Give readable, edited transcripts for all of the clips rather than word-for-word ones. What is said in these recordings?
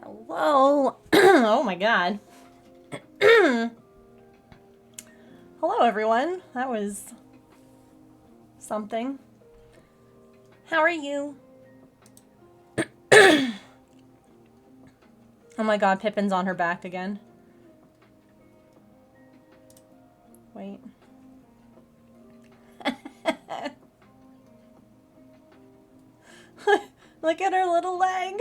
Hello. Oh my god. Hello, everyone. That was something. How are you? Oh my god, Pippin's on her back again. Wait. Look at her little leg.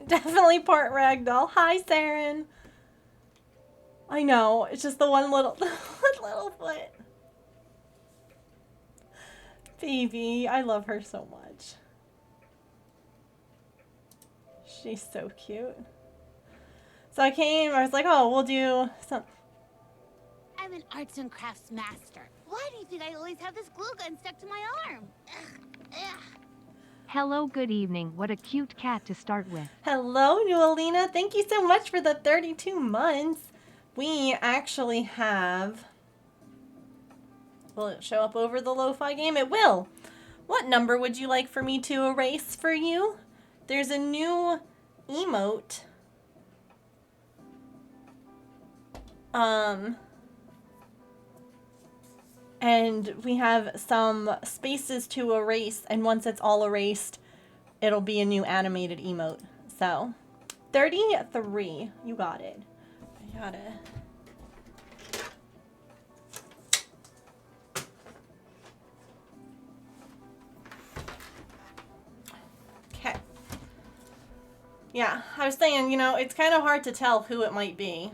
Definitely part ragdoll. Hi, Saren. I know. It's just the one little little foot. Baby, I love her so much. She's so cute. So I was like, oh, we'll do some. I'm an arts and crafts master. Why do you think I always have this glue gun stuck to my arm? Ugh. Hello, good evening. What a cute cat to start with. Hello, Newalina. Thank you so much for the 32 months. We actually have... Will it show up over the lo-fi game? It will. What number would you like for me to erase for you? There's a new emote. And we have some spaces to erase, and once it's all erased, it'll be a new animated emote. So, 33. You got it. I gotta... Okay. Yeah, I was saying, you know, it's kind of hard to tell who it might be.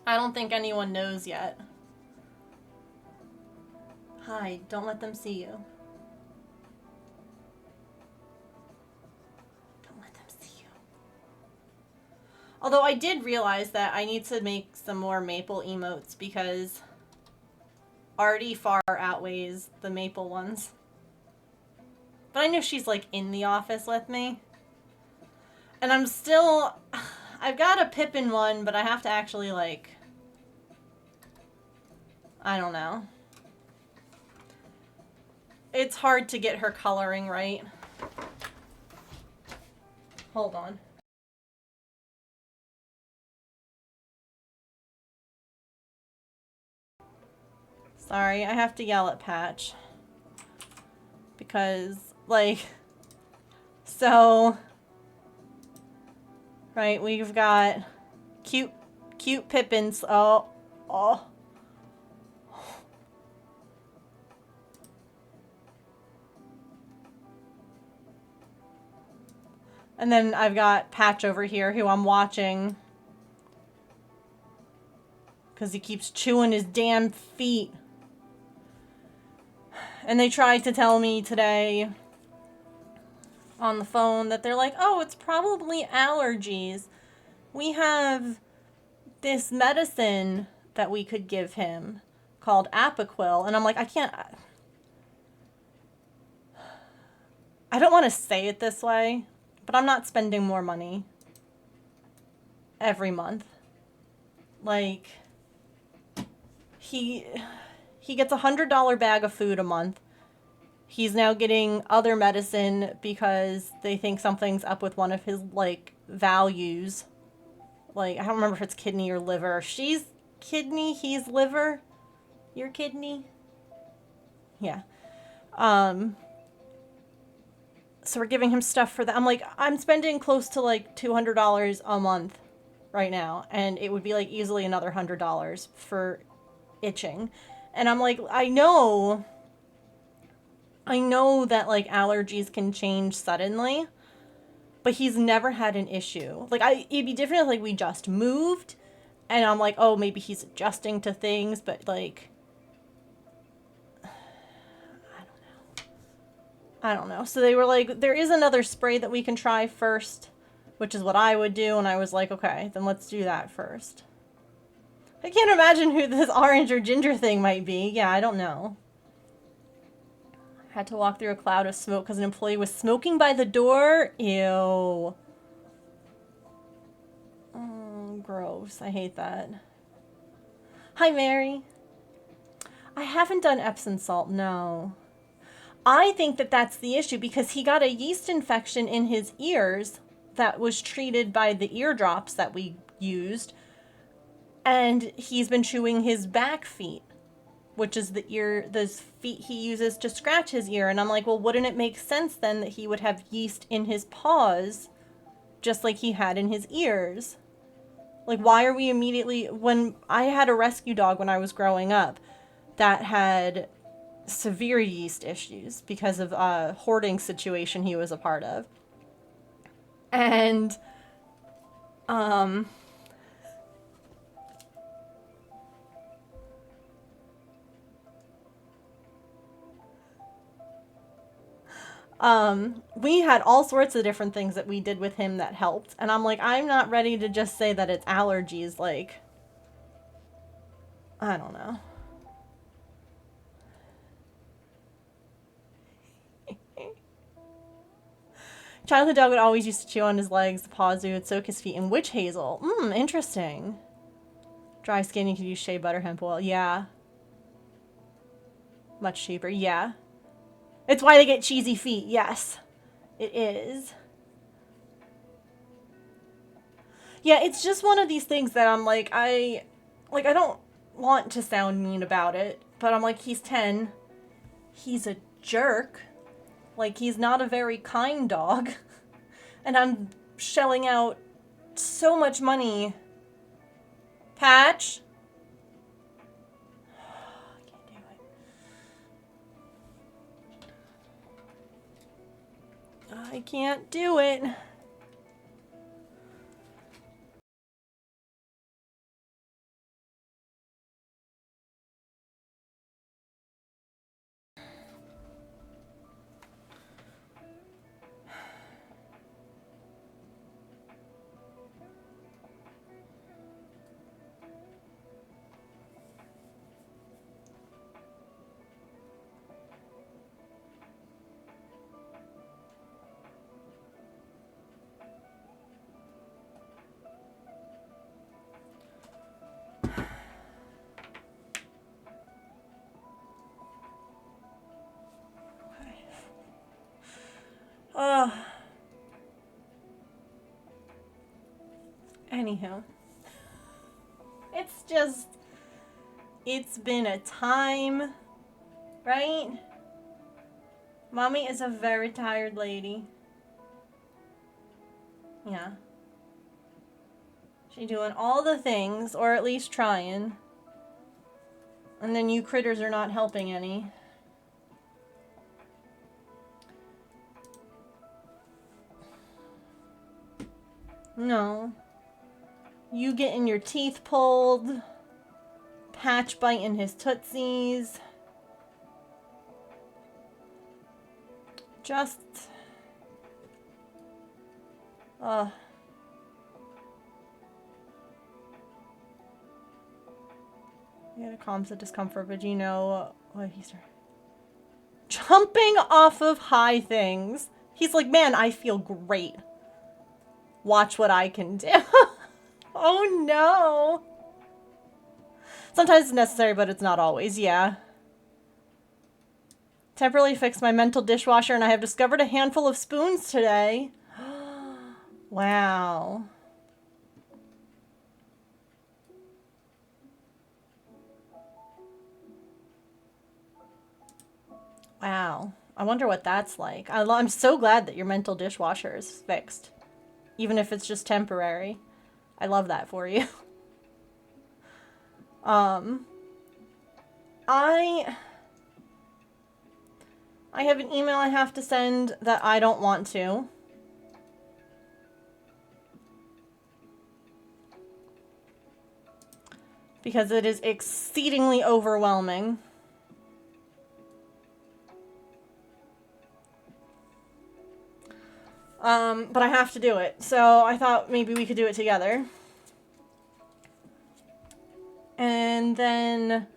I don't think anyone knows yet. Hi, don't let them see you. Don't let them see you. Although I did realize that I need to make some more maple emotes because Artie far outweighs the maple ones. But I know she's like in the office with me. And I'm still... I've got a Pippin one, but I have to actually like... I don't know. It's hard to get her coloring right. Hold on. Sorry, I have to yell at Patch. Because, like... So... Right, we've got... Cute Pippins. Oh. And then I've got Patch over here who I'm watching. Because he keeps chewing his damn feet. And they tried to tell me today on the phone that they're like, oh, it's probably allergies. We have this medicine that we could give him called Apoquil. And I'm like, I don't want to say it this way, but I'm not spending more money every month. Like, he gets a $100 bag of food a month. He's now getting other medicine because they think something's up with one of his, like, values. Like, I don't remember if it's kidney or liver. She's kidney, he's liver. Your kidney? Yeah. So we're giving him stuff for that. I'm like, I'm spending close to, like, $200 a month right now. And it would be, like, easily another $100 for itching. And I'm like, I know that, like, allergies can change suddenly, but he's never had an issue. Like, it'd be different if, like, we just moved, and I'm like, oh, maybe he's adjusting to things, but, like, I don't know. So they were like, there is another spray that we can try first, which is what I would do, and I was like, okay, then let's do that first. I can't imagine who this orange or ginger thing might be. Yeah, I don't know. Had to walk through a cloud of smoke because an employee was smoking by the door. Ew. Oh, gross. I hate that. Hi, Mary. I haven't done Epsom salt, no. I think that that's the issue because he got a yeast infection in his ears that was treated by the ear drops that we used. And he's been chewing his back feet, which is those feet he uses to scratch his ear. And I'm like, well, wouldn't it make sense then that he would have yeast in his paws just like he had in his ears? Like, why are we immediately... When I had a rescue dog when I was growing up that had severe yeast issues because of a hoarding situation he was a part of. And, we had all sorts of different things that we did with him that helped. And I'm like, I'm not ready to just say that it's allergies. Like, I don't know. Childhood dog would always used to chew on his legs, the paws would soak his feet in witch hazel. Interesting. Dry skin, you could use shea butter, hemp oil. Yeah. Much cheaper. Yeah. It's why they get cheesy feet. Yes. It is. Yeah, it's just one of these things that I'm like, I don't want to sound mean about it, but I'm like, he's 10. He's a jerk. Like, he's not a very kind dog. And I'm shelling out so much money. Patch? I can't do it. I can't do it. Anywho. It's been a time, right? Mommy is a very tired lady. Yeah. She doing all the things, or at least trying. And then you critters are not helping any. No. You getting your teeth pulled. Patch biting his tootsies. Just... You gotta calm the discomfort, but you know what he's doing. Jumping off of high things. He's like, man, I feel great. Watch what I can do. Oh no. Sometimes it's necessary, but it's not always, yeah. Temporarily fixed my mental dishwasher and I have discovered a handful of spoons today. Wow. Wow. I wonder what that's like. I'm so glad that your mental dishwasher is fixed. Even if it's just temporary. I love that for you. I have an email I have to send that I don't want to. Because it is exceedingly overwhelming. But I have to do it. So I thought maybe we could do it together. And then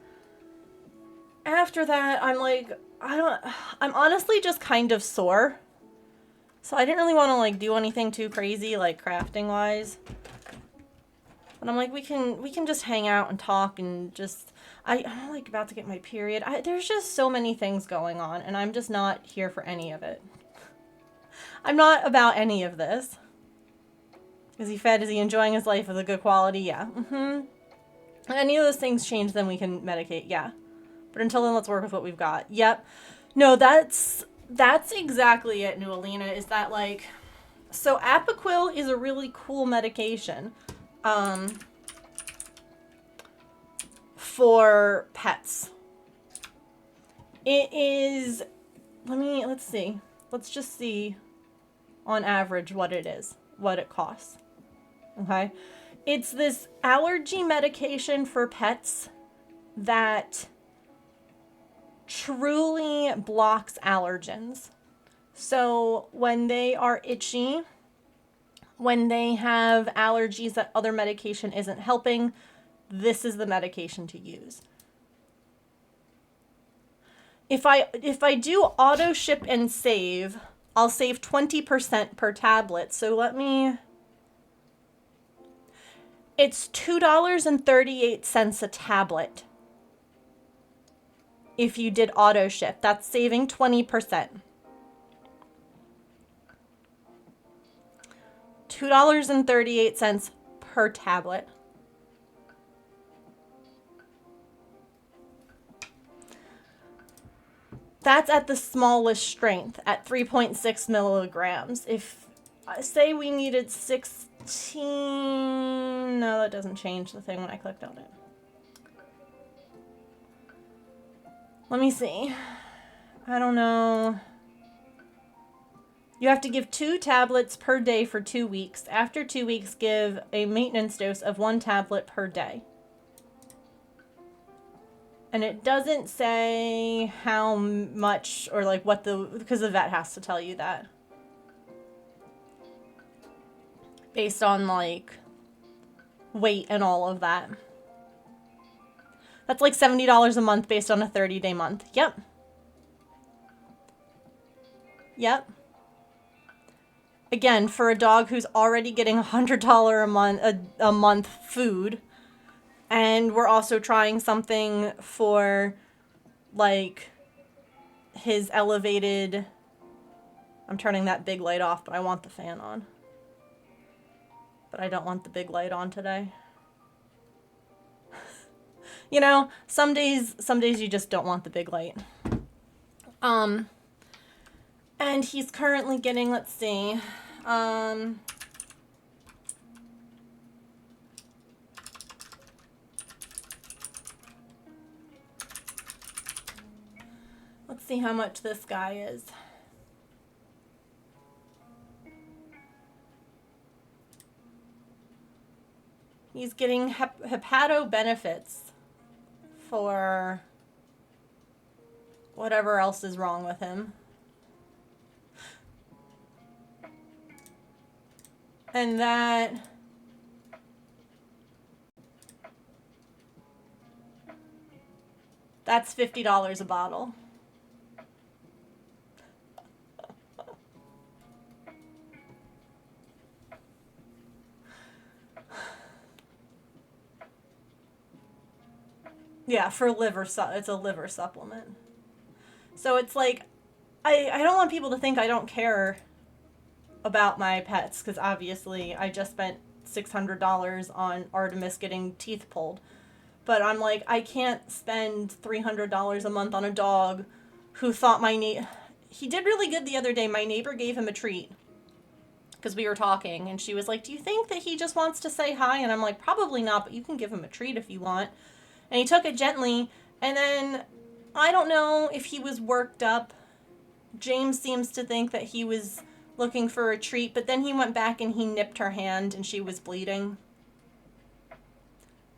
after that, I'm like, I'm honestly just kind of sore. So I didn't really want to like do anything too crazy, like crafting wise. But I'm like, we can just hang out and talk and just, I'm like about to get my period. There's just so many things going on and I'm just not here for any of it. I'm not about any of this. Is he fed? Is he enjoying his life with a good quality? Yeah. Any of those things change, then we can medicate. Yeah. But until then, let's work with what we've got. Yep. No, that's exactly it, Nualina, is that like, so Apoquil is a really cool medication for pets. It is, let's see. Let's just see on average what it is, what it costs. Okay. It's this allergy medication for pets that truly blocks allergens. So when they are itchy, when they have allergies that other medication isn't helping, this is the medication to use. If I do auto ship and save, I'll save 20% per tablet. So it's $2.38 a tablet. If you did auto ship, that's saving 20%. $2.38 per tablet. That's at the smallest strength, at 3.6 milligrams. If, say we needed 16, no, that doesn't change the thing when I clicked on it. Let me see. I don't know. You have to give 2 tablets per day for 2 weeks. After 2 weeks, give a maintenance dose of 1 tablet per day. And it doesn't say how much or like what because the vet has to tell you that. Based on like weight and all of that. That's like $70 a month based on a 30-day month. Yep. Yep. Again, for a dog who's already getting $100 a month food. And we're also trying something for, like, his elevated... I'm turning that big light off, but I want the fan on. But I don't want the big light on today. You know, some days you just don't want the big light. And he's currently getting, let's see, let's see how much this guy is. He's getting hepato benefits for whatever else is wrong with him. And that's $50 a bottle. Yeah, for it's a liver supplement. So it's like, I don't want people to think I don't care about my pets, because obviously I just spent $600 on Artemis getting teeth pulled. But I'm like, I can't spend $300 a month on a dog who thought he did really good the other day. My neighbor gave him a treat because we were talking, and she was like, do you think that he just wants to say hi? And I'm like, probably not, but you can give him a treat if you want. And he took it gently, and then I don't know if he was worked up. James seems to think that he was looking for a treat, but then he went back and he nipped her hand and she was bleeding.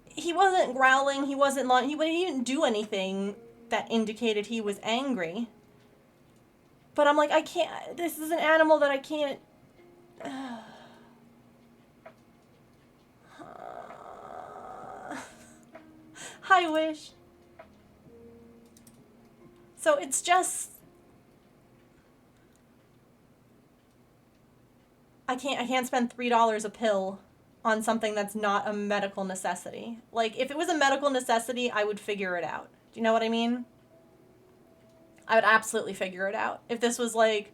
He wasn't growling, he didn't do anything that indicated he was angry. But I'm like, I can't, this is an animal that I can't... I wish. So it's just... I can't spend $3 a pill on something that's not a medical necessity. Like, if it was a medical necessity, I would figure it out. Do you know what I mean? I would absolutely figure it out. If this was like...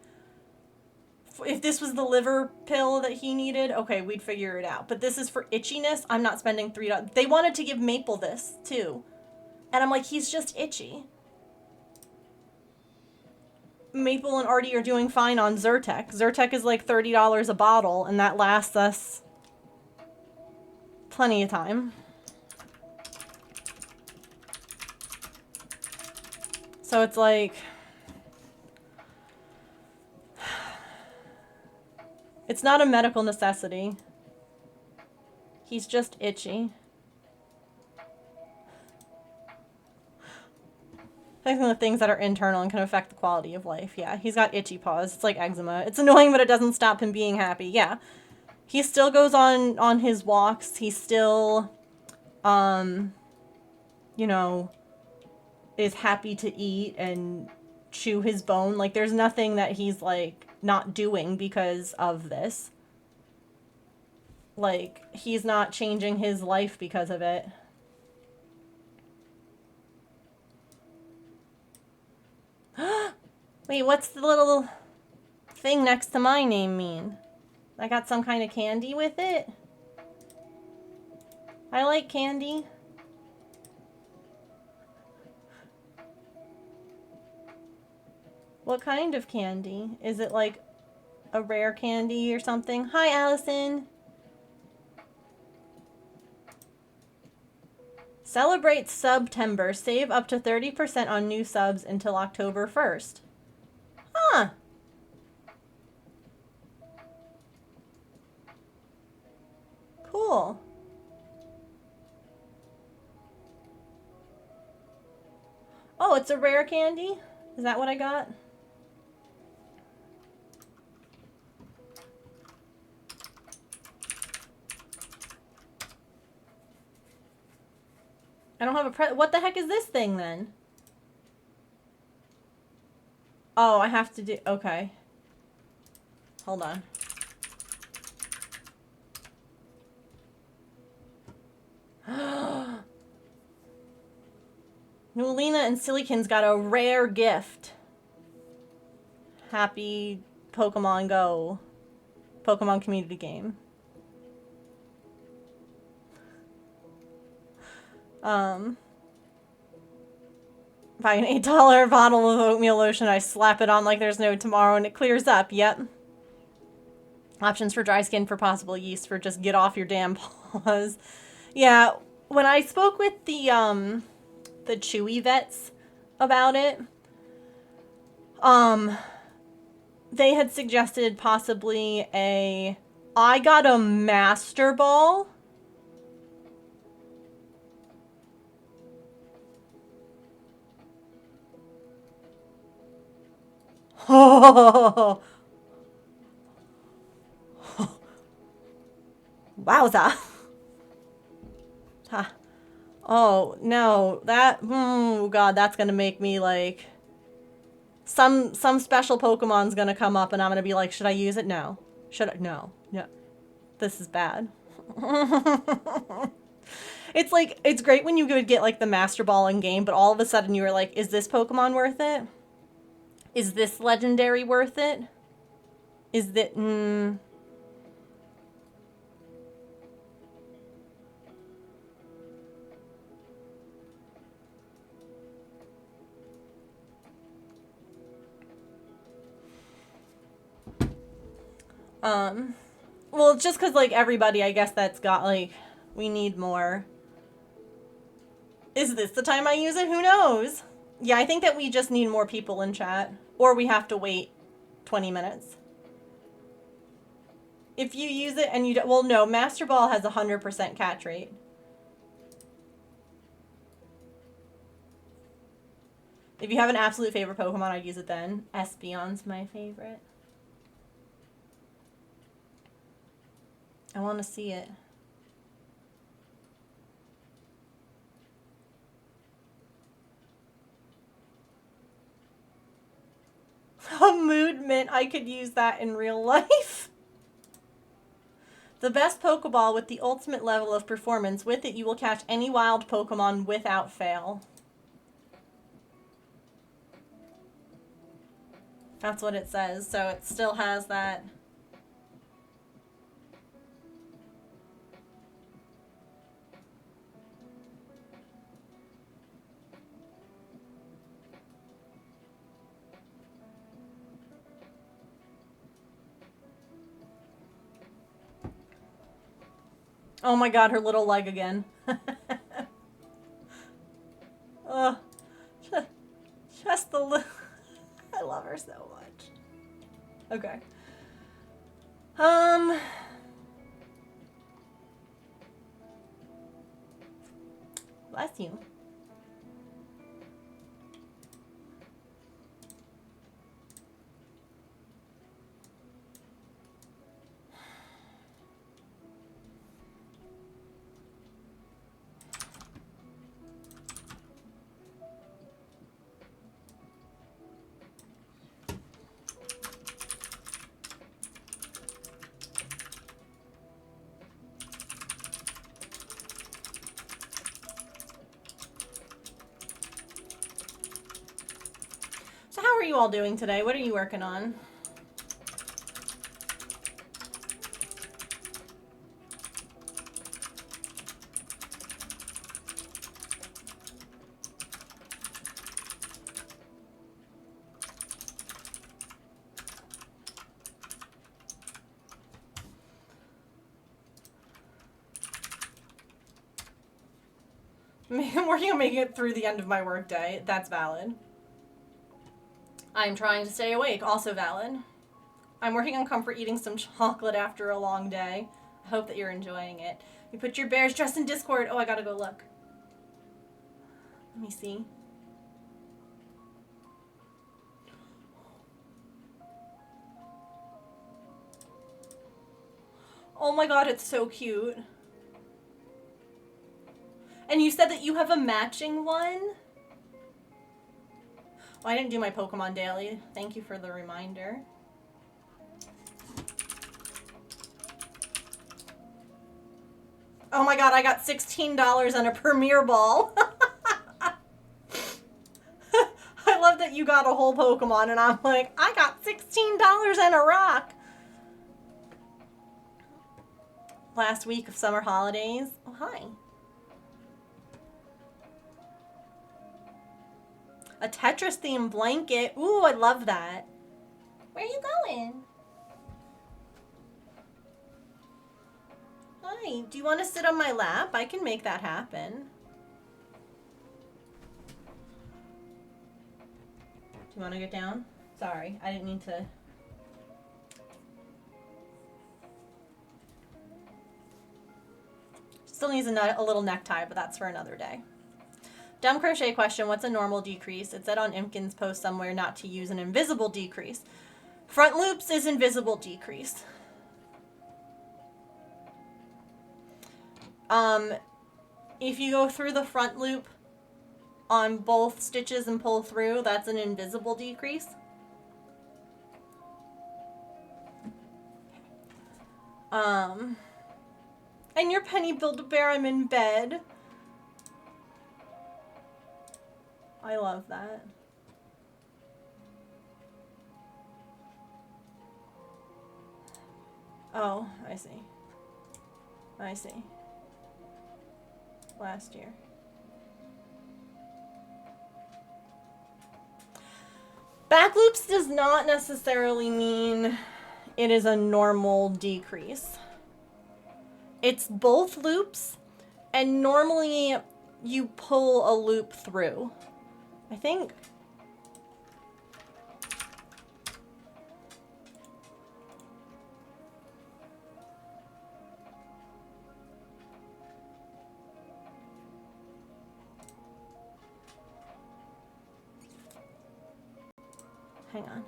If this was the liver pill that he needed, okay, we'd figure it out. But this is for itchiness. I'm not spending $3. They wanted to give Maple this, too. And I'm like, he's just itchy. Maple and Artie are doing fine on Zyrtec. Zyrtec is like $30 a bottle, and that lasts us plenty of time. So it's like... It's not a medical necessity. He's just itchy. I think the things that are internal and can affect the quality of life. Yeah, he's got itchy paws. It's like eczema. It's annoying, but it doesn't stop him being happy. Yeah. He still goes on his walks. He still, you know, is happy to eat and chew his bone. Like, there's nothing that he's, like, not doing because of this. Like, he's not changing his life because of it. Wait, what's the little thing next to my name mean? I got some kind of candy with it? I like candy. What kind of candy? Is it like a rare candy or something? Hi, Allison. Celebrate September. Save up to 30% on new subs until October 1st. Huh. Cool. Oh, it's a rare candy? Is that what I got? I don't have a what the heck is this thing then? Oh, I have to do... Okay. Hold on. Nulina and Silicons got a rare gift. Happy Pokemon Go. Pokemon community game. Buy an $8 bottle of oatmeal lotion, I slap it on like there's no tomorrow and it clears up. Yep. Options for dry skin for possible yeast for just get off your damn paws. Yeah, when I spoke with the Chewy vets about it, they had suggested possibly I got a Master Ball. Oh, wowza. Huh. Oh, no, that, oh god, that's gonna make me like, some special Pokemon's gonna come up and I'm gonna be like, should I use it? No. Should I? No. No. This is bad. It's like, it's great when you would get like the Master Ball in game, but all of a sudden you were like, is this Pokemon worth it? Is this legendary worth it? Is that, well, just because, like, everybody, I guess that's got, like, we need more. Is this the time I use it? Who knows? Yeah, I think that we just need more people in chat. Or we have to wait 20 minutes. If you use it and you don't... Well, no, Master Ball has 100% catch rate. If you have an absolute favorite Pokemon, I'd use it then. Espeon's my favorite. I want to see it. A mood mint. I could use that in real life. The best Pokeball with the ultimate level of performance. With it, you will catch any wild Pokemon without fail. That's what it says, so it still has that. Oh my god, her little leg again. Ugh. Just the little... I love her so much. Okay. Bless you. So how are you all doing today? What are you working on? I'm working on making it through the end of my workday. That's valid. I'm trying to stay awake. Also valid. I'm working on comfort eating some chocolate after a long day. I hope that you're enjoying it. You put your bear's dress in Discord. Oh, I gotta go look. Let me see. Oh my god, it's so cute. And you said that you have a matching one? Well, I didn't do my Pokemon daily. Thank you for the reminder. Oh my god, I got $16 on a Premier Ball. I love that you got a whole Pokemon and I'm like, I got $16 and a rock. Last week of summer holidays. Oh, hi. A Tetris themed blanket. Ooh, I love that. Where are you going? Hi, do you want to sit on my lap? I can make that happen. Do you want to get down? Sorry, I didn't mean to. Still needs a little necktie, but that's for another day. Dumb crochet question, what's a normal decrease? It said on Imkin's post somewhere not to use an invisible decrease. Front loops is invisible decrease. If you go through the front loop on both stitches and pull through, that's an invisible decrease. And your Penny Build-A-Bear, I'm in bed. I love that. Oh, I see. I see. Last year. Back loops does not necessarily mean it is a normal decrease. It's both loops, and normally you pull a loop through. I think. Hang on.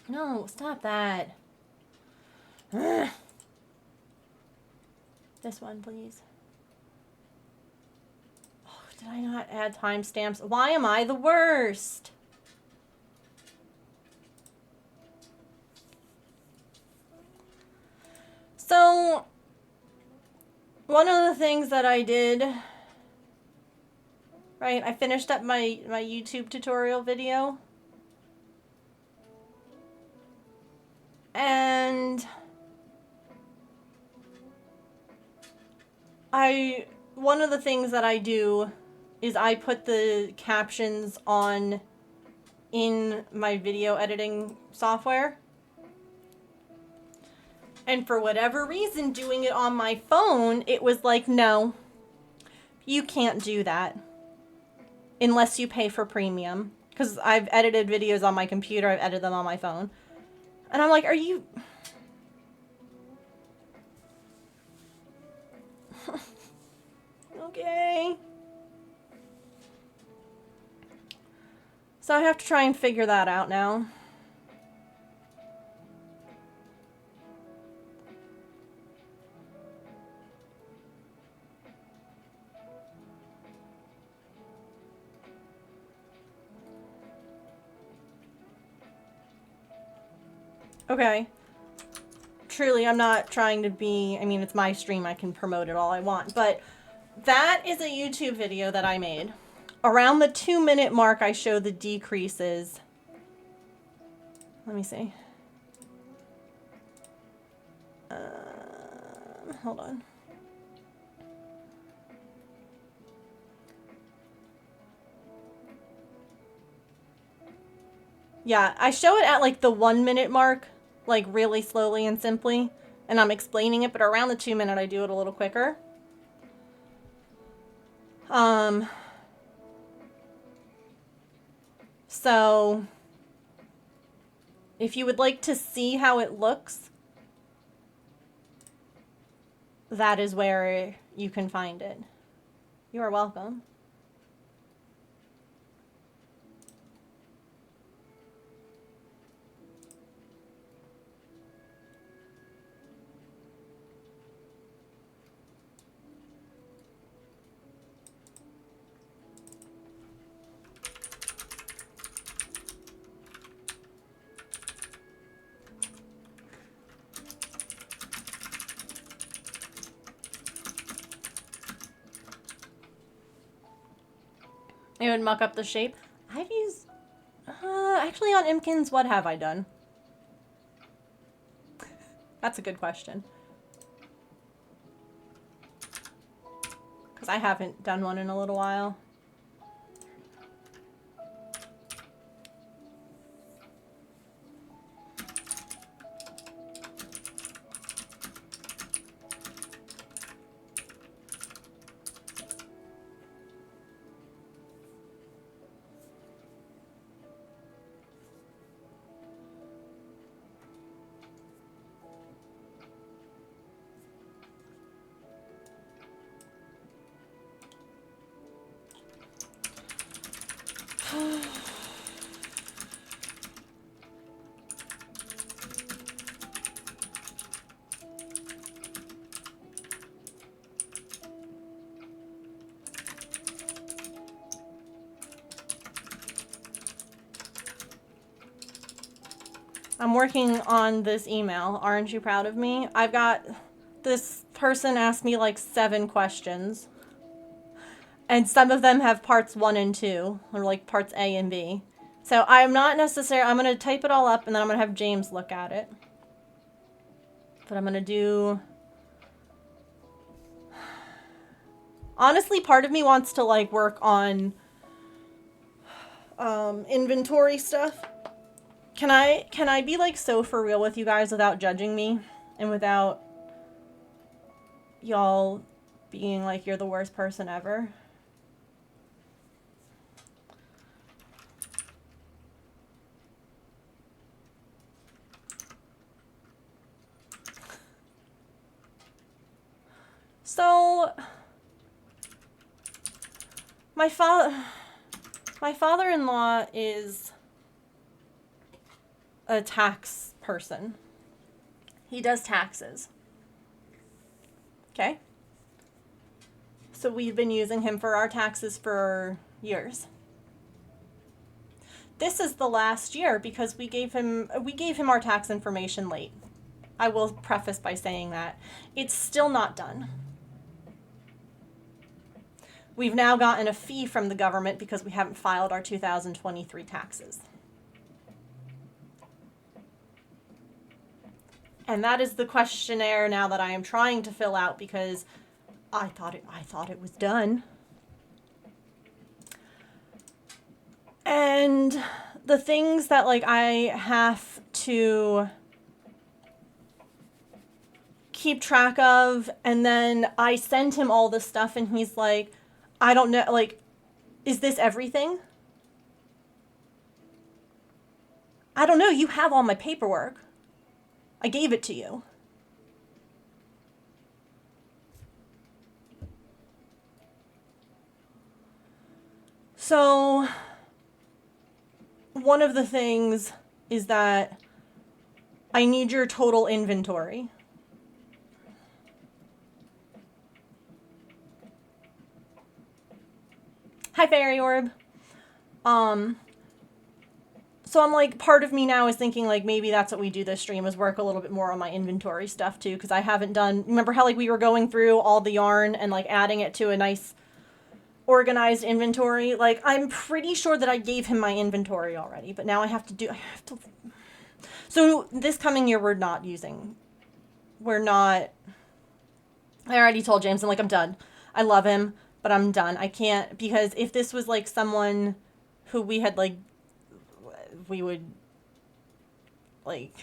No, stop that. Ugh. This one, please. Oh, did I not add timestamps? Why am I the worst? So, one of the things that I did, right, I finished up my YouTube tutorial video. And one of the things that I do is I put the captions on in my video editing software. And for whatever reason, doing it on my phone, it was like, no, you can't do that unless you pay for premium. Because I've edited videos on my computer, I've edited them on my phone. And I'm like, are you... Okay. So I have to try and figure that out now. Okay. Truly, I'm not trying to be... I mean, it's my stream. I can promote it all I want. But that is a YouTube video that I made. Around the 2-minute mark, I show the decreases. Let me see. Hold on. Yeah, I show it at like the 1-minute mark, like really slowly and simply, and I'm explaining it, but around the 2-minute I do it a little quicker. So if you would like to see how it looks, that is where you can find it. You are welcome. It would muck up the shape. I've used... actually on Imkins, what have I done? That's a good question. Because I haven't done one in a little while. I'm working on this email. Aren't you proud of me? I've got... This person asked me like 7 questions. And some of them have parts 1 and 2. Or like parts A and B. So I'm not necessarily... I'm going to type it all up and then I'm going to have James look at it. But I'm going to do... Honestly, part of me wants to like work on inventory stuff. Can I be like so for real with you guys without judging me and without y'all being like you're the worst person ever? So my father-in-law is a tax person. He does taxes. Okay? So we've been using him for our taxes for years. This is the last year because we gave him our tax information late. I will preface by saying that. It's still not done. We've now gotten a fee from the government because we haven't filed our 2023 taxes. And that is the questionnaire now that I am trying to fill out because I thought it was done. And the things that like I have to keep track of, and then I send him all this stuff and he's like, I don't know, like, is this everything? I don't know, you have all my paperwork. I gave it to you. So, one of the things is that I need your total inventory. Hi, Fairy Orb. So I'm like, part of me now is thinking like maybe that's what we do this stream is work a little bit more on my inventory stuff too, because I haven't done, remember how like we were going through all the yarn and like adding it to a nice organized inventory? Like I'm pretty sure that I gave him my inventory already, but now I have to. So this coming year we're not. I already told James, I'm like, I'm done. I love him, but I'm done. I can't, because if this was like someone who we had like, we would like,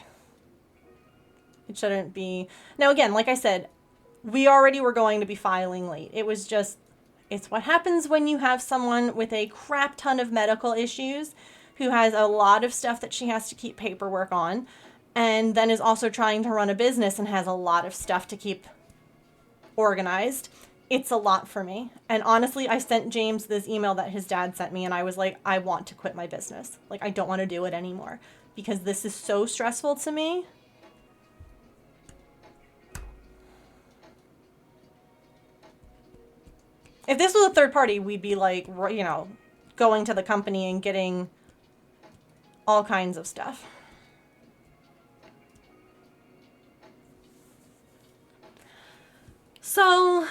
it shouldn't be. Now again, like I said, we already were going to be filing late. It was just, it's what happens when you have someone with a crap ton of medical issues who has a lot of stuff that she has to keep paperwork on, and then is also trying to run a business and has a lot of stuff to keep organized. It's a lot for me. And honestly, I sent James this email that his dad sent me and I was like, I want to quit my business. Like, I don't want to do it anymore because this is so stressful to me. If this was a third party, we'd be like, you know, going to the company and getting all kinds of stuff. So,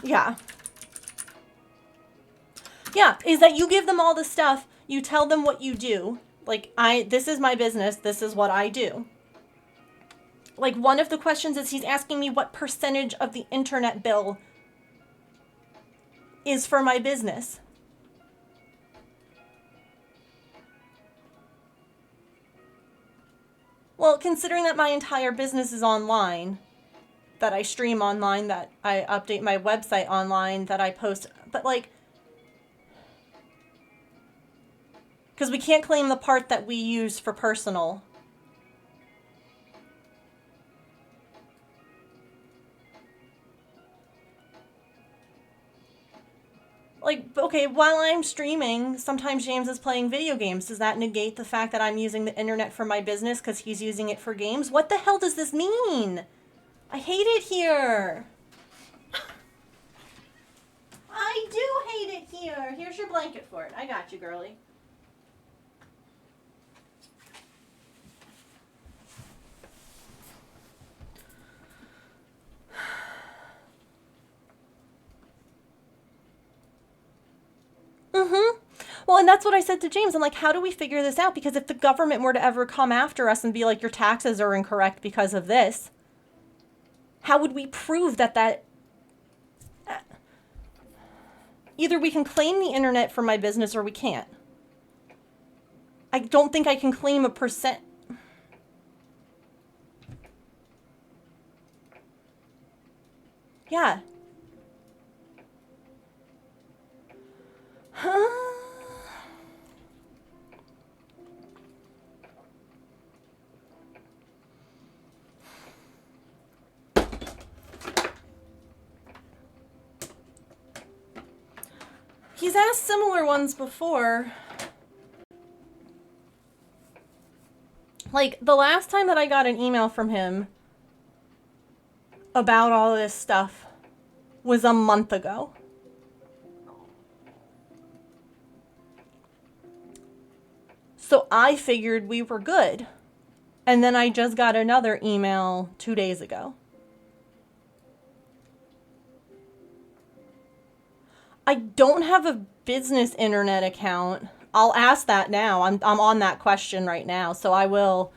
yeah. Yeah, is that you give them all the stuff, you tell them what you do. Like, this is my business, this is what I do. Like, one of the questions is he's asking me what percentage of the internet bill is for my business. Well, considering that my entire business is online, that I stream online, that I update my website online, that I post, but like, because we can't claim the part that we use for personal. Like, okay, while I'm streaming, sometimes James is playing video games. Does that negate the fact that I'm using the internet for my business because he's using it for games? What the hell does this mean? I hate it here. I do hate it here. Here's your blanket for it. I got you, girly. Mm-hmm. Well, and that's what I said to James. I'm like, how do we figure this out? Because if the government were to ever come after us and be like, your taxes are incorrect because of this, how would we prove that either we can claim the internet for my business or we can't. I don't think I can claim a percent. Yeah. He's asked similar ones before. Like, the last time that I got an email from him about all this stuff was a month ago. So I figured we were good. And then I just got another email 2 days ago. I don't have a business internet account. I'll ask that now. I'm on that question right now, so I will.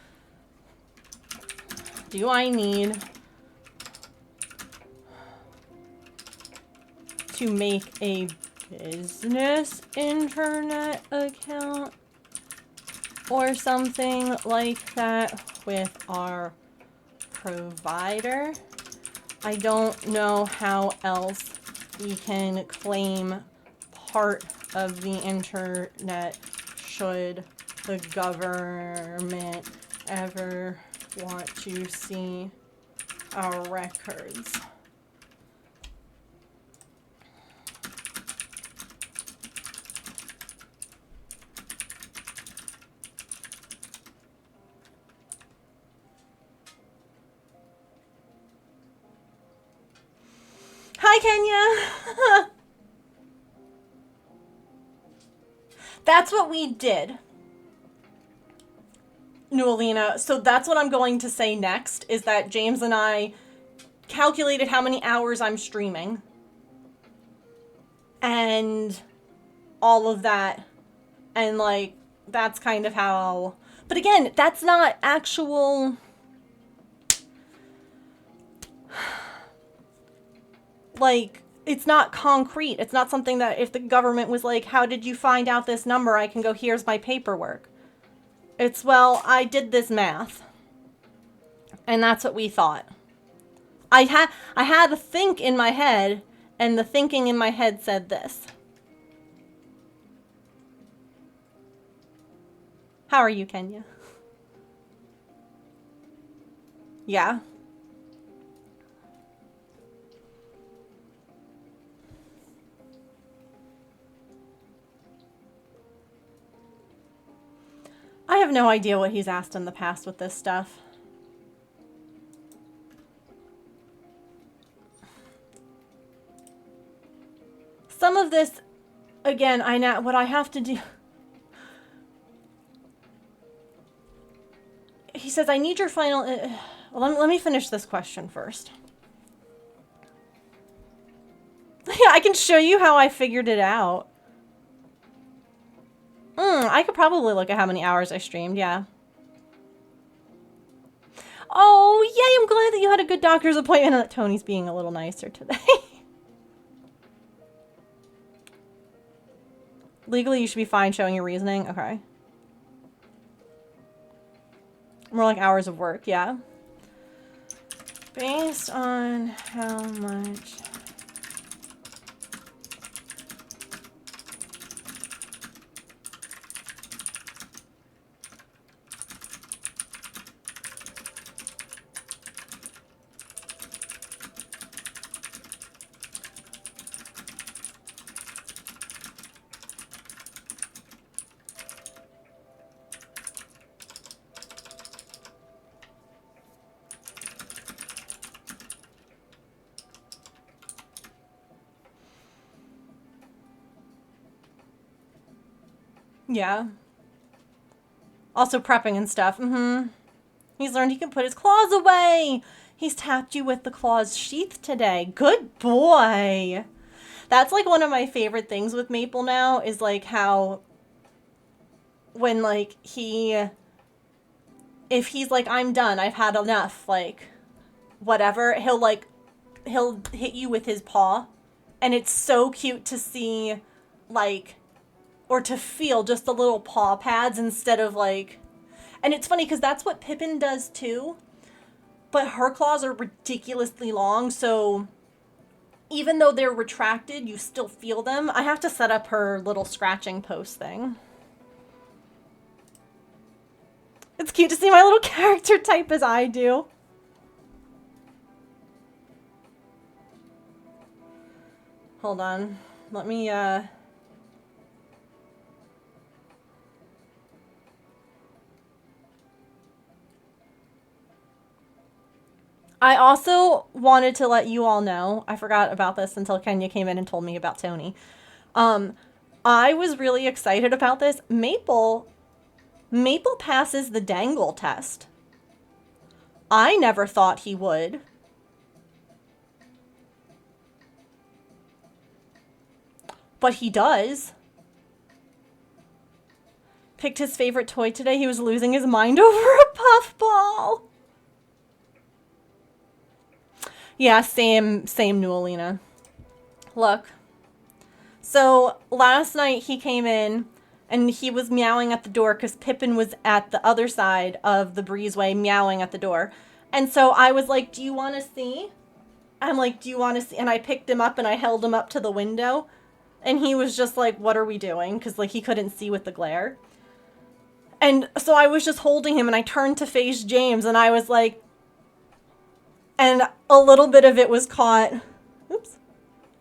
Do I need to make a business internet account or something like that with our provider? I don't know how else we can claim part of the internet should the government ever want to see our records. Hi, Kenya. That's what we did, Newelina. So that's what I'm going to say next, is that James and I calculated how many hours I'm streaming. And all of that. And, like, that's kind of how... But again, that's not actual... Like, it's not concrete. It's not something that if the government was like, how did you find out this number? I can go, here's my paperwork. It's, well, I did this math. And that's what we thought. I had a think in my head, and the thinking in my head said this. How are you, Kenya? Yeah? I have no idea what he's asked in the past with this stuff. Some of this, again, I know what I have to do. He says, I need your final... well, let me finish this question first. Yeah, I can show you how I figured it out. I could probably look at how many hours I streamed, yeah. Oh, yay, I'm glad that you had a good doctor's appointment and that Tony's being a little nicer today. Legally, you should be fine showing your reasoning. Okay. More like hours of work, yeah. Based on how much... Yeah. Also prepping and stuff. He's learned he can put his claws away. He's tapped you with the claws sheath today. Good boy. That's like one of my favorite things with Maple now is like how when like if he's like, I'm done, I've had enough, like whatever, he'll hit you with his paw. And it's so cute to see like, or to feel just the little paw pads instead of like... And it's funny because that's what Pippin does too. But her claws are ridiculously long, so even though they're retracted, you still feel them. I have to set up her little scratching post thing. It's cute to see my little character type as I do. Hold on. Let me, I also wanted to let you all know, I forgot about this until Kenya came in and told me about Tony. I was really excited about this. Maple passes the dangle test. I never thought he would. But he does. Picked his favorite toy today. He was losing his mind over a puffball. Yeah, same Newelina. Look. So last night he came in and he was meowing at the door because Pippin was at the other side of the breezeway meowing at the door. And so I was like, do you want to see? I'm like, do you want to see? And I picked him up and I held him up to the window. And he was just like, what are we doing? Because like he couldn't see with the glare. And so I was just holding him and I turned to face James and I was like, and a little bit of it was caught, oops,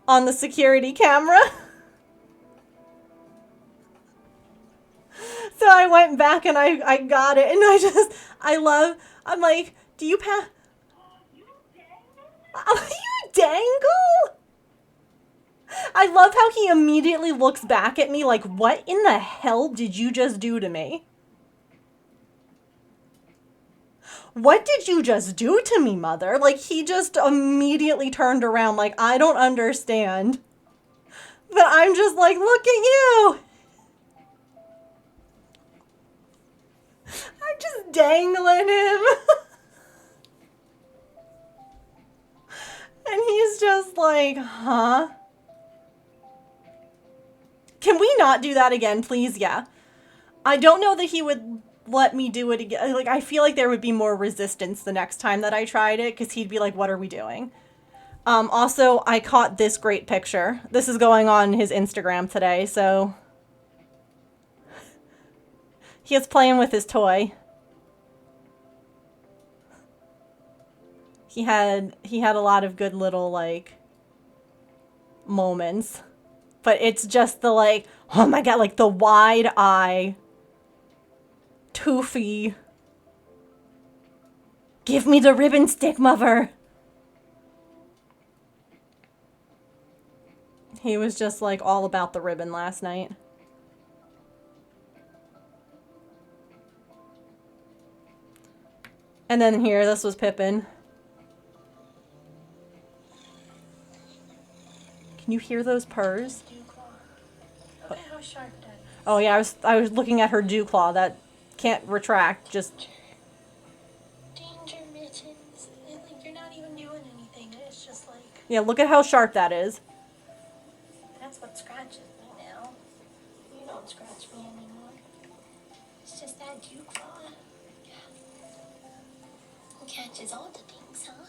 on the security camera. So I went back and I got it and I'm like, do you you dangle? I love how he immediately looks back at me like, what in the hell did you just do to me? What did you just do to me, mother? Like, he just immediately turned around like, I don't understand. But I'm just like, look at you. I'm just dangling him. And he's just like, huh? Can we not do that again, please? Yeah. I don't know that he would let me do it again. Like, I feel like there would be more resistance the next time that I tried it, because he'd be like, what are we doing? Also, I caught this great picture. This is going on his Instagram today, so... He is playing with his toy. He had a lot of good little, like, moments. But it's just the, like, oh my god, like, the wide eye... Toofy. Give me the ribbon stick, mother. He was just like all about the ribbon last night. And then here, this was Pippin. Can you hear those purrs? Look at how sharp that is. Oh yeah, I was looking at her dew claw that can't retract, just... Danger mittens. Like, you're not even doing anything. It's just like... Yeah, look at how sharp that is. That's what scratches me now. You don't scratch me anymore. It's just that dew claw. Yeah. Who catches all the things, huh?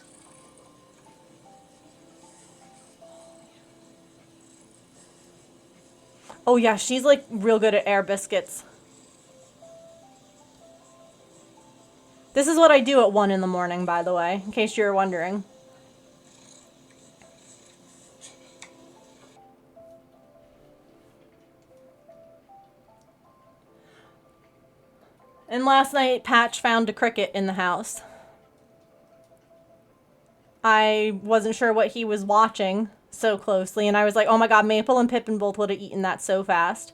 Oh yeah, she's like real good at air biscuits. This is what I do at 1 in the morning, by the way, in case you're wondering. And last night, Patch found a cricket in the house. I wasn't sure what he was watching so closely, and I was like, oh my god, Maple and Pippin both would have eaten that so fast.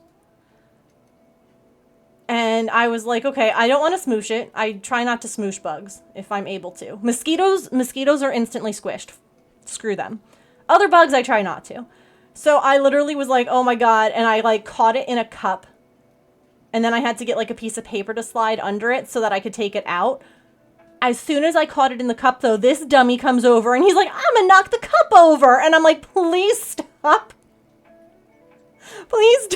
And I was like, okay, I don't want to smoosh it. I try not to smoosh bugs if I'm able to. Mosquitoes are instantly squished. Screw them. Other bugs, I try not to. So I literally was like, oh my god, and I like caught it in a cup. And then I had to get like a piece of paper to slide under it so that I could take it out. As soon as I caught it in the cup, though, this dummy comes over and he's like, I'm gonna knock the cup over. And I'm like, please stop. Please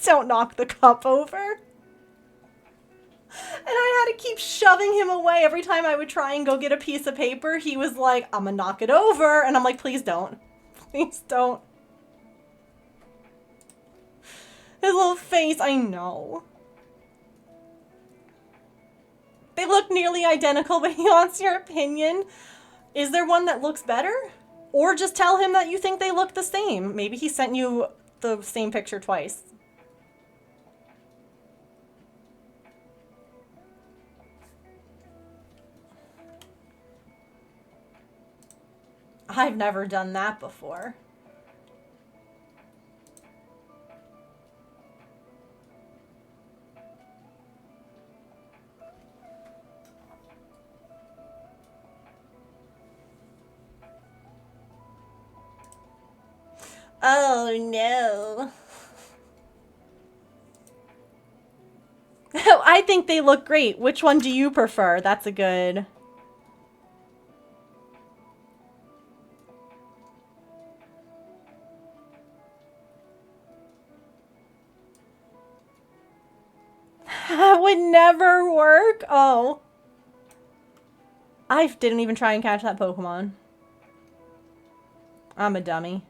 don't knock the cup over. And I had to keep shoving him away every time I would try and go get a piece of paper. He was like, I'm gonna knock it over. And I'm like, please don't. Please don't. His little face, I know. They look nearly identical, but he wants your opinion. Is there one that looks better? Or just tell him that you think they look the same. Maybe he sent you the same picture twice. I've never done that before. Oh no. I think they look great. Which one do you prefer? That's a good... That would never work. Oh. I didn't even try and catch that Pokemon. I'm a dummy.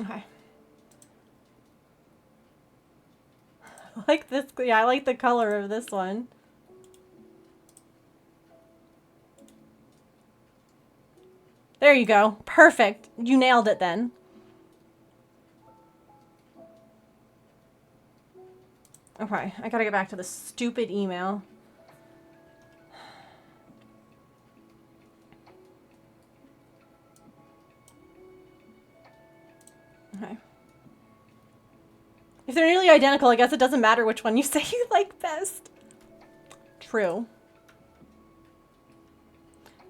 Okay. I like this. Yeah, I like the color of this one. There you go. Perfect. You nailed it then. Okay, I gotta get back to the stupid email. Okay. If they're nearly identical, I guess it doesn't matter which one you say you like best. True.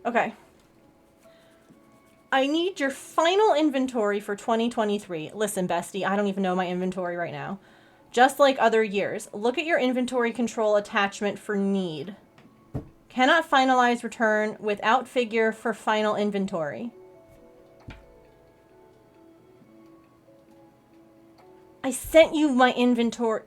Okay. I need your final inventory for 2023. Listen, bestie, I don't even know my inventory right now. Just like other years, look at your inventory control attachment for need. Cannot finalize return without figure for final inventory. I sent you my inventory.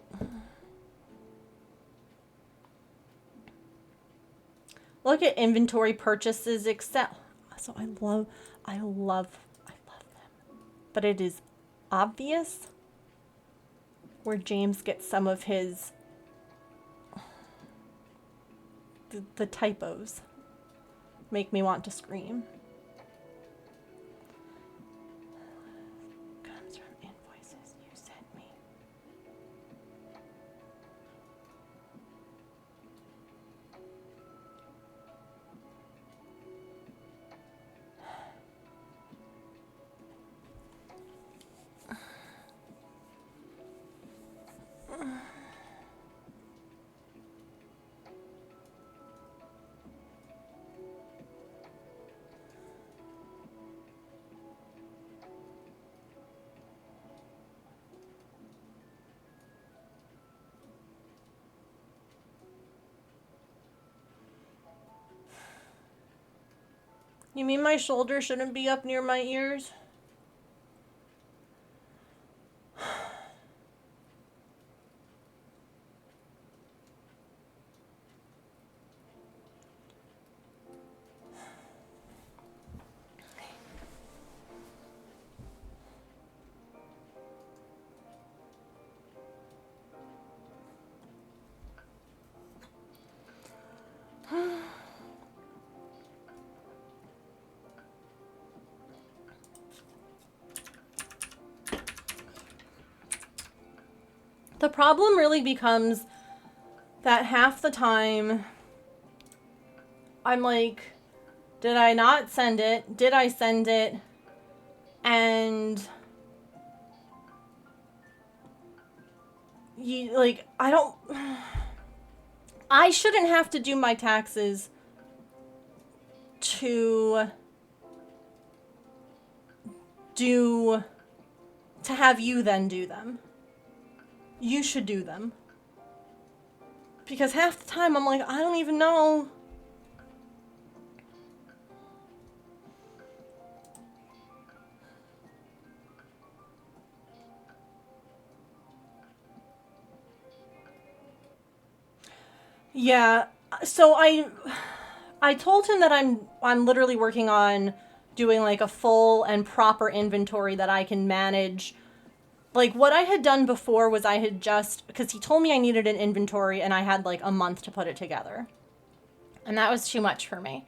Look at inventory purchases Excel. So I love them. But it is obvious where James gets some of his the typos make me want to scream. Comes from invoices you sent me. You mean my shoulder shouldn't be up near my ears? The problem really becomes that half the time I'm like, did I not send it? Did I send it? And I don't... I shouldn't have to do my taxes to have you then do them. You should do them. Because half the time I'm like, I don't even know. Yeah, so I told him that I'm literally working on doing like a full and proper inventory that I can manage. Like what I had done before was I had just, because he told me I needed an inventory and I had like a month to put it together. And that was too much for me.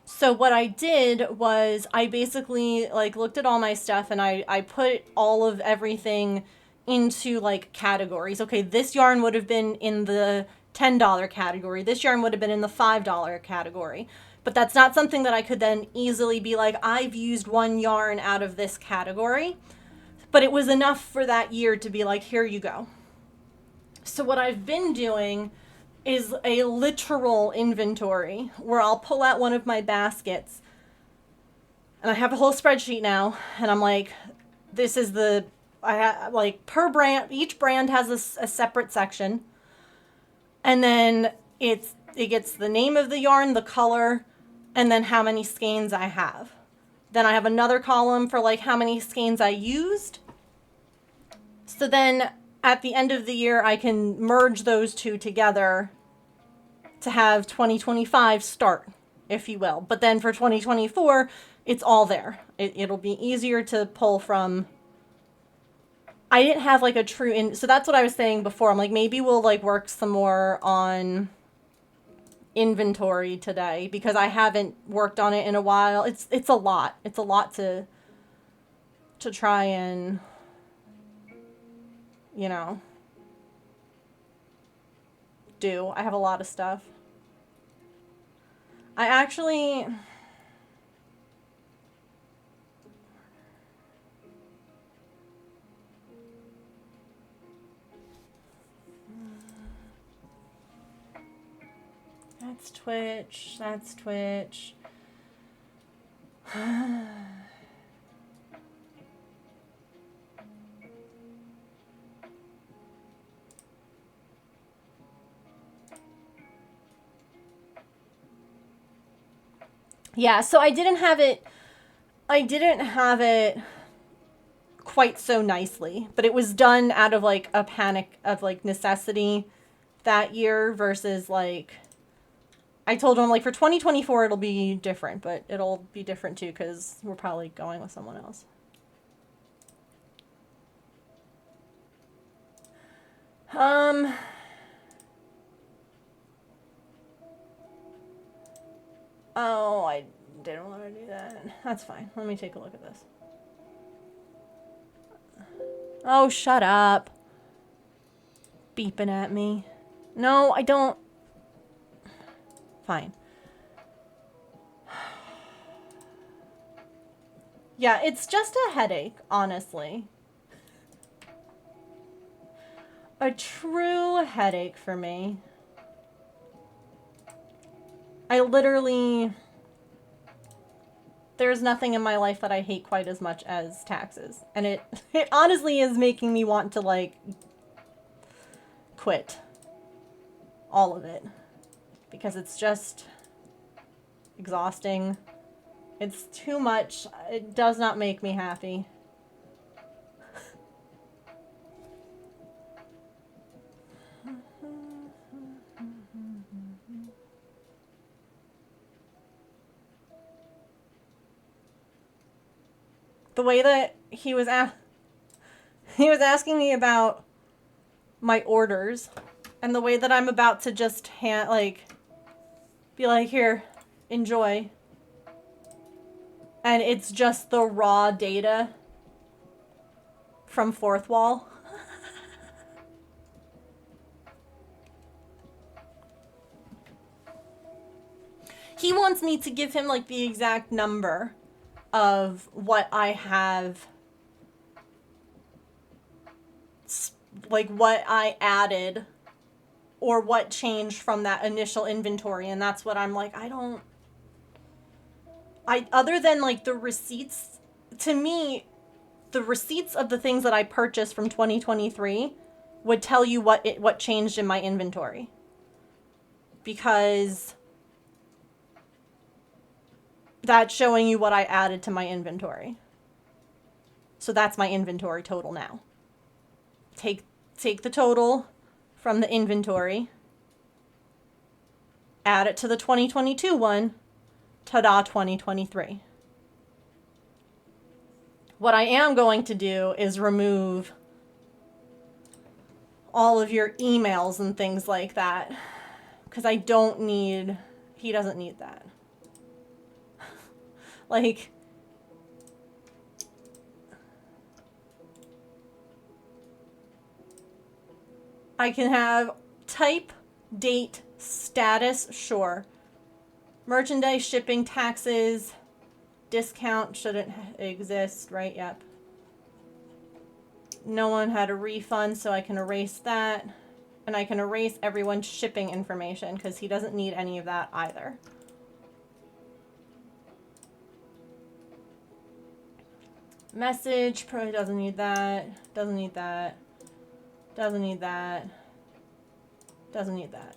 So what I did was I basically like looked at all my stuff and I put all of everything into like categories. Okay, this yarn would have been in the $10 category. This yarn would have been in the $5 category. But that's not something that I could then easily be like, I've used one yarn out of this category. But it was enough for that year to be like, here you go. So what I've been doing is a literal inventory where I'll pull out one of my baskets and I have a whole spreadsheet now and I'm like, this is like per brand, each brand has a separate section, and then it gets the name of the yarn, the color, and then how many skeins I have. Then I have another column for like how many skeins I used. So then at the end of the year, I can merge those two together to have 2025 start, if you will. But then for 2024, it's all there. It'll be easier to pull from. I didn't have like a true so that's what I was saying before. I'm like, maybe we'll like work some more on inventory today because I haven't worked on it in a while. It's a lot. It's a lot to try and, you know, do. I have a lot of stuff. I actually... That's Twitch. That's Twitch. Yeah, so I didn't have it quite so nicely, but it was done out of like a panic of like necessity that year versus like, I told him like for 2024 it'll be different, but it'll be different too because we're probably going with someone else. Oh, I didn't want to do that. That's fine. Let me take a look at this. Oh, shut up. Beeping at me. No, I don't. Fine. Yeah, it's just a headache, honestly. A true headache for me. I literally... There's nothing in my life that I hate quite as much as taxes. And it honestly is making me want to, like, quit. All of it. Because it's just exhausting. It's too much. It does not make me happy. The way that he was asking me about my orders, and the way that I'm about to just be like, here, enjoy. And it's just the raw data from Fourth Wall. He wants me to give him like the exact number of what I have like what I added or what changed from that initial inventory. And that's what I'm like, other than like the receipts, to me, the receipts of the things that I purchased from 2023 would tell you what changed in my inventory. Because that's showing you what I added to my inventory. So that's my inventory total now. Take the total from the inventory, add it to the 2022 one, ta-da, 2023. What I am going to do is remove all of your emails and things like that, because he doesn't need that. Like, I can have type, date, status, sure. Merchandise, shipping, taxes, discount shouldn't exist, right? Yep. No one had a refund, so I can erase that. And I can erase everyone's shipping information because he doesn't need any of that either. Message, probably doesn't need that. Doesn't need that. Doesn't need that. Doesn't need that.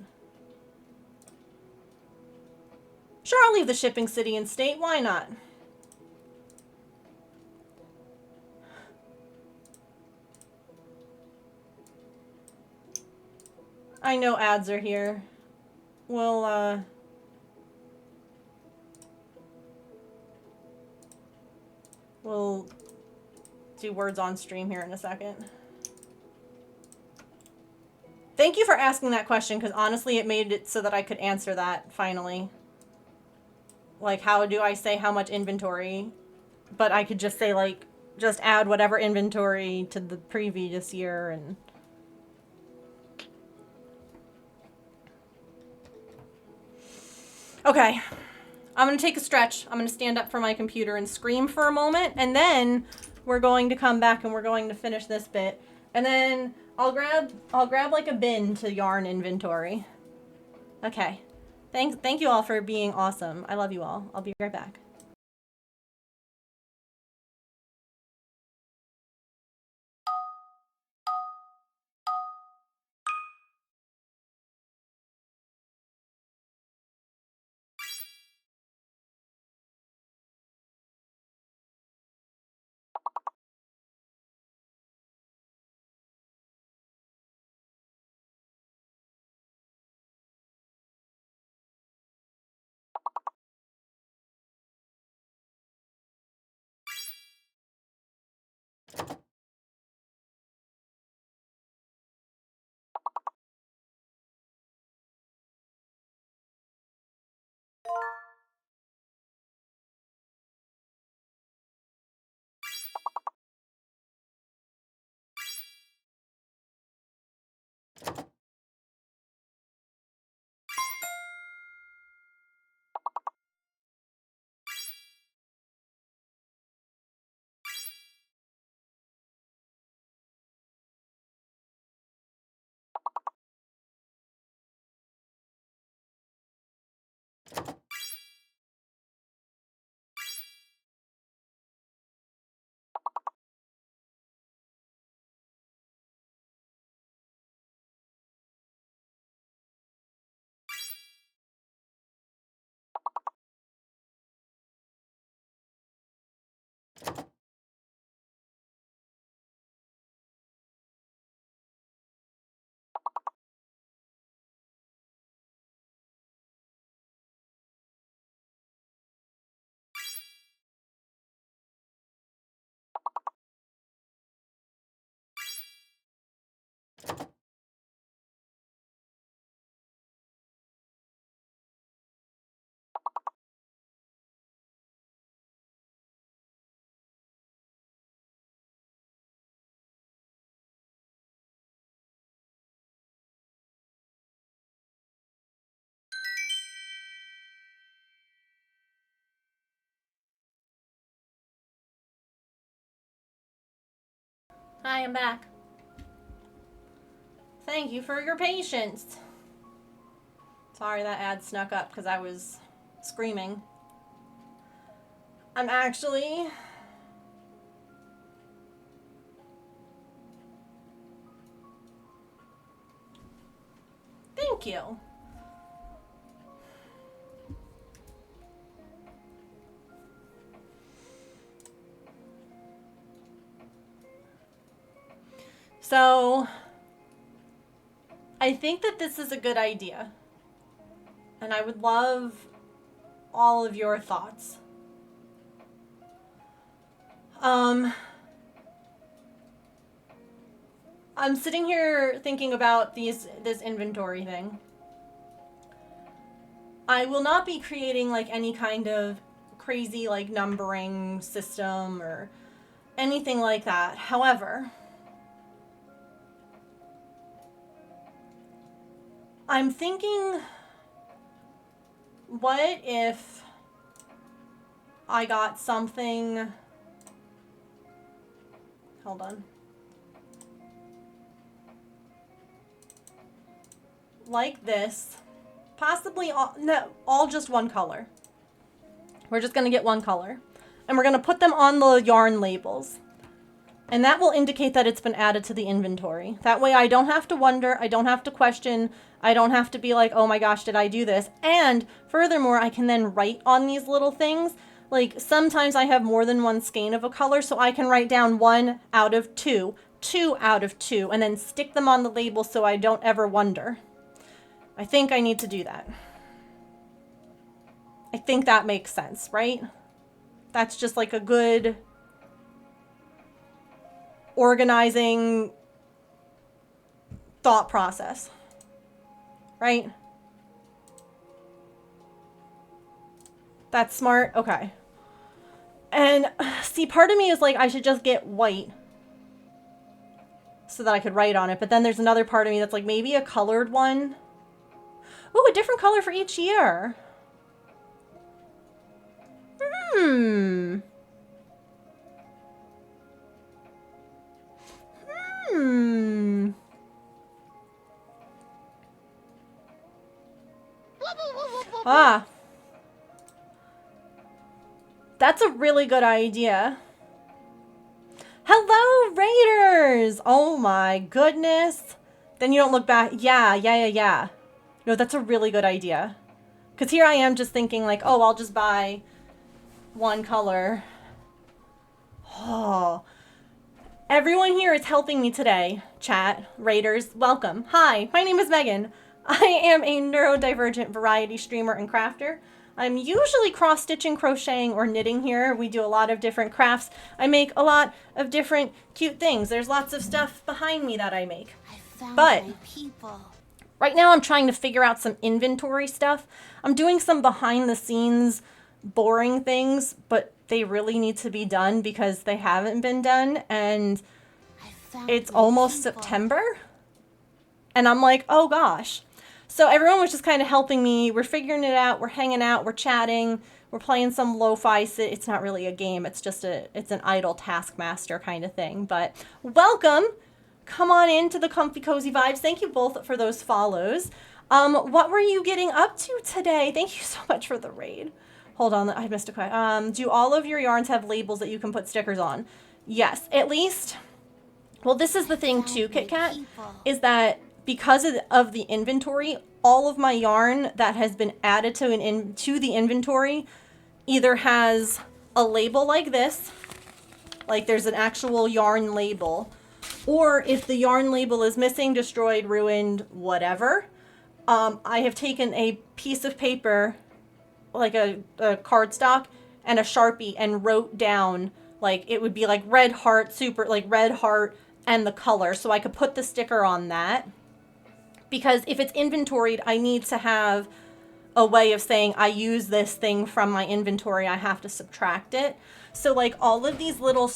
Sure, I'll leave the shipping city and state. Why not? I know ads are here. We'll do words on stream here in a second. Thank you for asking that question, because honestly it made it so that I could answer that finally. Like, how do I say how much inventory? But I could just say, like, just add whatever inventory to the previous year and... Okay. I'm going to take a stretch. I'm going to stand up from my computer and scream for a moment, and then we're going to come back and we're going to finish this bit. And then I'll grab like a bin to yarn inventory. Okay. Thank you all for being awesome. I love you all. I'll be right back. Hi, I'm back. Thank you for your patience. Sorry that ad snuck up because I was screaming. I'm actually... Thank you. So, I think that this is a good idea. And I would love all of your thoughts. I'm sitting here thinking about this inventory thing. I will not be creating like any kind of crazy like numbering system or anything like that. However, I'm thinking, what if I got something, hold on, like this, possibly all just one color. We're just going to get one color, and we're going to put them on the yarn labels. And that will indicate that it's been added to the inventory. That way I don't have to wonder, I don't have to question, I don't have to be like, oh my gosh, did I do this? And furthermore, I can then write on these little things. Like sometimes I have more than one skein of a color, so I can write down 1 out of 2, 2 out of 2, and then stick them on the label so I don't ever wonder. I think I need to do that. I think that makes sense, right? That's just like a good organizing thought process, right? That's smart. Okay. And see, part of me is like, I should just get white so that I could write on it. But then there's another part of me that's like, maybe a colored one. Ooh, a different color for each year. Ah. That's a really good idea. Hello, Raiders! Oh my goodness. Then you don't look back. Yeah. No, that's a really good idea. Because here I am just thinking like, oh, I'll just buy one color. Oh. Everyone here is helping me today, chat. Raiders, welcome. Hi, my name is Megan. I am a neurodivergent variety streamer and crafter. I'm usually cross-stitching, crocheting, or knitting here. We do a lot of different crafts. I make a lot of different cute things. There's lots of stuff behind me that I make. I found But my people. right now I'm trying to figure out some inventory stuff. I'm doing some behind-the-scenes boring things, but they really need to be done because they haven't been done, and I found it's my almost people. September. And I'm like, oh gosh. So everyone was just kind of helping me. We're figuring it out. We're hanging out. We're chatting. We're playing some lo-fi. It's not really a game. It's just it's an idle Taskmaster kind of thing. But welcome. Come on into the Comfy Cozy Vibes. Thank you both for those follows. What were you getting up to today? Thank you so much for the raid. Hold on, I missed a question. Do all of your yarns have labels that you can put stickers on? Yes, at least. Well, this is the thing too, Kit Kat, is that because of the inventory, all of my yarn that has been added to the inventory either has a label like this, like there's an actual yarn label, or if the yarn label is missing, destroyed, ruined, whatever, I have taken a piece of paper, like a cardstock, and a Sharpie, and wrote down, like, it would be like red heart, red heart, and the color, so I could put the sticker on that. Because if it's inventoried, I need to have a way of saying I use this thing from my inventory. I have to subtract it. So like all of these little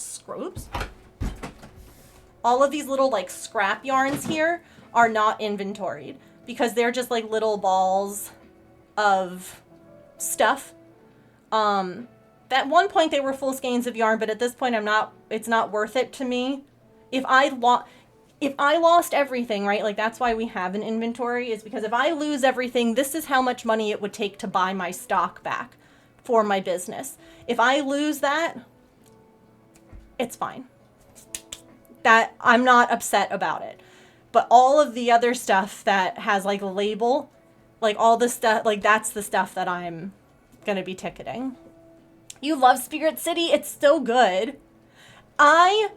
like scrap yarns here are not inventoried because they're just like little balls of stuff. At one point they were full skeins of yarn, but at this point it's not worth it to me. if I lost everything, right? Like that's why we have an inventory, is because if I lose everything, this is how much money it would take to buy my stock back for my business. If I lose that, it's fine. That I'm not upset about it. But all of the other stuff that has like a label, like all the stuff, like that's the stuff that I'm gonna be ticketing. You love Spirit City? It's so good. I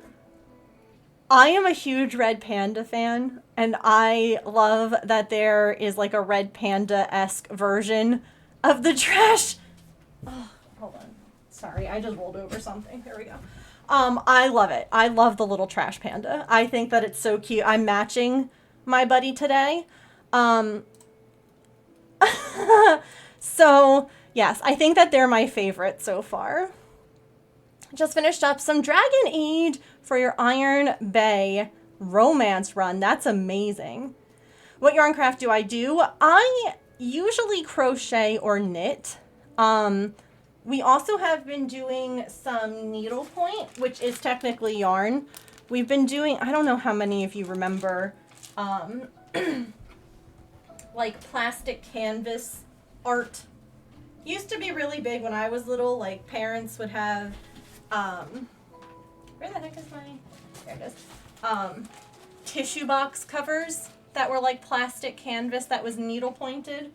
am a huge Red Panda fan, and I love that there is like a Red Panda-esque version of the trash. Oh, hold on. Sorry, I just rolled over something. There we go. I love it. I love the little trash panda. I think that it's so cute. I'm matching my buddy today. So, yes, I think that they're my favorite so far. Just finished up some Dragon Age for your Iron Bay romance run. That's amazing. What yarn craft do I do? I usually crochet or knit. We also have been doing some needlepoint, which is technically yarn. We've been doing, I don't know how many of you remember, like plastic canvas art. Used to be really big when I was little. Like parents would have, where the heck is my, there it is, tissue box covers that were like plastic canvas that was needle pointed.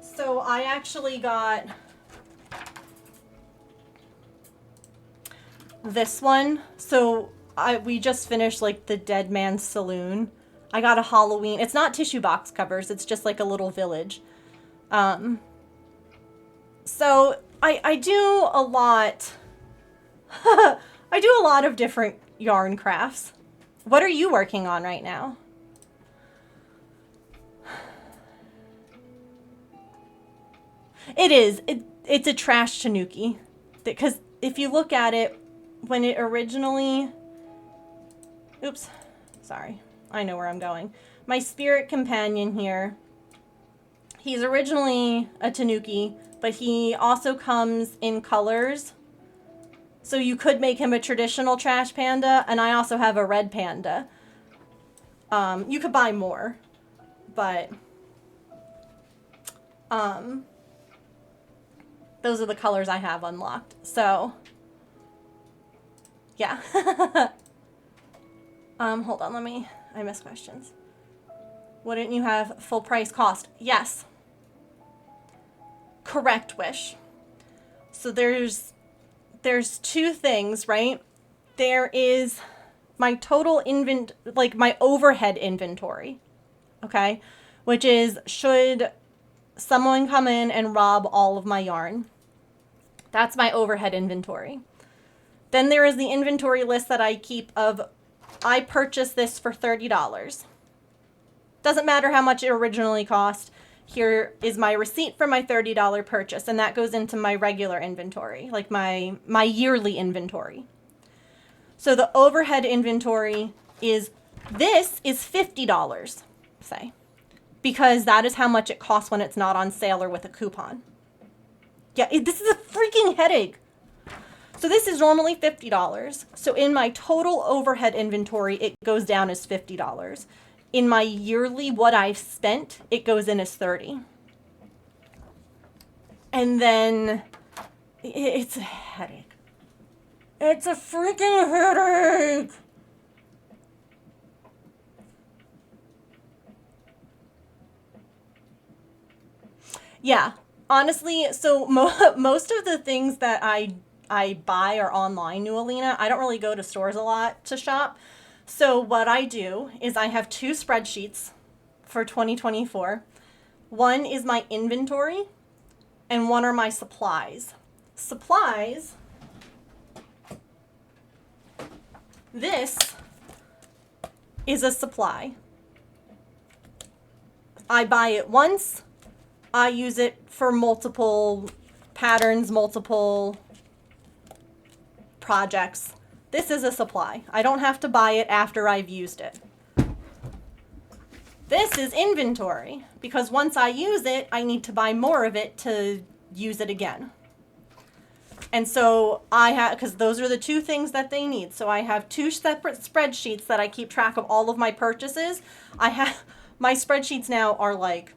So I actually got this one. So we just finished like the Dead Man's Saloon. I got a Halloween. It's not tissue box covers. It's just like a little village. So I do a lot. I do a lot of different yarn crafts. What are you working on right now? It is. It's a trash tanuki. Because if you look at it, when it originally... Oops. Sorry. I know where I'm going. My spirit companion here, he's originally a tanuki, but he also comes in colors. So you could make him a traditional trash panda, and I also have a red panda. You could buy more, but... those are the colors I have unlocked. So, yeah. Hold on, I missed questions. Wouldn't you have full price cost? Yes. Correct, Wish. So there's two things, right? There is my total my overhead inventory, okay? Which is, should someone come in and rob all of my yarn? That's my overhead inventory. Then there is the inventory list that I keep of, I purchased this for $30. Doesn't matter how much it originally cost. Here is my receipt for my $30 purchase, and that goes into my regular inventory, like my yearly inventory. So the overhead inventory is, this is $50, say, because that is how much it costs when it's not on sale or with a coupon. Yeah, this is a freaking headache. So this is normally $50. So in my total overhead inventory, it goes down as $50. In my yearly, what I've spent, it goes in as $30. And then it's a headache. It's a freaking headache. Yeah, honestly, so most of the things that I buy are online, New Alina. I don't really go to stores a lot to shop. So what I do is I have two spreadsheets for 2024. One is my inventory, and one are my supplies. Supplies, this is a supply. I buy it once. I use it for multiple patterns, multiple projects. This is a supply. I don't have to buy it after I've used it. This is inventory, because once I use it, I need to buy more of it to use it again. And so I have, because those are the two things that they need. So I have two separate spreadsheets that I keep track of all of my purchases. I have, my spreadsheets now are like,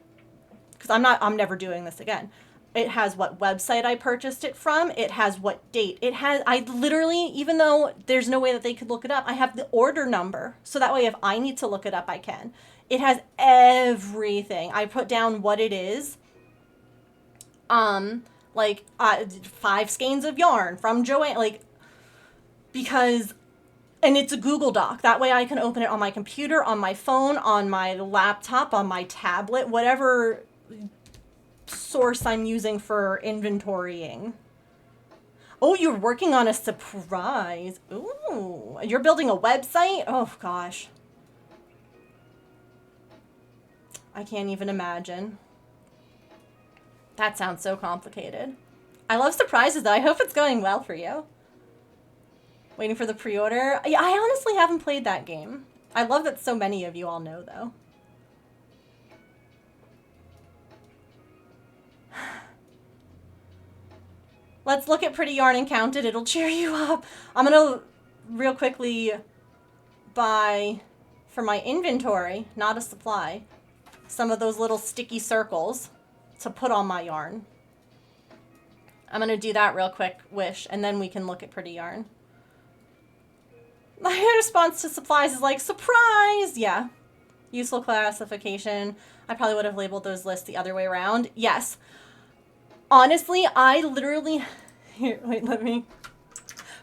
because I'm never doing this again. It has what website I purchased it from. It has what date. It has, I literally, even though there's no way that they could look it up, I have the order number. So that way if I need to look it up, I can. It has everything. I put down what it is. Like 5 skeins of yarn from Joann, like, because, and it's a Google Doc. That way I can open it on my computer, on my phone, on my laptop, on my tablet, whatever source I'm using for inventorying. Oh, you're working on a surprise. Ooh, you're building a website? Oh gosh. I can't even imagine. That sounds so complicated. I love surprises though. I hope it's going well for you. Waiting for the pre-order. Yeah, I honestly haven't played that game. I love that so many of you all know though. Let's look at Pretty Yarn and count it. It'll cheer you up. I'm gonna real quickly buy for my inventory, not a supply, some of those little sticky circles to put on my yarn. I'm gonna do that real quick, Wish, and then we can look at Pretty Yarn. My response to supplies is like, surprise! Yeah. Useful classification. I probably would have labeled those lists the other way around. Yes. Honestly, I literally... Here, wait, let me...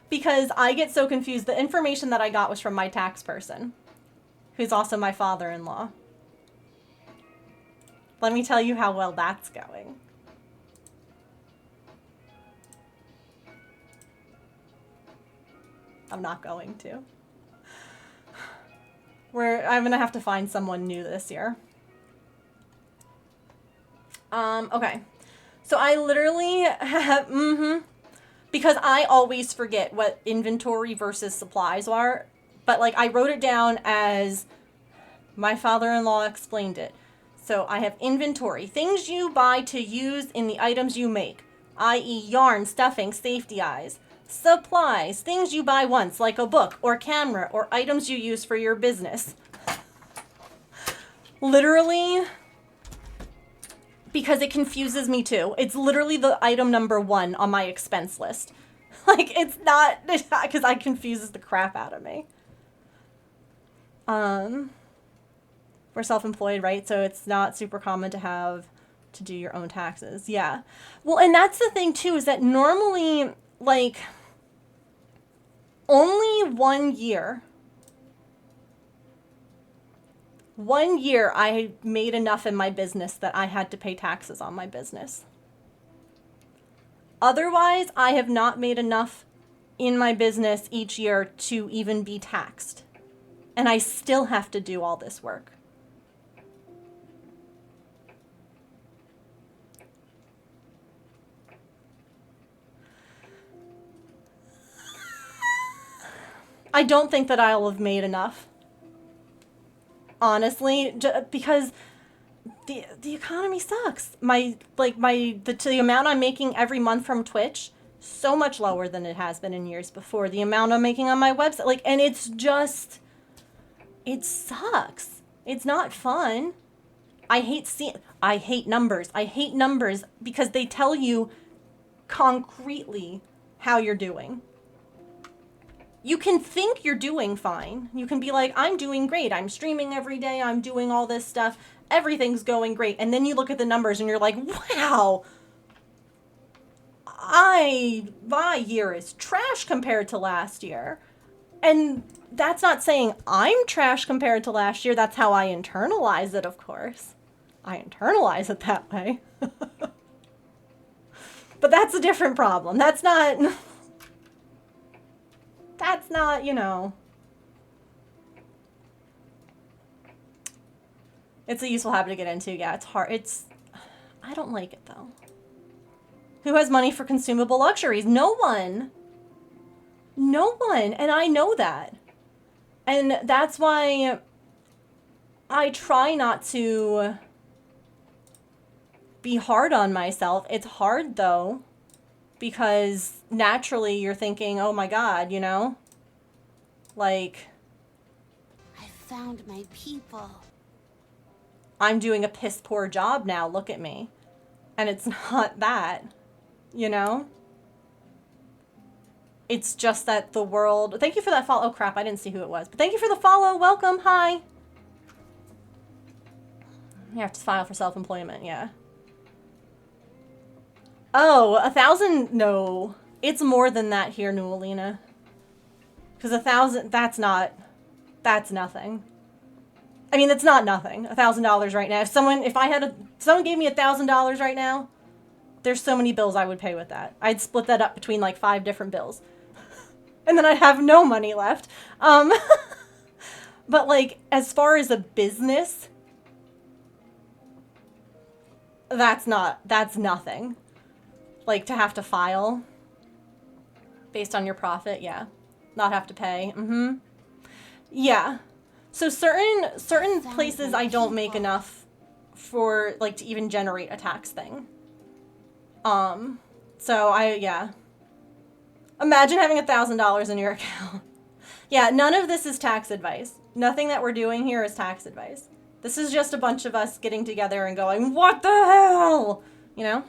Because I get so confused. The information that I got was from my tax person, who's also my father-in-law. Let me tell you how well that's going. I'm not going to. I'm gonna have to find someone new this year. Okay. So I literally have, because I always forget what inventory versus supplies are, but like I wrote it down as my father-in-law explained it. So I have inventory, things you buy to use in the items you make, i.e. yarn, stuffing, safety eyes. Supplies, things you buy once, like a book or camera or items you use for your business. Literally, because it confuses me too. It's literally the item number 1 on my expense list. Like, it's not, because it confuses the crap out of me. We're self-employed, right? So it's not super common to have to do your own taxes. Yeah. Well, and that's the thing too, is that normally, like, only 1 year I made enough in my business that I had to pay taxes on my business. Otherwise, I have not made enough in my business each year to even be taxed. And I still have to do all this work. I don't think that I'll have made enough. Honestly, because the economy sucks. The amount I'm making every month from Twitch, so much lower than it has been in years before. The amount I'm making on my website, like, and it's just, it sucks. It's not fun. I hate numbers. I hate numbers because they tell you concretely how you're doing. You can think you're doing fine. You can be like, I'm doing great. I'm streaming every day. I'm doing all this stuff. Everything's going great. And then you look at the numbers and you're like, wow, my year is trash compared to last year. And that's not saying I'm trash compared to last year. That's how I internalize it, of course. I internalize it that way. But that's a different problem. That's not, you know. It's a useful habit to get into. Yeah, it's hard. I don't like it though. Who has money for consumable luxuries? No one. No one. And I know that. And that's why I try not to be hard on myself. It's hard though, because naturally you're thinking, oh my God, you know? Like, I found my people. I'm doing a piss poor job now, look at me. And it's not that, you know? It's just that the world... Thank you for that follow. Oh crap, I didn't see who it was. But thank you for the follow. Welcome, hi. You have to file for self-employment, yeah. Oh, 1,000? No. It's more than that here, Nualina. Because 1,000, that's nothing. I mean, it's not nothing. $1,000 right now. If someone gave me $1,000 right now, there's so many bills I would pay with that. I'd split that up between like 5 different bills. And then I'd have no money left. But like, as far as a business, that's nothing. Like, to have to file based on your profit, yeah. Not have to pay. Mm-hmm. Yeah. So certain places I don't make enough for, like, to even generate a tax thing. So yeah. Imagine having $1,000 in your account. Yeah, none of this is tax advice. Nothing that we're doing here is tax advice. This is just a bunch of us getting together and going, what the hell? You know?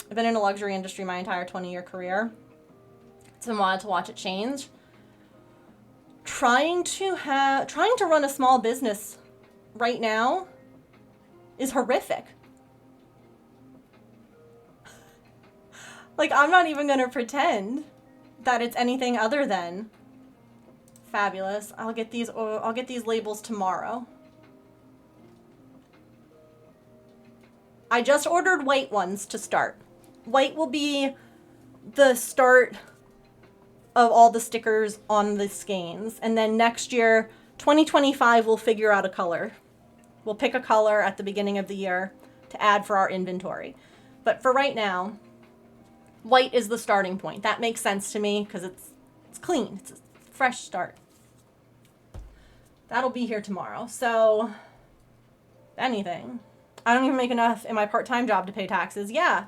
I've been in the luxury industry my entire 20-year career. It's been wild to watch it change. Trying to run a small business right now is horrific. Like, I'm not even gonna pretend that it's anything other than fabulous. I'll get these labels tomorrow. I just ordered white ones to start. White will be the start of all the stickers on the skeins. And then next year, 2025, we'll figure out a color. We'll pick a color at the beginning of the year to add for our inventory. But for right now, white is the starting point. That makes sense to me because it's clean. It's a fresh start. That'll be here tomorrow. So, anything. I don't even make enough in my part-time job to pay taxes. Yeah.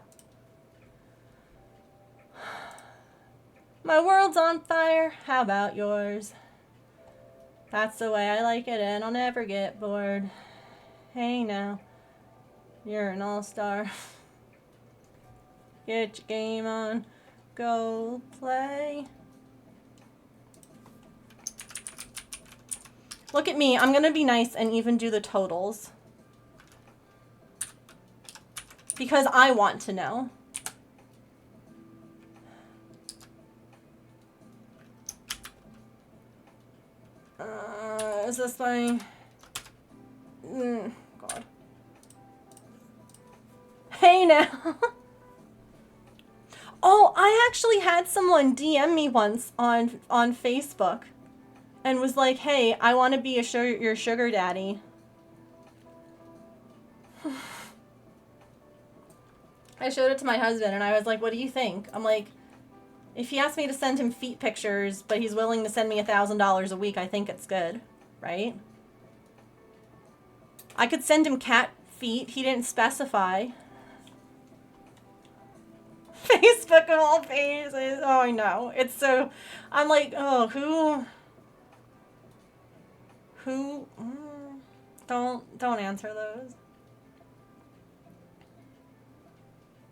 My world's on fire. How about yours? That's the way I like it and I'll never get bored. Hey now. You're an all-star. Get your game on. Go play. Look at me. I'm going to be nice and even do the totals. Because I want to know. Is this my... God. Hey now. Oh, I actually had someone DM me once on Facebook and was like, hey, I want to be your sugar daddy. I showed it to my husband and I was like, what do you think? I'm like, if he asked me to send him feet pictures, but he's willing to send me $1,000 a week, I think it's good, right? I could send him cat feet. He didn't specify. Facebook of all pages. Oh, I know. It's so... I'm like, oh, who... Don't answer those.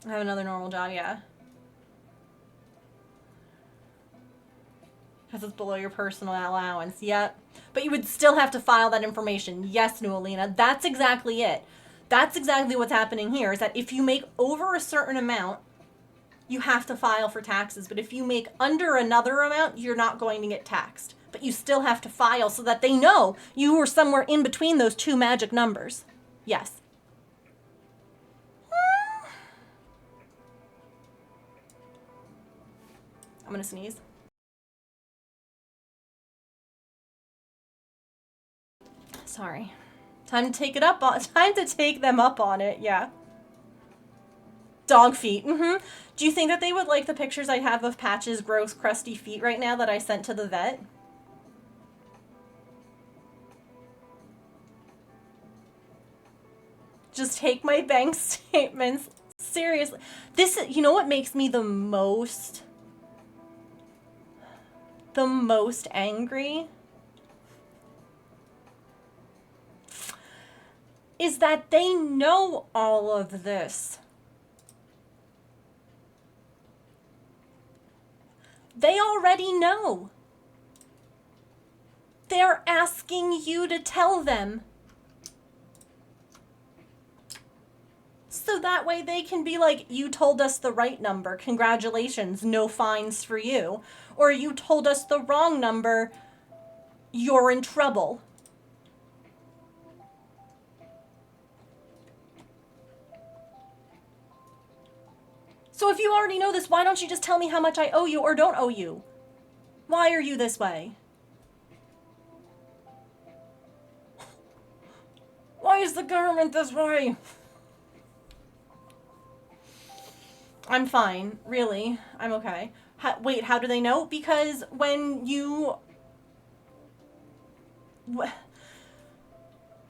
I have another normal job, yeah. Because it's below your personal allowance. Yep. But you would still have to file that information. Yes, Nualina. That's exactly it. That's exactly what's happening here, is that if you make over a certain amount, you have to file for taxes. But if you make under another amount, you're not going to get taxed. But you still have to file so that they know you were somewhere in between those two magic numbers. Yes. I'm gonna sneeze. Sorry. Time to take it up on. Time to take them up on it. Yeah. Dog feet. Mm-hmm. Do you think that they would like the pictures I have of Patch's gross, crusty feet right now that I sent to the vet? Just take my bank statements, Seriously. This, you know what makes me the most angry? Is that they know all of this. They already know. They're asking you to tell them. So that way they can be like, you told us the right number. Congratulations, no fines for you. Or you told us the wrong number. You're in trouble. So if you already know this, why don't you just tell me how much I owe you or don't owe you? Why are you this way? Why is the government this way? I'm fine, really. I'm okay. Wait, how do they know? Because when you...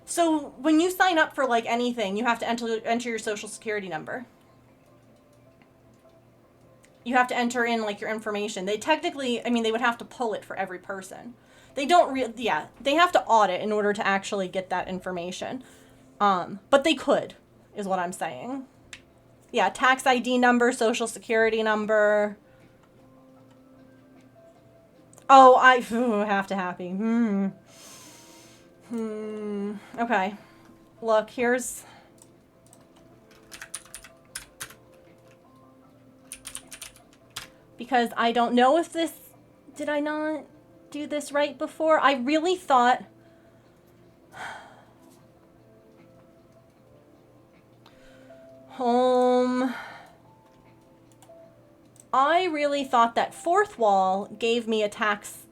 So when you sign up for like anything, you have to enter your social security number. You have to enter in like your information. They technically, I mean, they would have to pull it for every person. They don't yeah, they have to audit in order to actually get that information. But they could, is what I'm saying. Yeah, tax ID number, social security number. Oh, have to happy. Okay. Look, here's... Because I don't know if this... Did I not do this right before? I really thought... I really thought that Fourth Wall gave me tax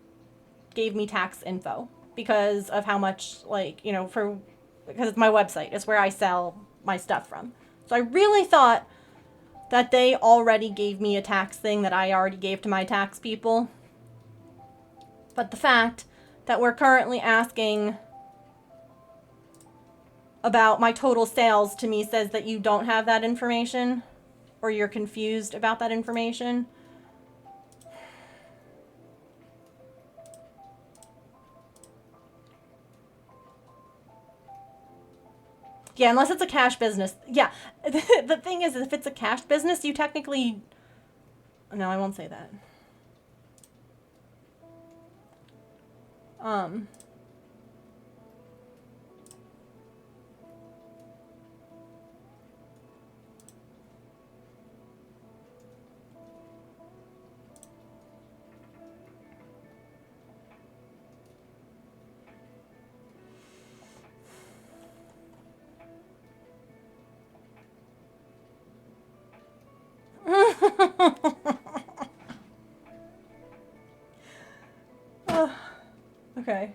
info because of how much, like, you know, because it's my website. It's where I sell my stuff from. So I really thought that they already gave me a tax thing that I already gave to my tax people. But the fact that we're currently asking about my total sales to me says that you don't have that information or you're confused about that information. Yeah, unless it's a cash business. Yeah, the thing is, if it's a cash business, you technically... No, I won't say that. Okay.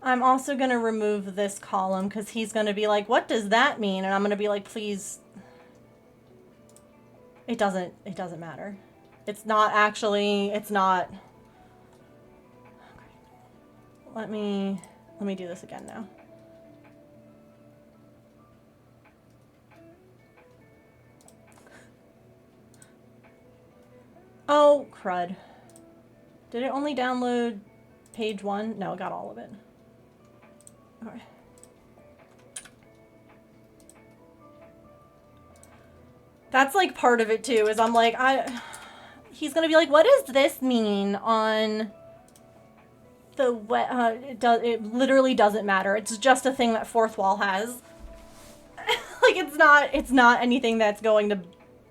I'm also going to remove this column because he's going to be like, what does that mean? And I'm going to be like, please. It doesn't matter. It's not actually, it's not. Okay. Let me do this again now. Oh, crud. Did it only download page 1? No, it got all of it. Okay. That's like part of it too, is I'm like, he's gonna be like, what does this mean on the it literally doesn't matter. It's just a thing that Fourth Wall has. Like it's not anything that's going to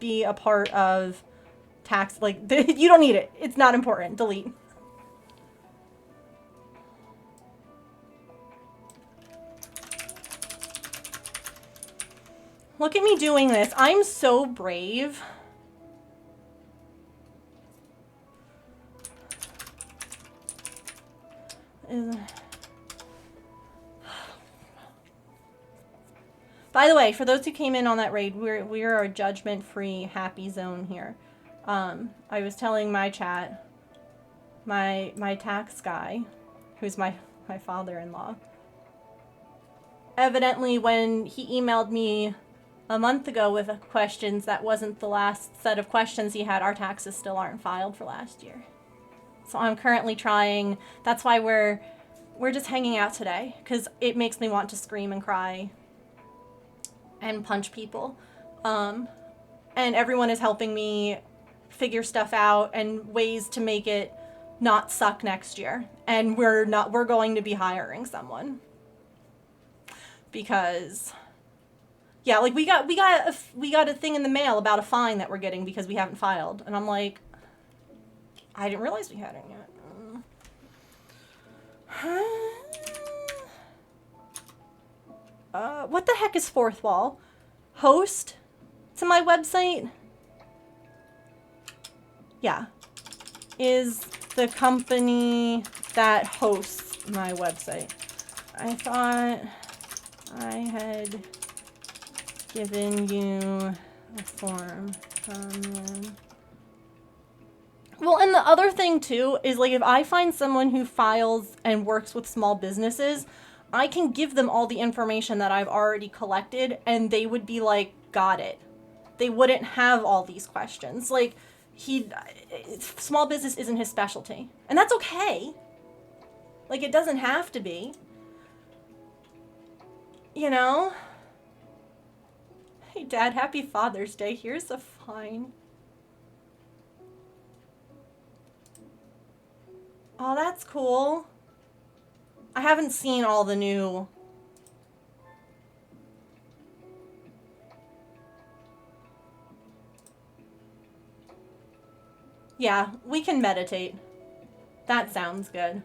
be a part of tax. Like you don't need it. It's not important. Delete. Look at me doing this. I'm so brave. By the way, for those who came in on that raid, we're a judgment-free, happy zone here. I was telling my chat, my tax guy, who's my father-in-law. Evidently, when he emailed me a month ago with questions, that wasn't the last set of questions he had. Our taxes still aren't filed for last year. So I'm currently trying. That's why we're just hanging out today, because it makes me want to scream and cry and punch people. And everyone is helping me figure stuff out and ways to make it not suck next year. And we're going to be hiring someone. Because yeah, like we got a thing in the mail about a fine that we're getting because we haven't filed. And I'm like, I didn't realize we hadn't yet. What the heck is Fourth Wall? Host to my website? Yeah. Is the company that hosts my website. I thought I had given you a form from them. Well, and the other thing too is, like, if I find someone who files and works with small businesses, I can give them all the information that I've already collected and they would be like, got it. They wouldn't have all these questions. Like, small business isn't his specialty. And that's okay. Like, it doesn't have to be. You know? Hey, Dad, happy Father's Day. Here's a fine. Oh, that's cool. I haven't seen all the new... Yeah, we can meditate. That sounds good.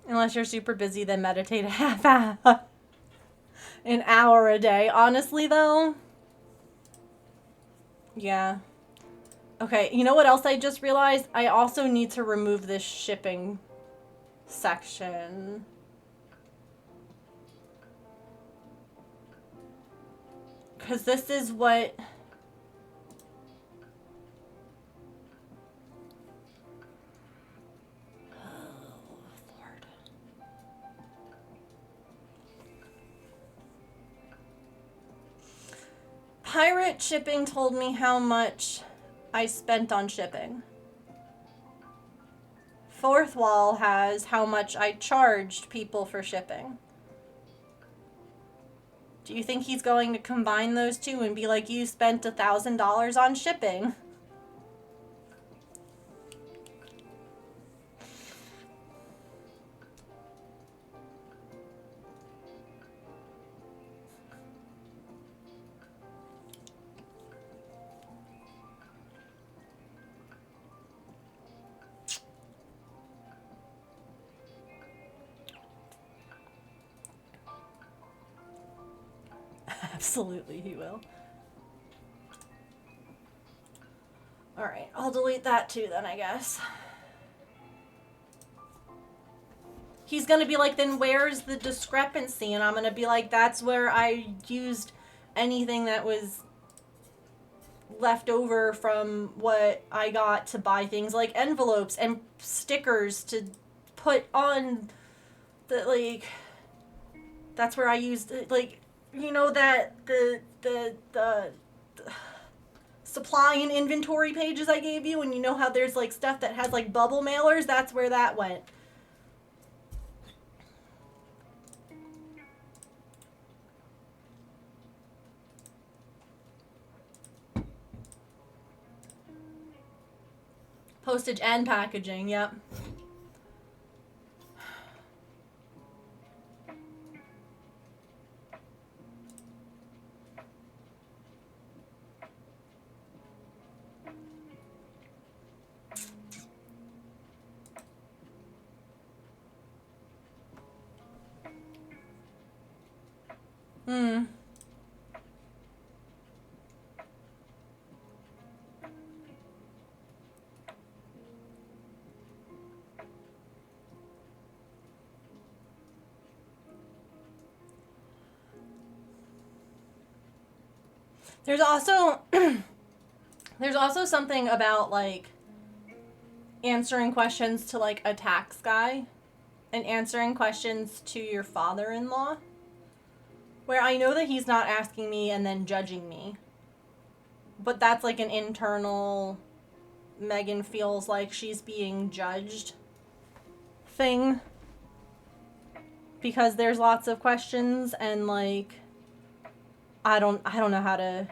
Unless you're super busy, then meditate a half hour. An hour a day. Honestly, though. Yeah. Okay, you know what else I just realized? I also need to remove this shipping section. Because this is what... Pirate Shipping told me how much I spent on shipping. Fourth Wall has how much I charged people for shipping. Do you think he's going to combine those two and be like, you spent $1,000 on shipping? Absolutely, he will. Alright, I'll delete that too then, I guess. He's gonna be like, then where's the discrepancy? And I'm gonna be like, that's where I used anything that was left over from what I got to buy things like envelopes and stickers to put on the, like, that's where I used, like, you know, that the supply and inventory pages I gave you, and you know how there's like stuff that has like bubble mailers? That's where that went. Postage and packaging, yep. Hmm. There's also there's also something about like answering questions to like a tax guy and answering questions to your father-in-law where I know that he's not asking me and then judging me. But that's like an internal Megan feels like she's being judged thing. Because there's lots of questions and like I don't know how to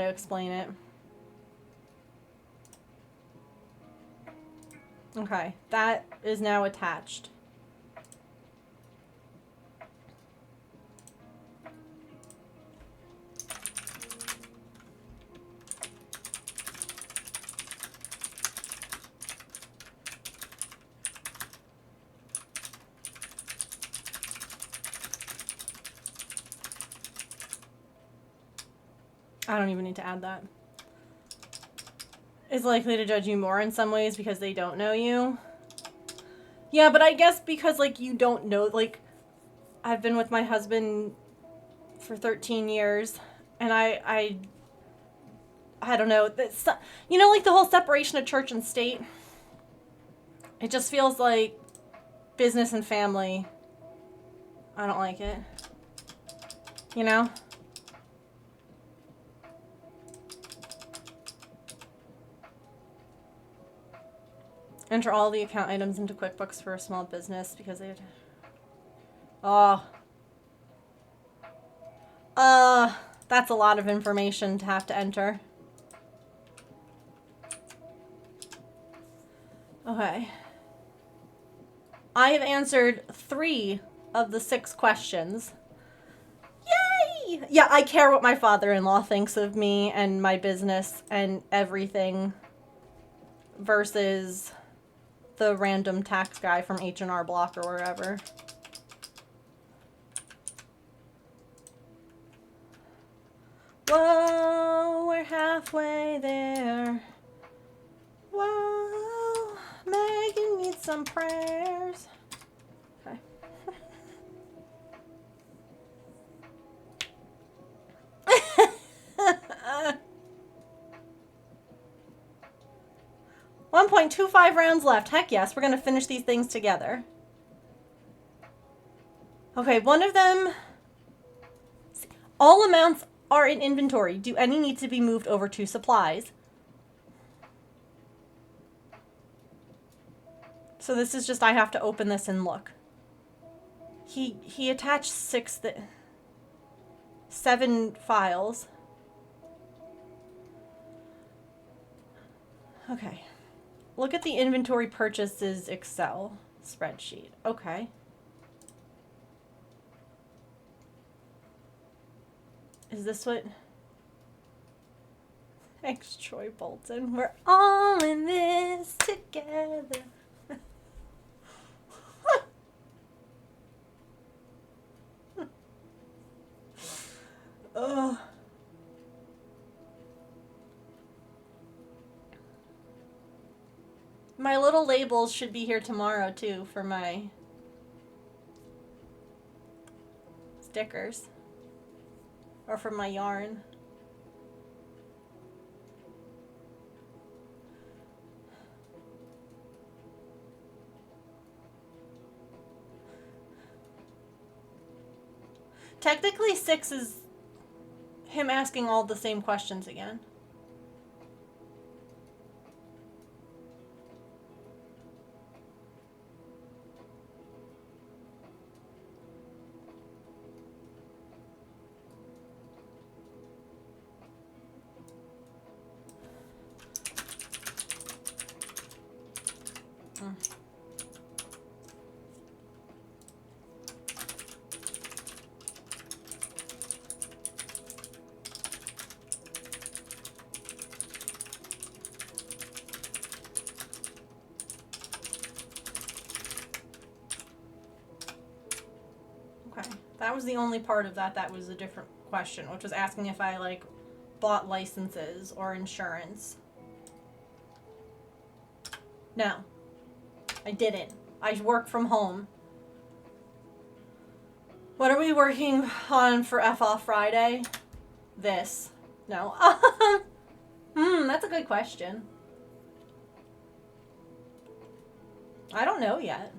explain it. Okay, that is now attached. I don't even need to add that. Is likely to judge you more in some ways because they don't know you. Yeah, but I guess because, like, you don't know, like, I've been with my husband for 13 years, and I don't know, that's, you know, like the whole separation of church and state? It just feels like business and family. I don't like it. You know? Enter all the account items into QuickBooks for a small business because they... Oh. That's a lot of information to have to enter. Okay. I have answered 3 of the 6 questions. Yay! Yeah, I care what my father-in-law thinks of me and my business and everything versus the random tax guy from H&R Block or wherever. Whoa, we're halfway there. Whoa, Megan needs some prayers. Okay. 1.25 rounds left. Heck yes, we're going to finish these things together. Okay, one of them... All amounts are in inventory. Do any need to be moved over to supplies? So this is just, I have to open this and look. He attached 7 files. Okay. Look at the inventory purchases Excel spreadsheet. Okay. Is this what? Thanks, Troy Bolton. We're all in this together. Oh. My little labels should be here tomorrow too for my stickers. Or for my yarn. Technically 6 is him asking all the same questions again. That was the only part of that that was a different question, which was asking if I, like, bought licenses or insurance. No. I didn't. I work from home. What are we working on for F Off Friday? This. No. That's a good question. I don't know yet.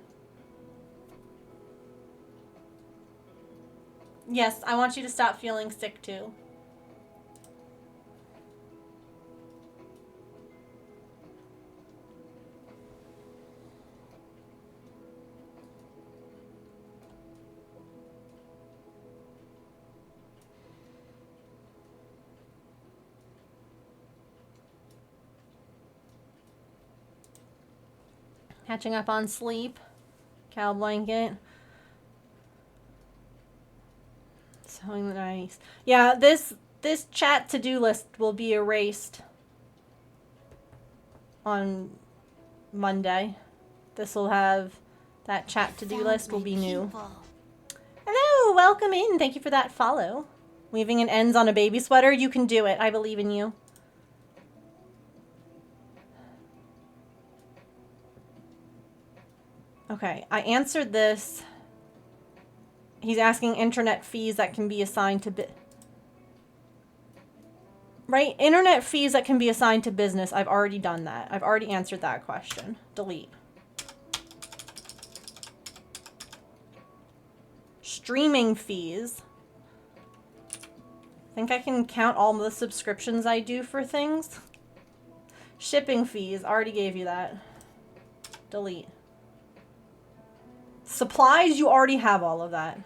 Yes, I want you to stop feeling sick too. Catching up on sleep. Cow blanket. So nice. Yeah, this chat to-do list will be erased on Monday. This will have that chat to-do list will be new. Hello, welcome in. Thank you for that follow. Weaving an ends on a baby sweater. You can do it. I believe in you. Okay, I answered this. He's asking internet fees that can be assigned to right? Internet fees that can be assigned to business. I've already done that. I've already answered that question. Delete. Streaming fees. Think I can count all the subscriptions I do for things? Shipping fees. Already gave you that. Delete. Supplies, you already have all of that.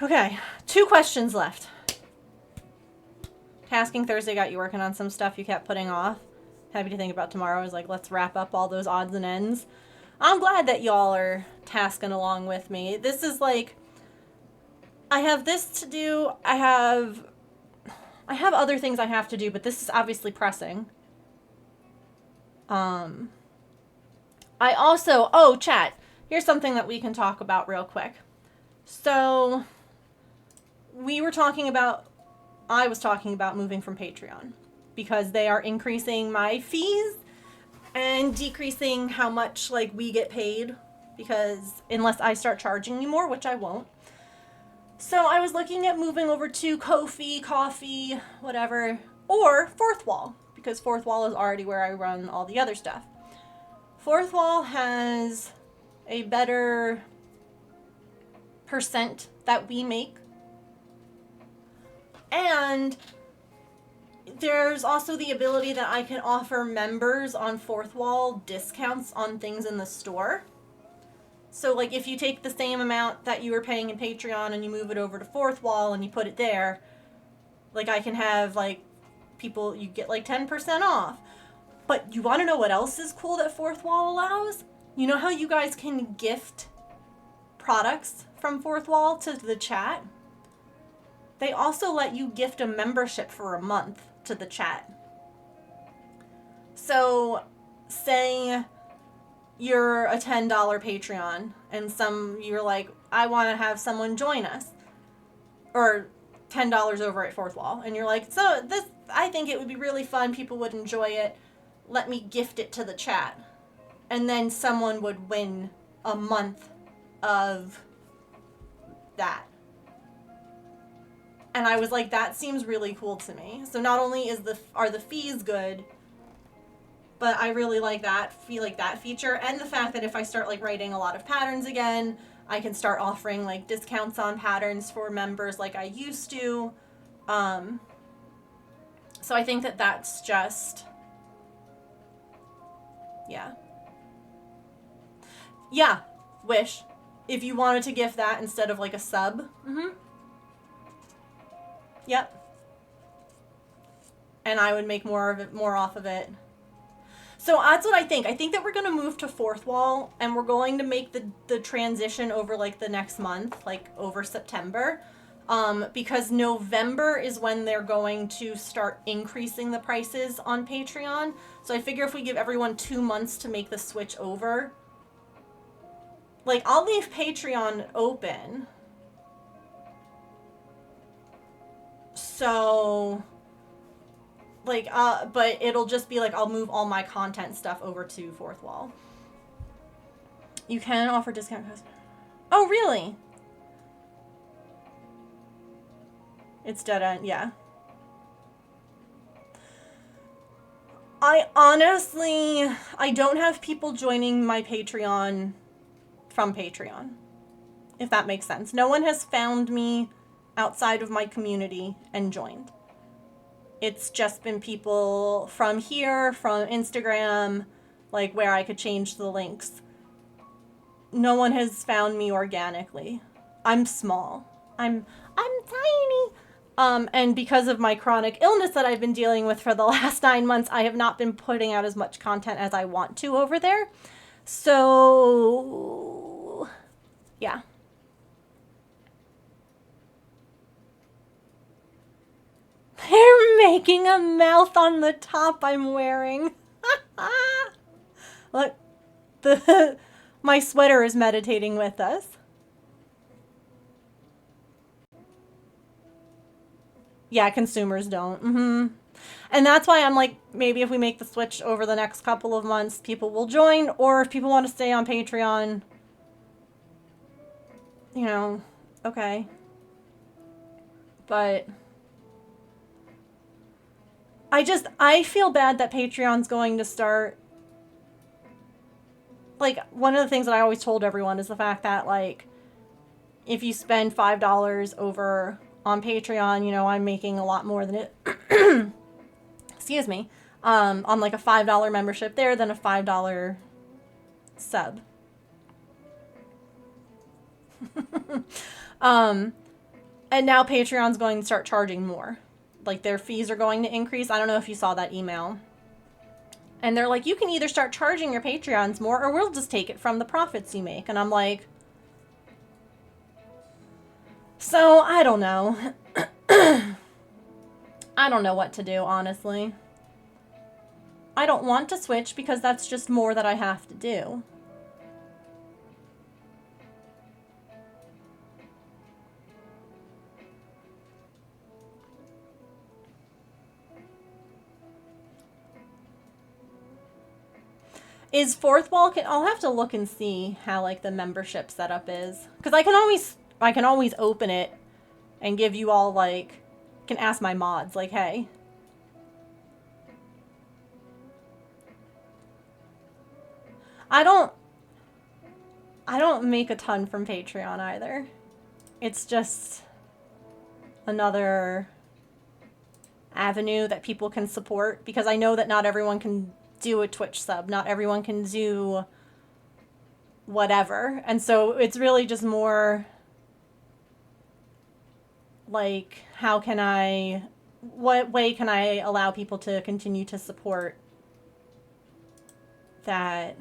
Okay, 2 questions left. Tasking Thursday got you working on some stuff you kept putting off. Happy to think about tomorrow. I was like, let's wrap up all those odds and ends. I'm glad that y'all are tasking along with me. This is like, I have this to do. I have other things I have to do, but this is obviously pressing. I also, oh, chat, here's something that we can talk about real quick. So, I was talking about moving from Patreon because they are increasing my fees and decreasing how much like we get paid, because unless I start charging you more, which I won't. So I was looking at moving over to Ko-fi, Coffee, whatever, or Fourth Wall, because Fourth Wall is already where I run all the other stuff. Fourth Wall has a better percent that we make. And there's also the ability that I can offer members on Fourth Wall discounts on things in the store. So, like, if you take the same amount that you were paying in Patreon and you move it over to Fourth Wall and you put it there, like, I can have, like, people, you get, like, 10% off. But you want to know what else is cool that Fourth Wall allows? You know how you guys can gift products from Fourth Wall to the chat? They also let you gift a membership for a month to the chat. So, say you're a $10 Patreon and you're like, I want to have someone join us. Or $10 over at Fourth Wall. And you're like, so this, I think it would be really fun. People would enjoy it. Let me gift it to the chat. And then someone would win a month of that. And I was like, that seems really cool to me. So not only are the fees good, but I really like that feature, and the fact that if I start like writing a lot of patterns again, I can start offering like discounts on patterns for members like I used to. So I think that that's just, yeah. Yeah, Wish. if you wanted to gift that instead of like a sub. Mm-hmm. Yep. And I would make more off of it. So that's what I think. I think that we're going to move to Fourth Wall, and we're going to make the transition over like the next month, like over September. Because November is when they're going to start increasing the prices on Patreon. So I figure if we give everyone 2 months to make the switch over, like, I'll leave Patreon open. So, like, but it'll just be like, I'll move all my content stuff over to Fourth Wall. You can offer discount codes. Oh, really? It's dead end, yeah. I don't have people joining my Patreon from Patreon, if that makes sense. No one has found me outside of my community and joined. It's just been people from here, from Instagram, like where I could change the links. No one has found me organically. I'm small. I'm tiny. And because of my chronic illness that I've been dealing with for the last 9 months, I have not been putting out as much content as I want to over there. So, yeah. They're making a mouth on the top I'm wearing. Look, my sweater is meditating with us. Yeah, consumers don't. Mm-hmm. And that's why I'm like, maybe if we make the switch over the next couple of months, people will join. Or if people want to stay on Patreon, you know, okay. But I feel bad that Patreon's going to start. Like, one of the things that I always told everyone is the fact that, like, if you spend $5 over on Patreon, you know, I'm making a lot more than it, excuse me, on like a $5 membership there than a $5 sub. And now Patreon's going to start charging more. Like, their fees are going to increase. I don't know if you saw that email. And they're like, you can either start charging your Patreons more or we'll just take it from the profits you make. And I'm like, so, I don't know. I don't know what to do, honestly. I don't want to switch because that's just more that I have to do. Is Fourth Wall, I'll have to look and see how, like, the membership setup is. Because I can always open it and give you all, like, can ask my mods, like, hey. I don't make a ton from Patreon either. It's just another avenue that people can support, because I know that not everyone can do a Twitch sub. Not everyone can do whatever. And so it's really just more like, what way can I allow people to continue to support that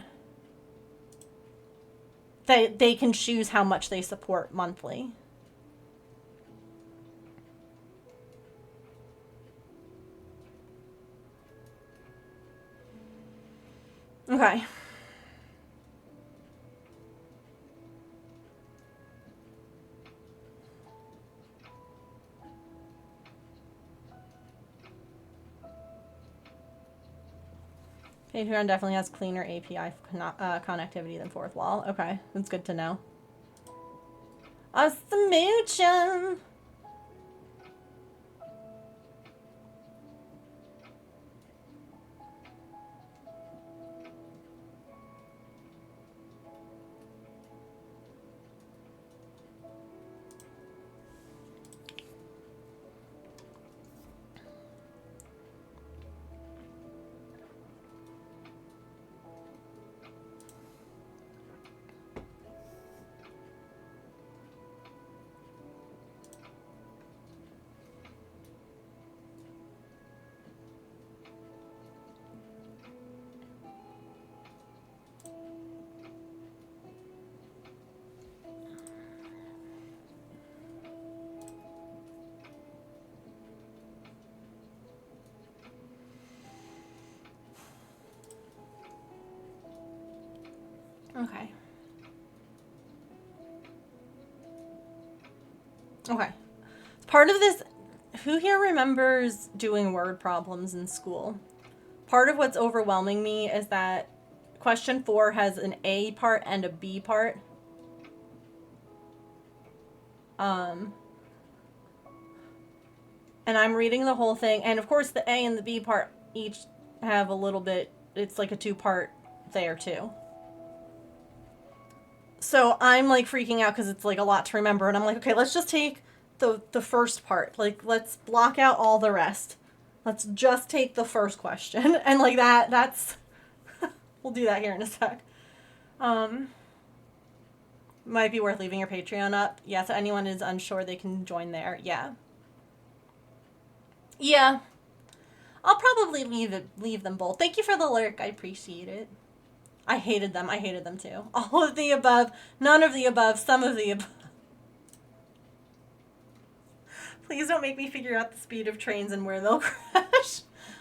they can choose how much they support monthly. Okay. Patreon definitely has cleaner API connectivity than Fourth Wall. Okay, that's good to know. A smoochum! Okay. Okay. Part of this, who here remembers doing word problems in school? Part of what's overwhelming me is that question 4 has an A part and a B part. And I'm reading the whole thing, and of course the A and the B part each have a little bit, it's like a 2-part there too. So I'm like freaking out because it's like a lot to remember, and I'm like, okay, let's just take the first part. Like, let's block out all the rest. Let's just take the first question. And like that's we'll do that here in a sec. Might be worth leaving your Patreon up. Yeah, so anyone is unsure, they can join there. Yeah. Yeah. I'll probably leave them both. Thank you for the lurk. I appreciate it. I hated them. I hated them too. All of the above, none of the above, some of the above. Please don't make me figure out the speed of trains and where they'll crash.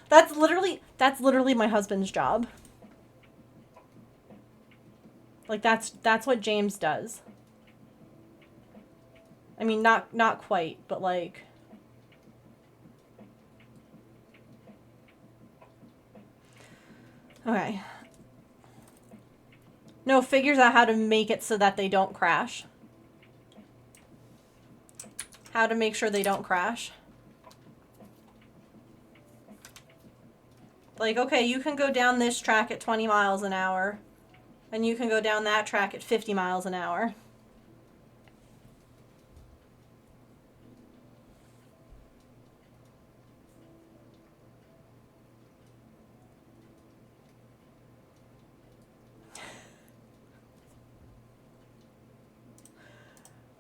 That's literally my husband's job. Like that's what James does. I mean, not quite, but like okay. No, figures out how to make it so that they don't crash. How to make sure they don't crash. Like, okay, you can go down this track at 20 miles an hour, and you can go down that track at 50 miles an hour.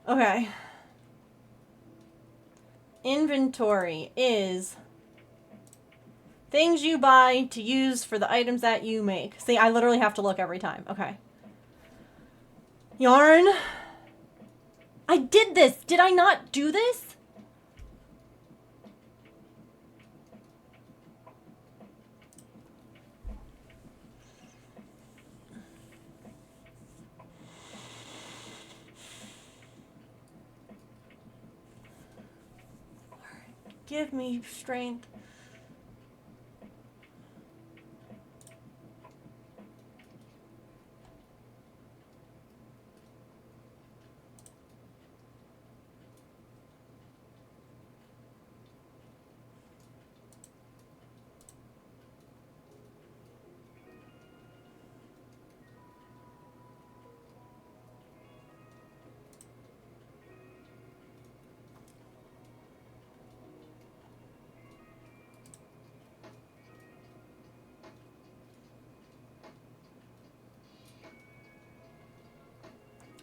Okay. Inventory is things you buy to use for the items that you make. See, I literally have to look every time. Okay. Yarn. I did this. Did I not do this? Give me strength.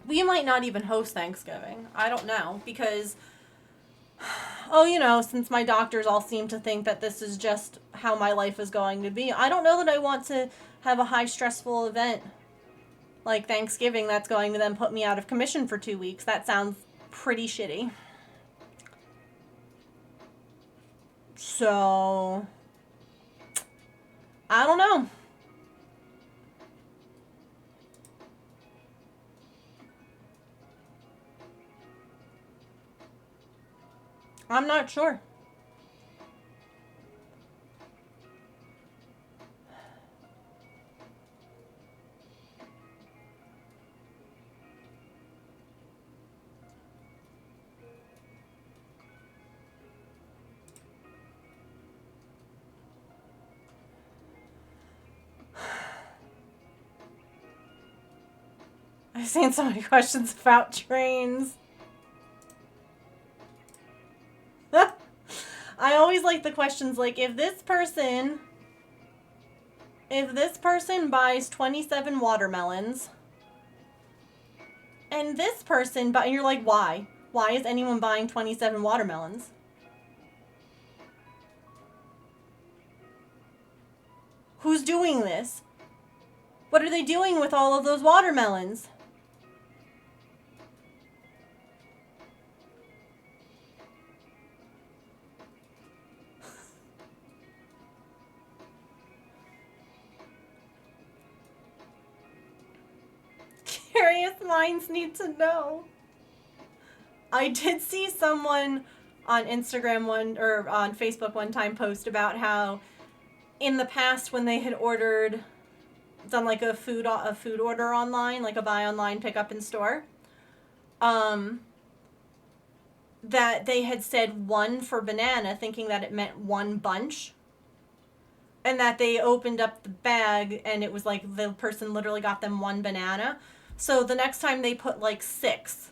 We might not even host Thanksgiving. I don't know, because, oh, you know, since my doctors all seem to think that this is just how my life is going to be, I don't know that I want to have a high stressful event like Thanksgiving that's going to then put me out of commission for 2 weeks. That sounds pretty shitty. So, I don't know. I'm not sure. I've seen so many questions about trains. I always like the questions like, if this person buys 27 watermelons, and this person and you're like, why? Why is anyone buying 27 watermelons? Who's doing this? What are they doing with all of those watermelons? curious minds need to know. I did see someone on Instagram or on Facebook one time post about how in the past when they had done like a food order online, like a buy online pick up in store, that they had said one for banana thinking that it meant one bunch, and that they opened up the bag and it was like the person literally got them one banana. So the next time they put like 6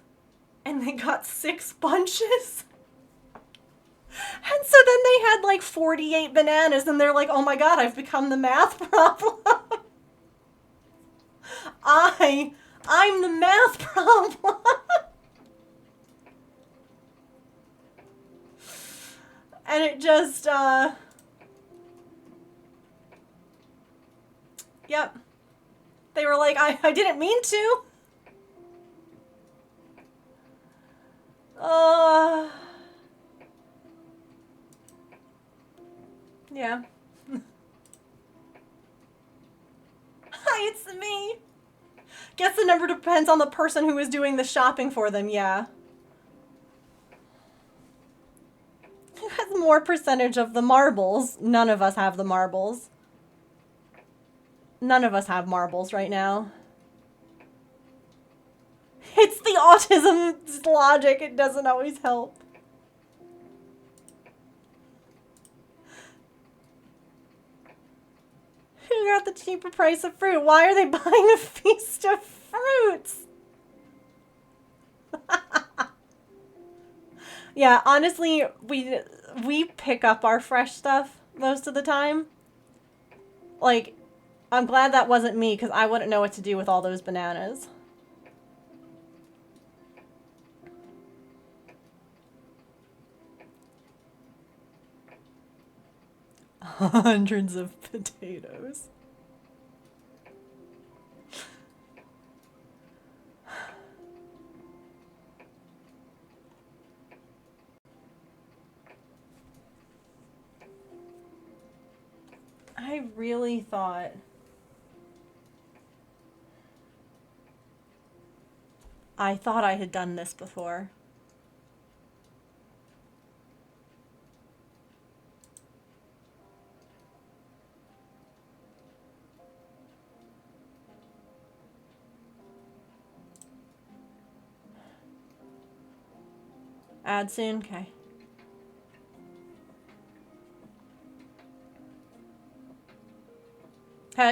and they got 6 bunches. And so then they had like 48 bananas and they're like, oh my god, I've become the math problem. I'm the math problem. And it just, yep. They were like, I didn't mean to. Yeah. Hi, it's me. Guess the number depends on the person who is doing the shopping for them, yeah. Who has more percentage of the marbles? None of us have the marbles. None of us have marbles right now. It's the autism logic. It doesn't always help. Who got the cheaper price of fruit? Why are they buying a feast of fruits? Yeah, honestly, we pick up our fresh stuff most of the time. Like, I'm glad that wasn't me because I wouldn't know what to do with all those bananas. Hundreds of potatoes. I really thought I had done this before. Add soon? Okay.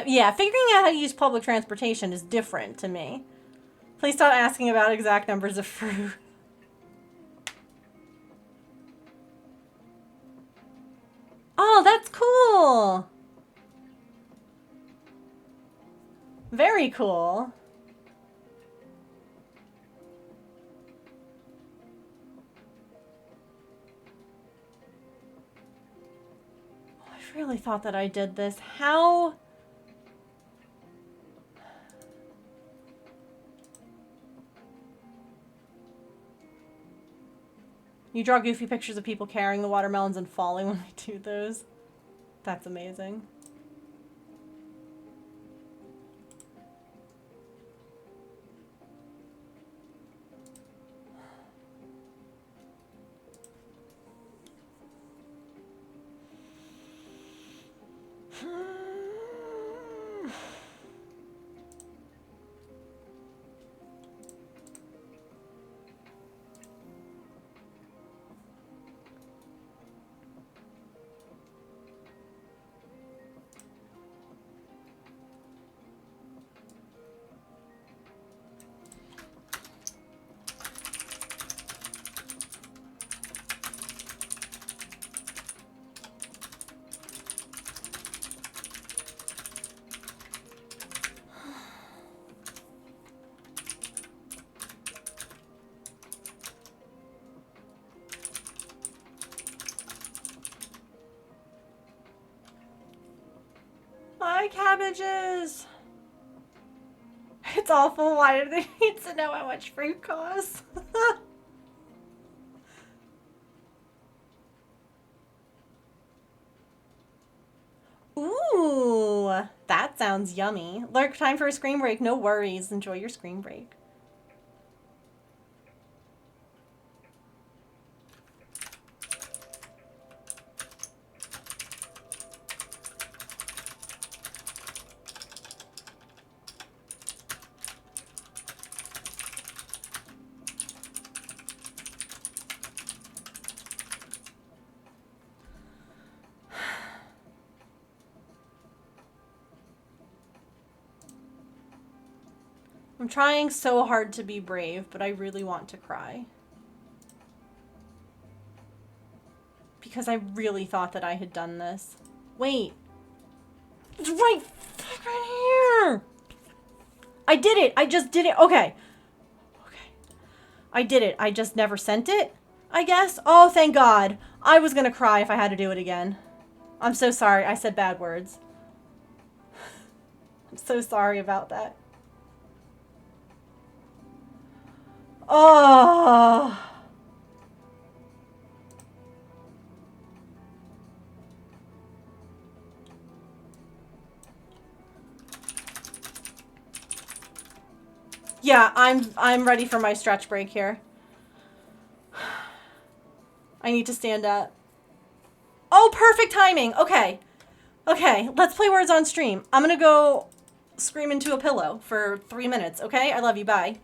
Yeah, figuring out how to use public transportation is different to me. Please stop asking about exact numbers of fruit. Oh, that's cool. Very cool. I really thought that I did this. How? You draw goofy pictures of people carrying the watermelons and falling when we do those. That's amazing. My cabbages! It's awful. Why do they need to know how much fruit costs? Ooh, that sounds yummy. Lurk, time for a screen break. No worries. Enjoy your screen break. I'm trying so hard to be brave, but I really want to cry. Because I really thought that I had done this. Wait. It's right here. I did it. I just did it. Okay. Okay. I did it. I just never sent it, I guess. Oh, thank God. I was gonna cry if I had to do it again. I'm so sorry. I said bad words. I'm so sorry about that. Oh. Yeah, I'm ready for my stretch break here. I need to stand up. Oh, perfect timing. Okay. Okay, let's play words on stream. I'm gonna go scream into a pillow for 3 minutes, okay? I love you. Bye.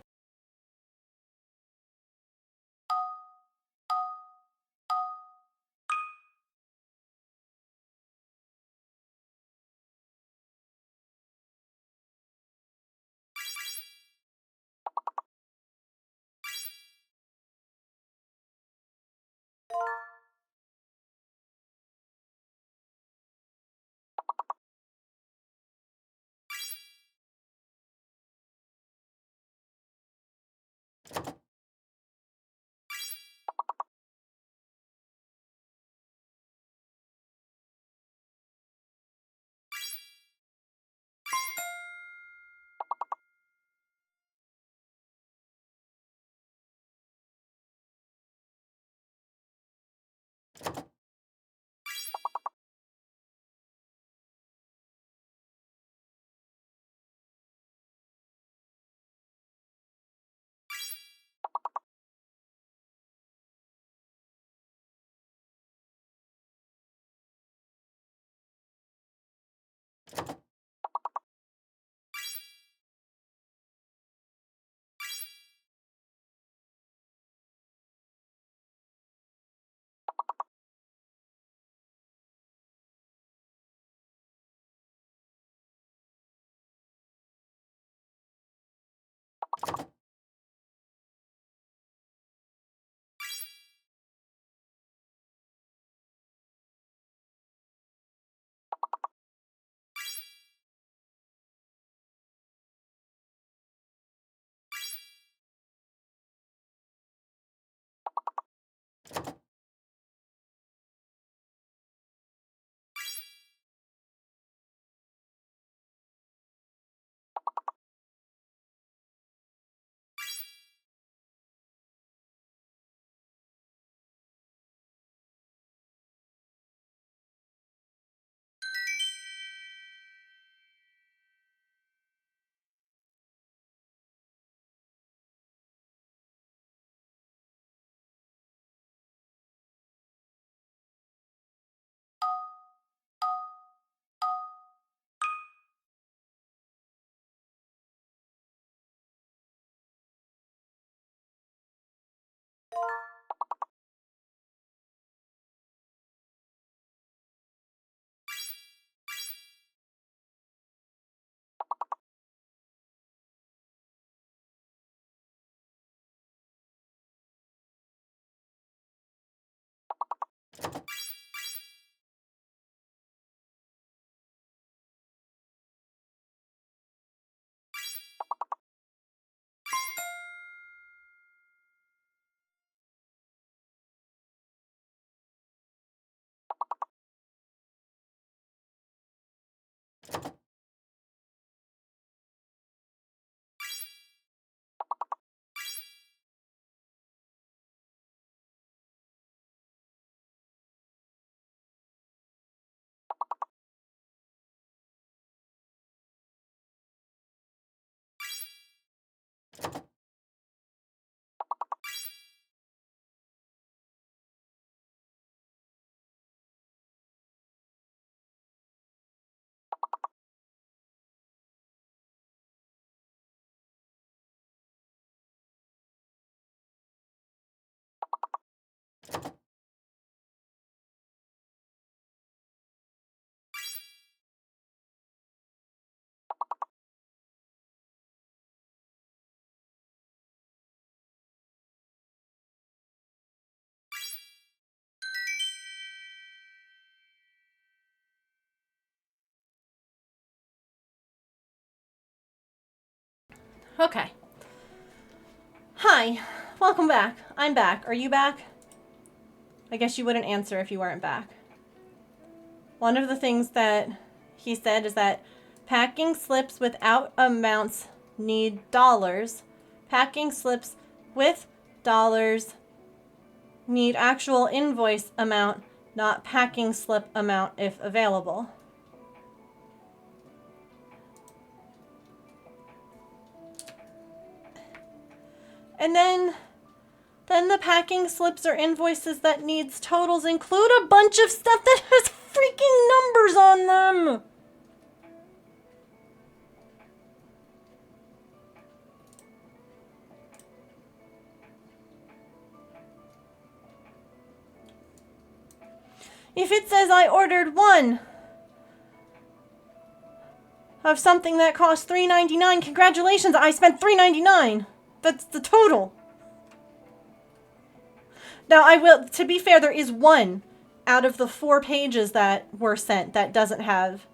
Okay. Hi. Welcome back. I'm back. Are you back? I guess you wouldn't answer if you weren't back. One of the things that he said is that packing slips without amounts need dollars. Packing slips with dollars need actual invoice amount, not packing slip amount if available. And then the packing slips or invoices that needs totals include a bunch of stuff that has freaking numbers on them. If it says I ordered one of something that cost $3.99, congratulations, I spent $3.99. That's the total. Now, I will, to be fair, there is one out of the 4 pages that were sent that doesn't have.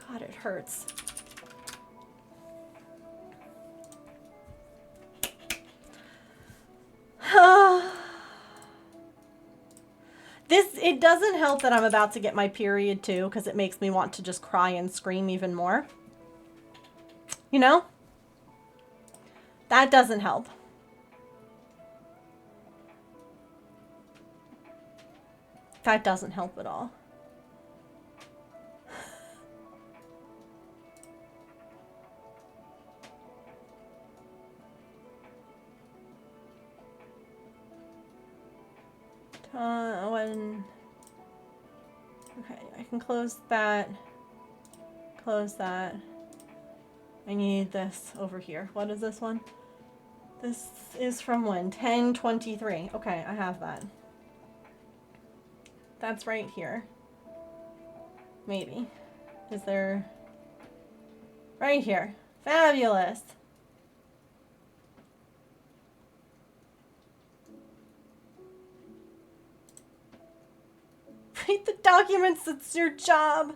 God, it hurts. It doesn't help that I'm about to get my period too, because it makes me want to just cry and scream even more. You know? That doesn't help. That doesn't help at all. Okay, I can close that. Close that. I need this over here. What is this one? This is from when? 10/23. Okay, I have that. That's right here. Maybe. Is there... Right here. Fabulous. Read the documents, it's your job.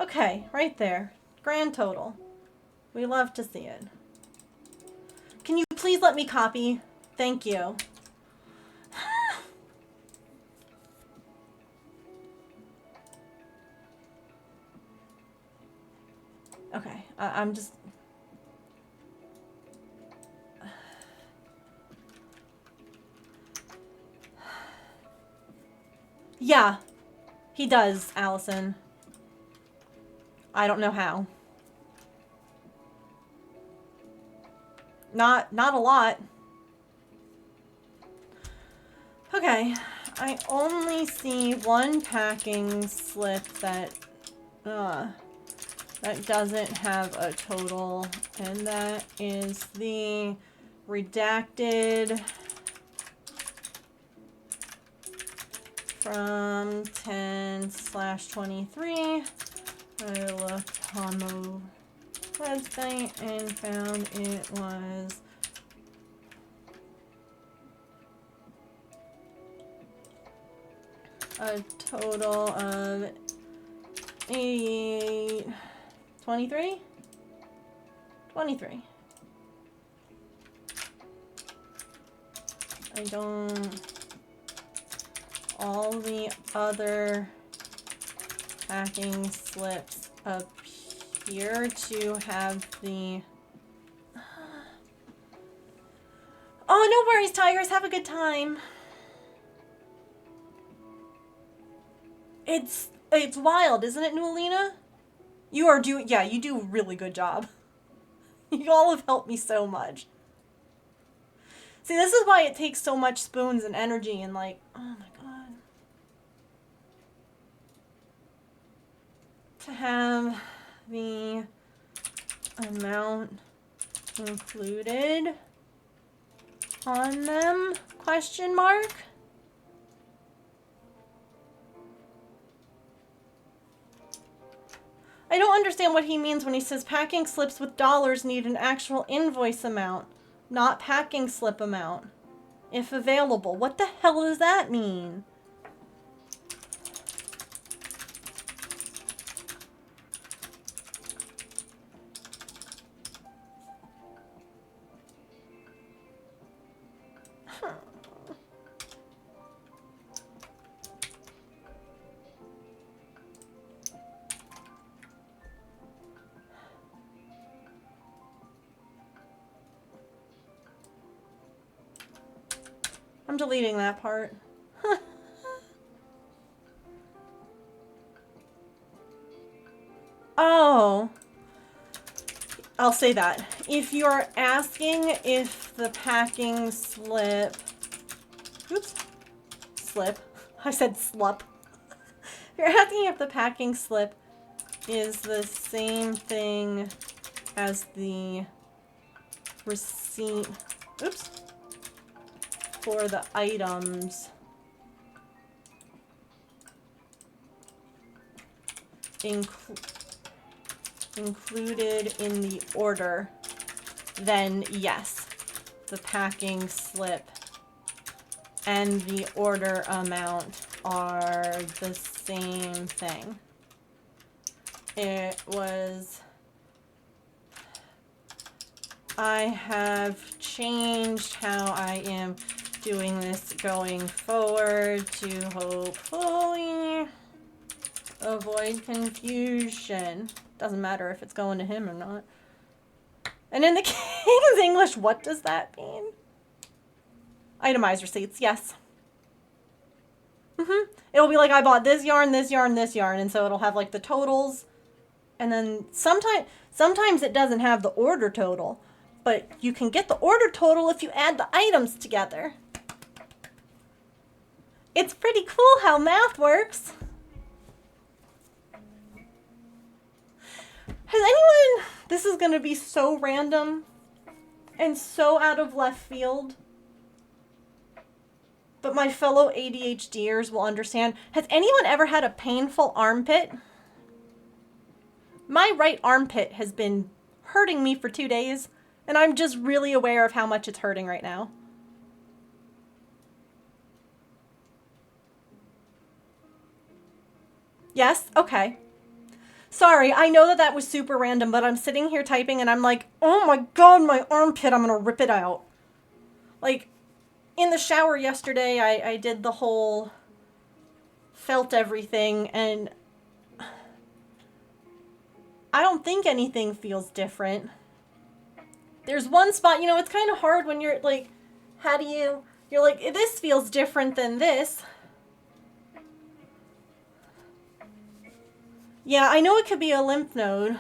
Okay, right there. Grand total. We love to see it. Can you please let me copy? Thank you. Okay, I'm just... Yeah, he does, Allison. I don't know how. Not a lot. Okay, I only see one packing slip that doesn't have a total, and that is the redacted from 10/23. I looked on the website and found it was a total of 23. I don't... All the other packing slips appear to have the... Oh, no worries, Tigers. Have a good time. It's wild, isn't it, Newelina? You are doing... Yeah, you do a really good job. You all have helped me so much. See, this is why it takes so much spoons and energy and, like... Oh, my God. To have the amount included on them, question mark? I don't understand what he means when he says packing slips with dollars need an actual invoice amount, not packing slip amount, if available. What the hell does that mean? I'm deleting that part. Oh. I'll say that. If you're asking if the packing slip... Oops. Slip. I said slup. You're asking if the packing slip is the same thing as the receipt... Oops. For the items included in the order, then yes, the packing slip and the order amount are the same thing. It was... I have changed how I am doing this going forward to hopefully avoid confusion. Doesn't matter if it's going to him or not. And in the King's English, what does that mean? Itemized receipts, yes. It'll be like, I bought this yarn, this yarn, this yarn, and so it'll have like the totals. And then sometimes it doesn't have the order total, but you can get the order total if you add the items together. It's pretty cool how math works. Has anyone... This is going to be so random and so out of left field, but my fellow ADHDers will understand. Has anyone ever had a painful armpit? My right armpit has been hurting me for 2 days, and I'm just really aware of how much it's hurting right now. Yes? Okay. Sorry, I know that that was super random, but I'm sitting here typing and I'm like, oh my god, my armpit, I'm gonna rip it out. Like, in the shower yesterday, I did the whole felt everything, and I don't think anything feels different. There's one spot, you know, it's kind of hard when you're like, how do you, you're like, this feels different than this. Yeah, I know it could be a lymph node. It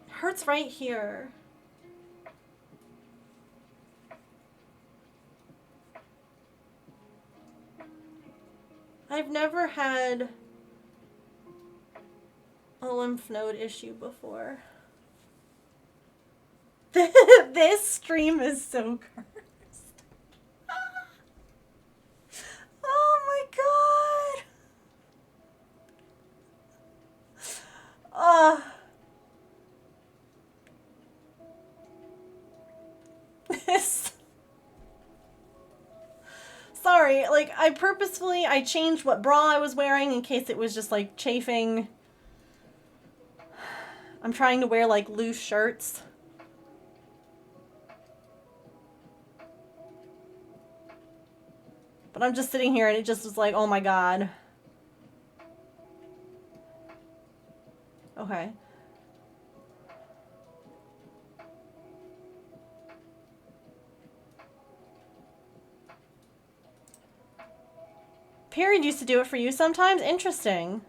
hurts right here. I've never had a lymph node issue before. This stream is so cursed. Oh my god. This. Sorry, like, I changed what bra I was wearing in case it was just, like, chafing. I'm trying to wear, like, loose shirts. But I'm just sitting here and it just was like, oh my god. Okay. Period used to do it for you sometimes? Interesting.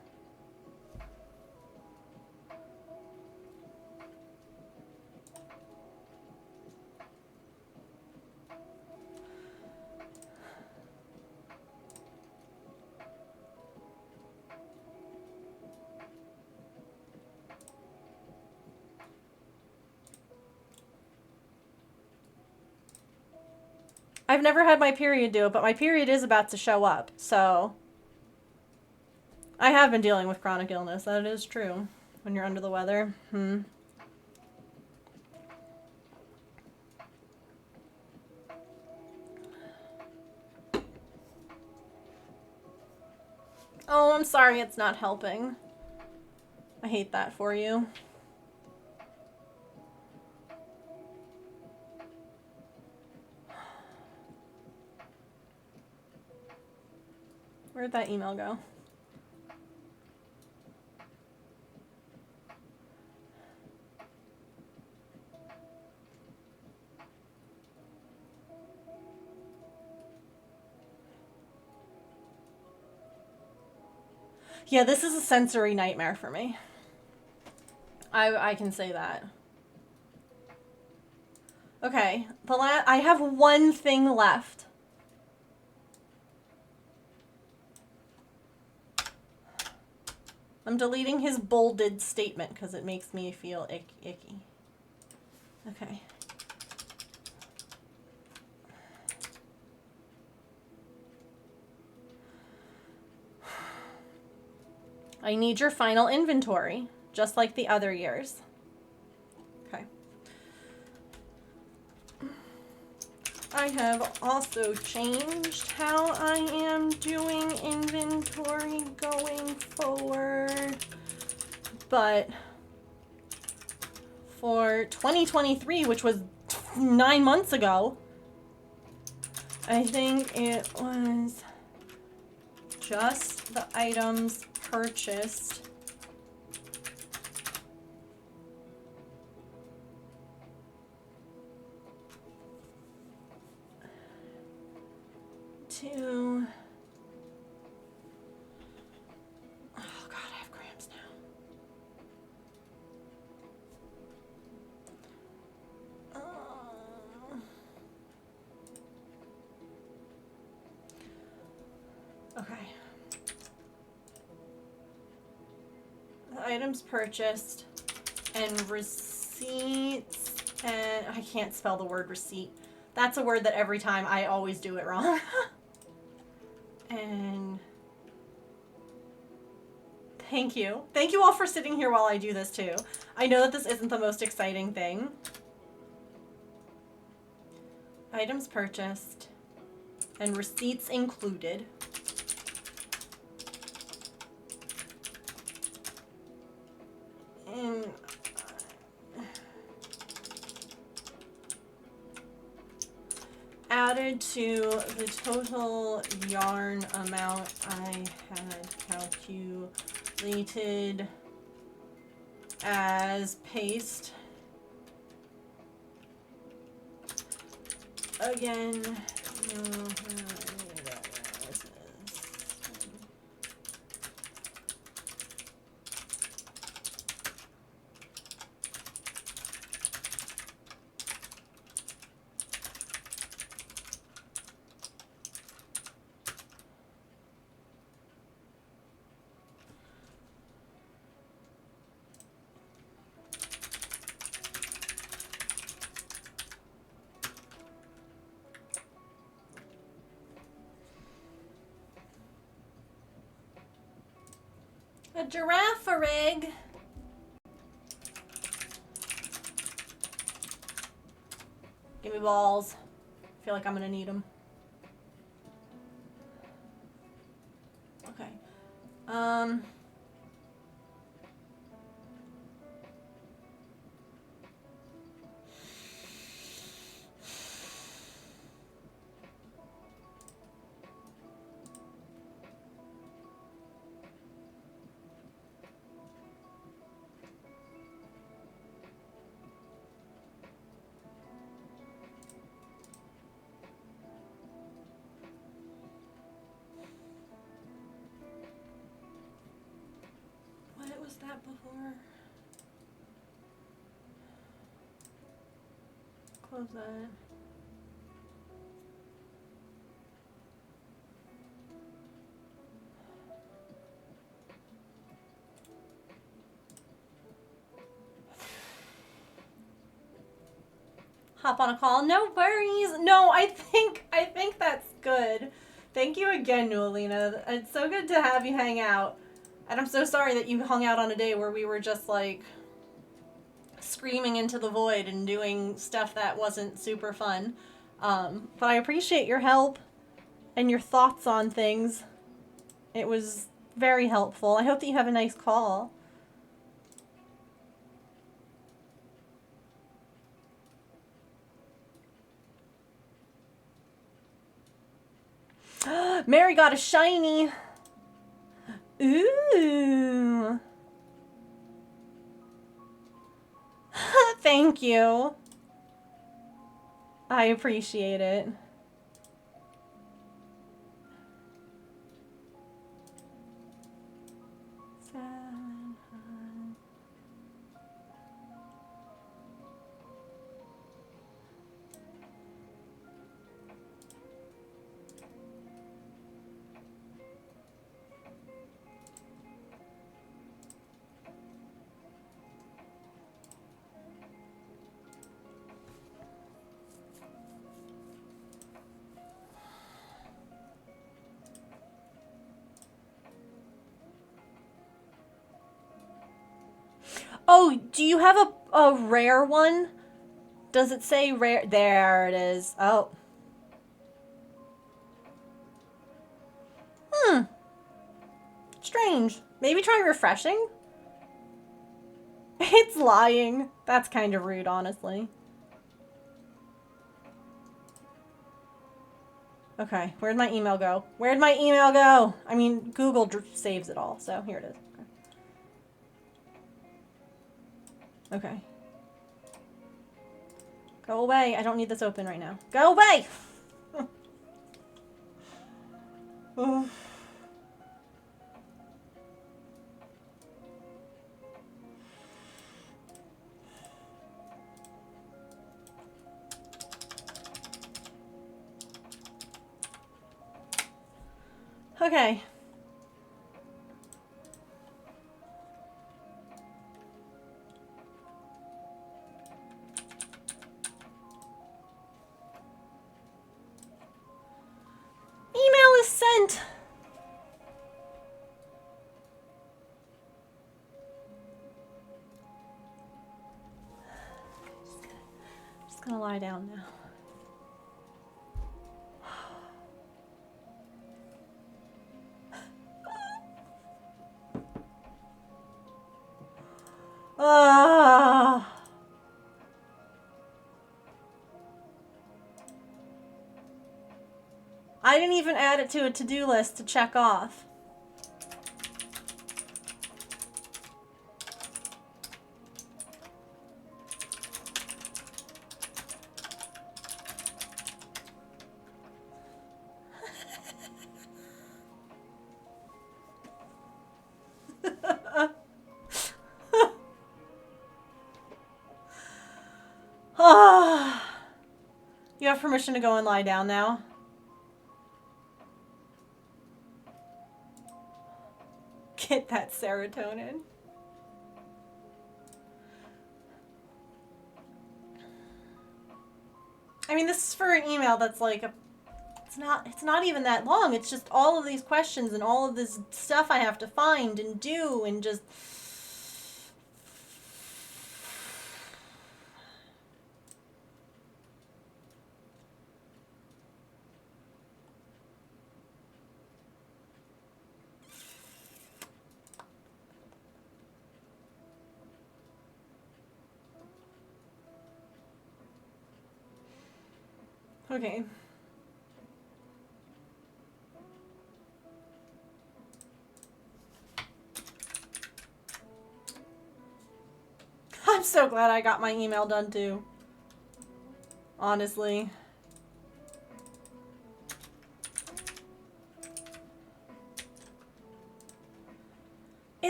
I've never had my period do it, but my period is about to show up, so... I have been dealing with chronic illness, that is true. When you're under the weather. Oh, I'm sorry it's not helping. I hate that for you. Where'd that email go? Yeah, this is a sensory nightmare for me. I can say that. Okay, I have one thing left. I'm deleting his bolded statement because it makes me feel icky. Okay. I need your final inventory, just like the other years. Okay. I have also changed how I am doing inventory going forward. But for 2023, which was 9 months ago, I think it was just the items purchased to... Oh God, I have cramps now. Okay. The items purchased and receipts, and I can't spell the word receipt. That's a word that every time I always do it wrong. And thank you. Thank you all for sitting here while I do this too. I know that this isn't the most exciting thing. Items purchased and receipts included. And added to the total yarn amount I had calculated as paste. Again, a giraffe rig. Give me balls. I feel like I'm gonna need them. Okay. What was that before? Close that. Hop on a call. No worries. No, I think that's good. Thank you again, Nualina. It's so good to have you hang out. And I'm so sorry that you hung out on a day where we were just like screaming into the void and doing stuff that wasn't super fun. But I appreciate your help and your thoughts on things. It was very helpful. I hope that you have a nice call. Mary got a shiny. Ooh. Thank you. I appreciate it. Oh, do you have a rare one? Does it say rare? There it is. Oh. Hmm. Strange. Maybe try refreshing? It's lying. That's kind of rude, honestly. Okay, where'd my email go? Where'd my email go? I mean, Google saves it all, so here it is. Okay. Go away. I don't need this open right now. Go away! Oh. Okay. Email is sent. Just gonna lie down now. Ah. I didn't even add it to a to-do list to check off. Ah. You have permission to go and lie down now. Get that serotonin. I mean, this is for an email that's like it's not even that long. It's just all of these questions and all of this stuff I have to find and do and just okay. I'm so glad I got my email done too. Honestly.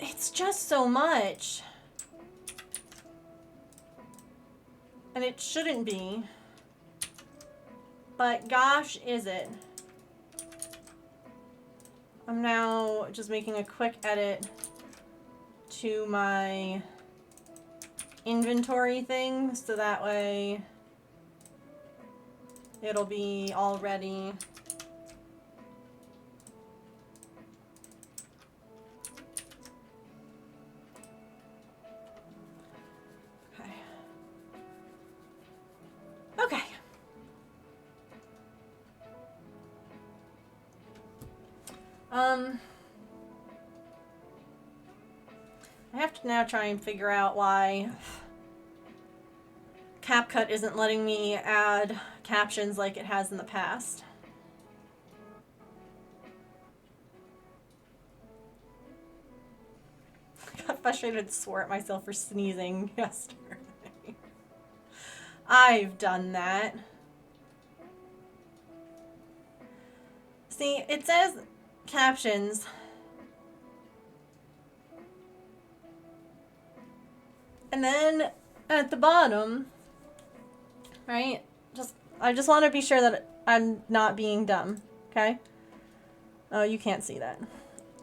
It's just so much. And it shouldn't be. But gosh, is it. I'm now just making a quick edit to my inventory thing so that way it'll be all ready. Okay. Okay. I have to now try and figure out why CapCut isn't letting me add captions like it has in the past. frustrated and swore at myself for sneezing yesterday. I've done that. See, it says captions. And then at the bottom, right? I just want to be sure that I'm not being dumb, okay? Oh, you can't see that.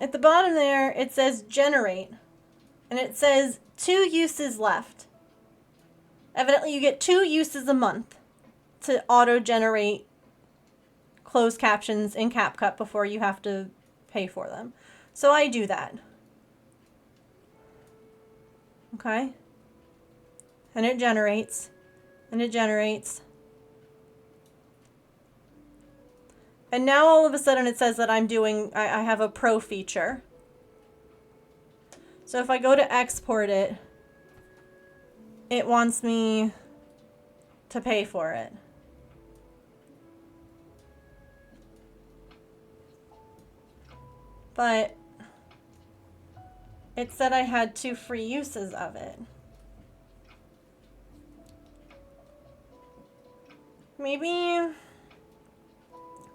At the bottom there, it says generate. And it says 2 uses left. Evidently, you get 2 uses a month to auto-generate closed captions in CapCut before you have to pay for them. So I do that. Okay? And it generates. And it generates. And now all of a sudden it says that I have a pro feature. So if I go to export it, it wants me to pay for it. But it said I had 2 free uses of it. Maybe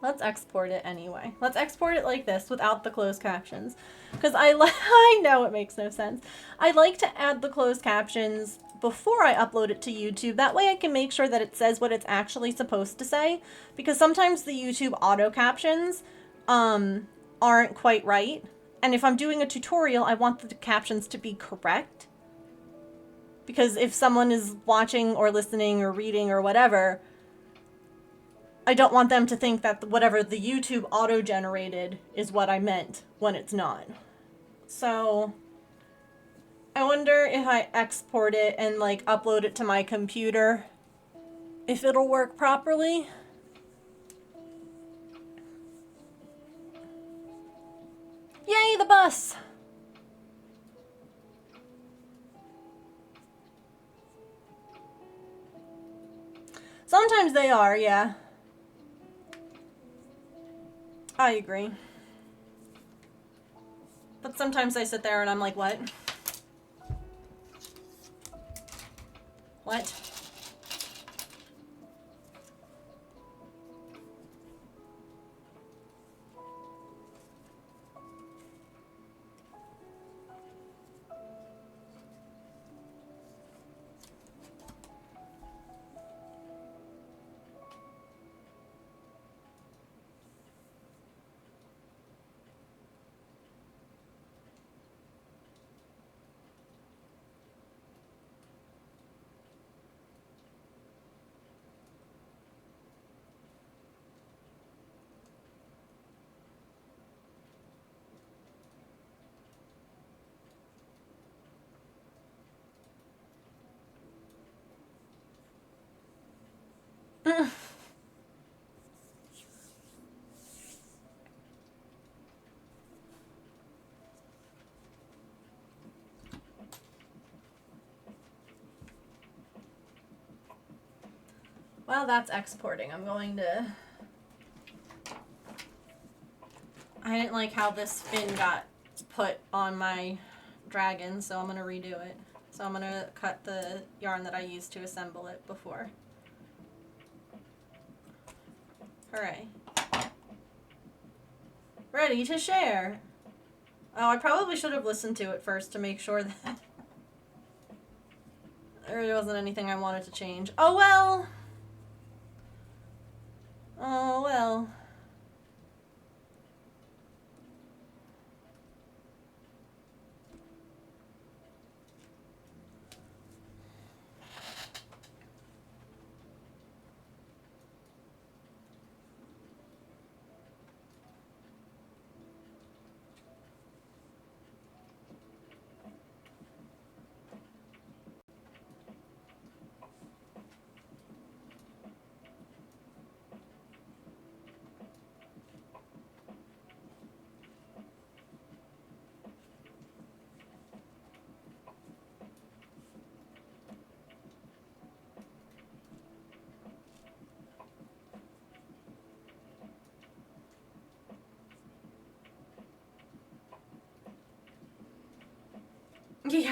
let's export it anyway. Let's export it like this without the closed captions. Because I know it makes no sense. I like to add the closed captions before I upload it to YouTube. That way I can make sure that it says what it's actually supposed to say. Because sometimes the YouTube auto captions aren't quite right. And if I'm doing a tutorial, I want the captions to be correct. Because if someone is watching or listening or reading or whatever, I don't want them to think that whatever the YouTube auto-generated is what I meant when it's not. So I wonder if I export it and like upload it to my computer, if it'll work properly. Yay, the bus! Sometimes they are, yeah. I agree. But sometimes I sit there and I'm like, what? What? Well, that's exporting. I'm going to... I didn't like how this fin got put on my dragon, so I'm going to redo it. So I'm going to cut the yarn that I used to assemble it before. Hooray. Ready to share. Oh, I probably should have listened to it first to make sure that there wasn't anything I wanted to change. Oh well. Oh well.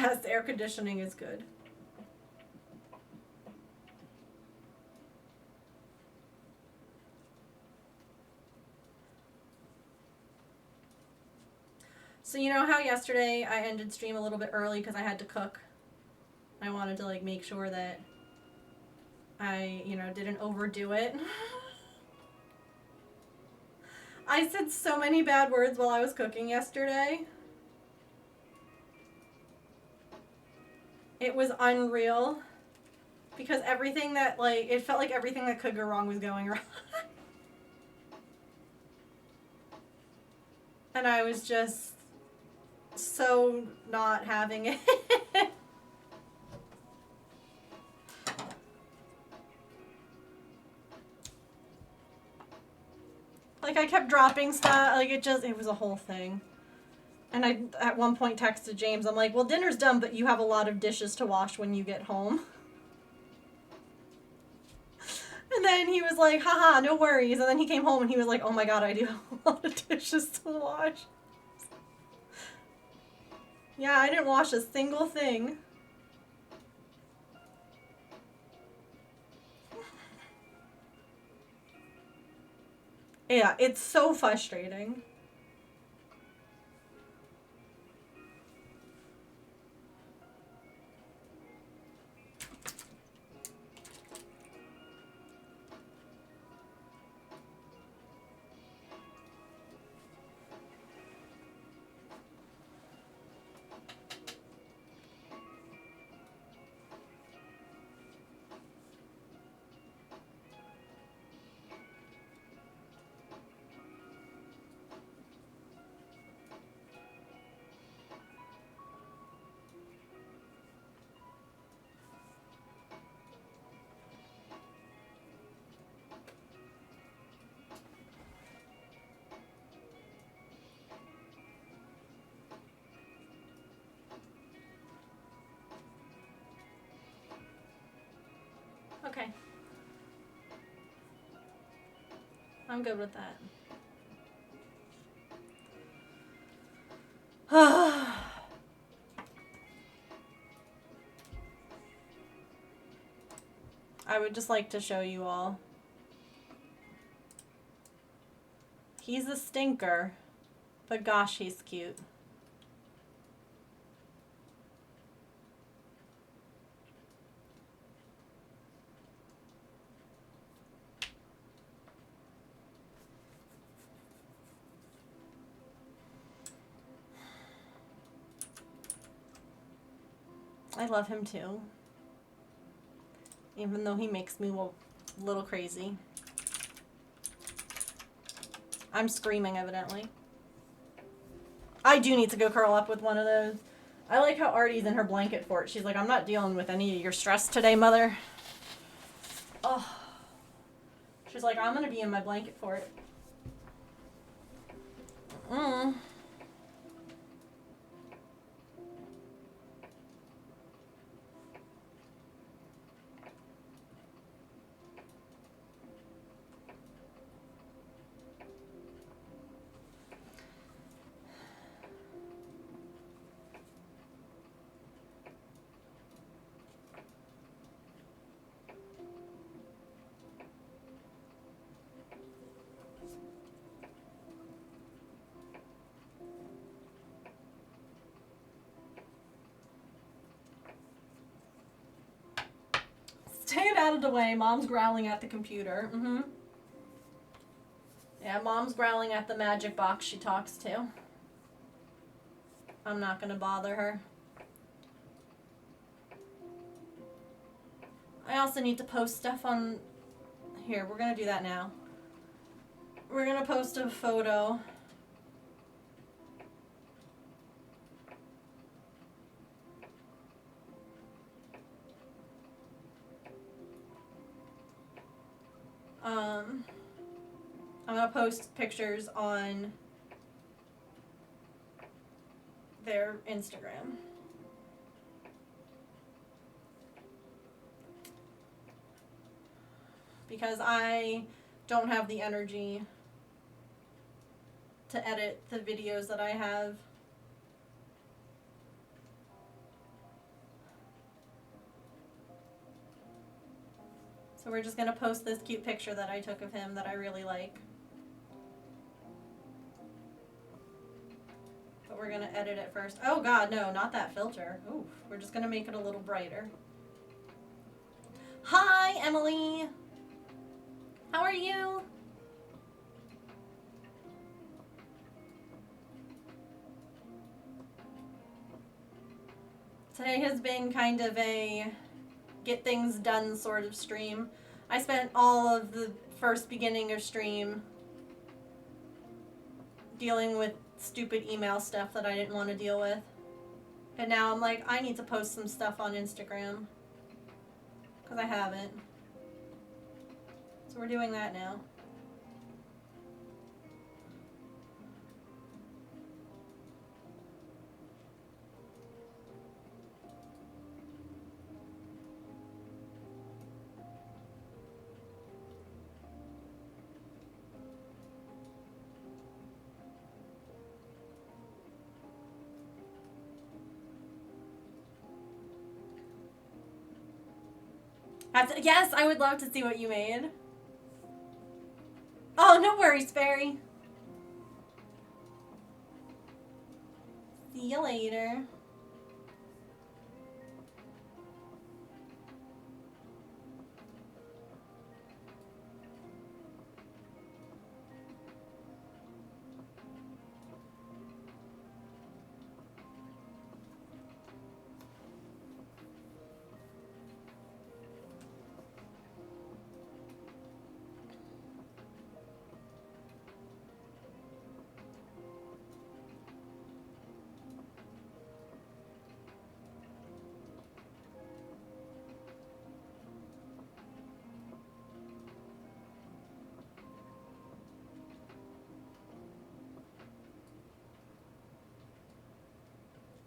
Yes, air conditioning is good. So you know how yesterday I ended stream a little bit early because I had to cook? I wanted to like make sure that I, didn't overdo it. I said so many bad words while I was cooking yesterday. It was unreal. Because everything that, like, it felt like everything that could go wrong was going wrong. And I was just so not having it. Like, I kept dropping stuff. Like, it was a whole thing. And I, at one point, texted James. I'm like, well, dinner's done, but you have a lot of dishes to wash when you get home. And then he was like, haha, no worries. And then he came home and he was like, oh my god, I do have a lot of dishes to wash. Yeah, I didn't wash a single thing. Yeah, it's so frustrating. Okay. I'm good with that. I would just like to show you all. He's a stinker, but gosh, he's cute. I love him too. Even though he makes me a little crazy. I'm screaming, evidently. I do need to go curl up with one of those. I like how Artie's in her blanket fort. She's like, I'm not dealing with any of your stress today, mother. Oh. She's like, I'm going to be in my blanket fort. Mm. Staying out of the way. Mom's growling at the computer. Mm-hmm. Yeah, Mom's growling at the magic box she talks to. I'm not gonna bother her. I also need to post stuff on... Here, we're gonna do that now. We're gonna post a photo. I'm gonna post pictures on their Instagram. Because I don't have the energy to edit the videos that I have. So we're just gonna post this cute picture that I took of him that I really like. But we're gonna edit it first. Oh god, no, not that filter. Ooh, we're just gonna make it a little brighter. Hi, Emily! How are you? Today has been kind of a get things done sort of stream. I spent all of the first beginning of stream dealing with stupid email stuff that I didn't want to deal with. And now I'm like, I need to post some stuff on Instagram. Because I haven't. So we're doing that now. Yes, I would love to see what you made. Oh, no worries, Barry. See you later.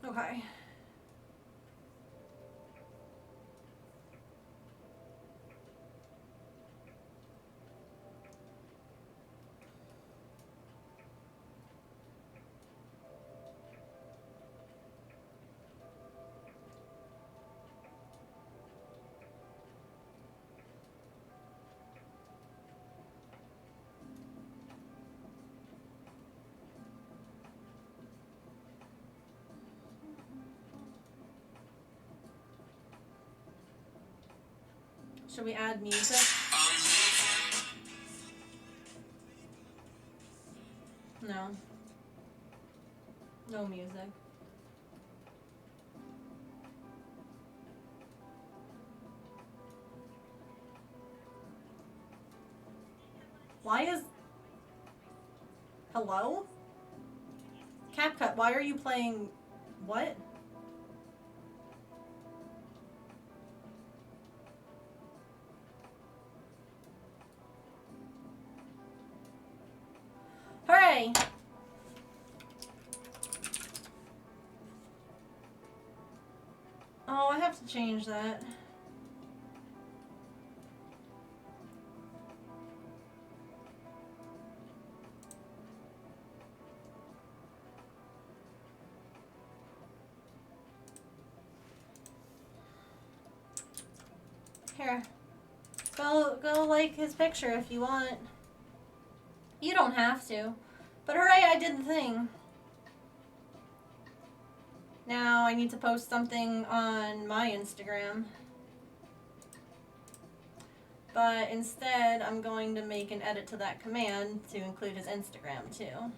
Okay. Should we add music? No. No music. Why is... Hello? CapCut, why are you playing... What? Hooray! Oh, I have to change that. Here. Go like his picture if you want. You don't have to. But hooray, I did the thing. Now I need to post something on my Instagram. But instead, I'm going to make an edit to that command to include his Instagram too.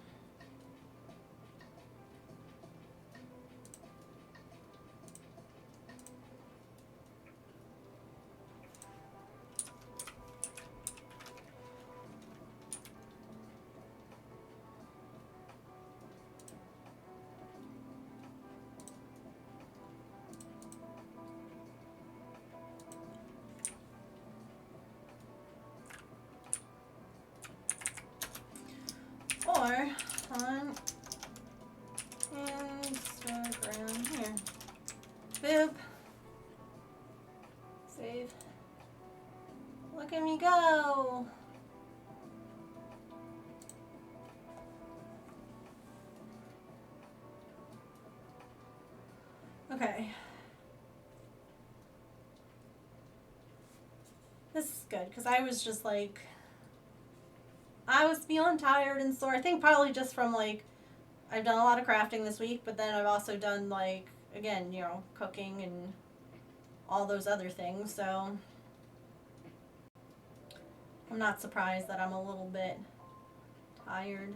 Or on Instagram. Here. Boop. Save. Look at me go. Okay. This is good. good because I was just like, I was feeling tired and sore. I think probably just from like, I've done a lot of crafting this week, but then I've also done like, again, you know, cooking and all those other things. So I'm not surprised that I'm a little bit tired.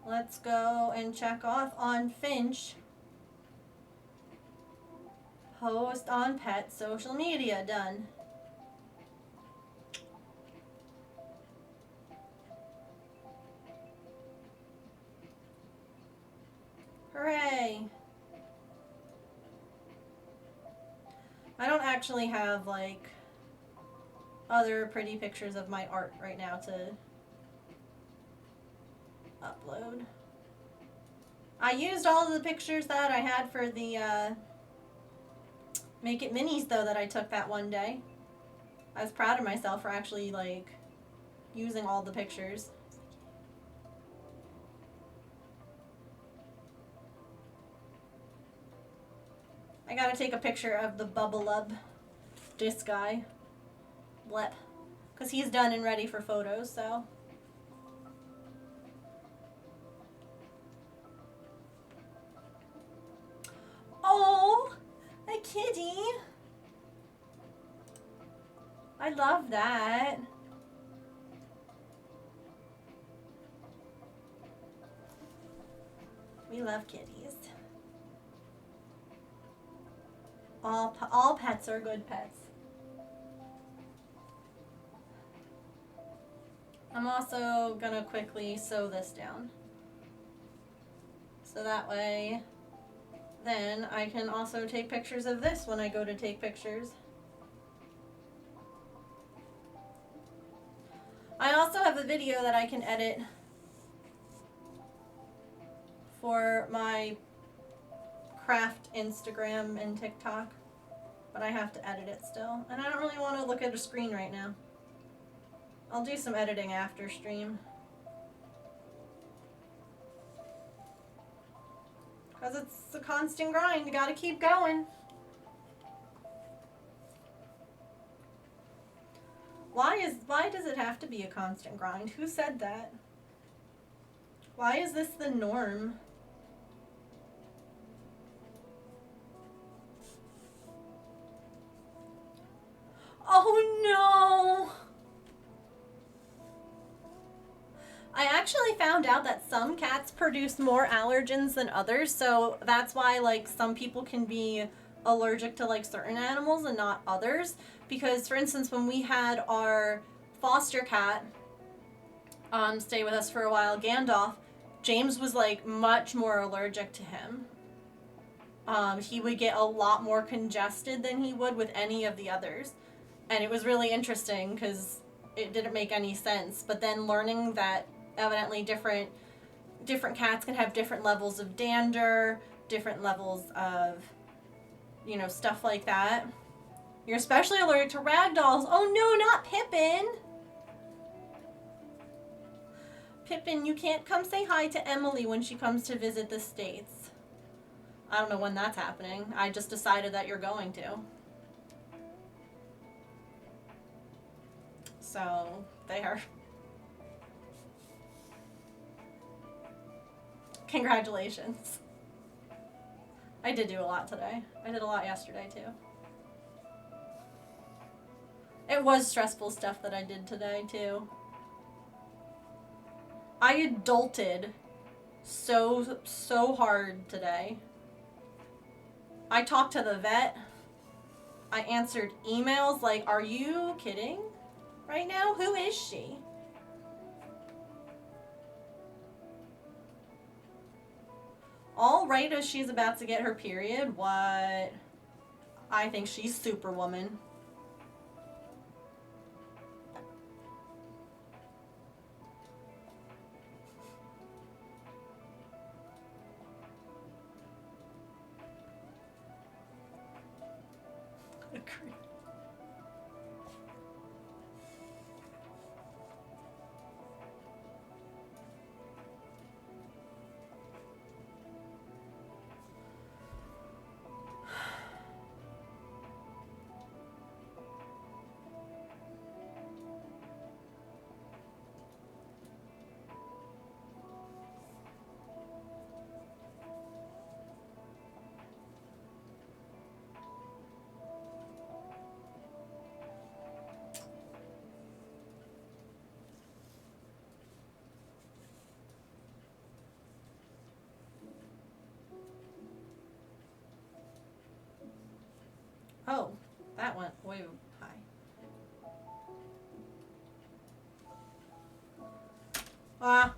Let's go and check off on Finch. Post on pet social media, done. Hooray! I don't actually have like other pretty pictures of my art right now to upload. I used all of the pictures that I had for the Make It Minis though that I took that one day. I was proud of myself for actually like using all the pictures. I gotta take a picture of the Bubble Up disc guy. Blep. Because he's done and ready for photos, so. Oh, a kitty. I love that. We love kitties. All pets are good pets. I'm also gonna quickly sew this down. So that way, then I can also take pictures of this when I go to take pictures. I also have a video that I can edit for my craft Instagram and TikTok, but I have to edit it still. And I don't really want to look at a screen right now. I'll do some editing after stream. Because it's a constant grind. You gotta keep going. Why does it have to be a constant grind? Who said that? Why is this the norm? Oh no! I actually found out that some cats produce more allergens than others, so that's why like some people can be allergic to like certain animals and not others. Because for instance, when we had our foster cat stay with us for a while, Gandalf, James was like much more allergic to him. He would get a lot more congested than he would with any of the others. And it was really interesting because it didn't make any sense. But then learning that evidently different cats can have different levels of dander, different levels of, you know, stuff like that. You're especially allergic to ragdolls. Oh no, not Pippin! Pippin, you can't come say hi to Emily when she comes to visit the States. I don't know when that's happening. I just decided that you're going to. So, there. Congratulations. I did do a lot today. I did a lot yesterday too. It was stressful stuff that I did today too. I adulted so hard today. I talked to the vet. I answered emails like, are you kidding right now? Who is she? All right as she's about to get her period, what? I think she's Superwoman. Agree. wait, hi.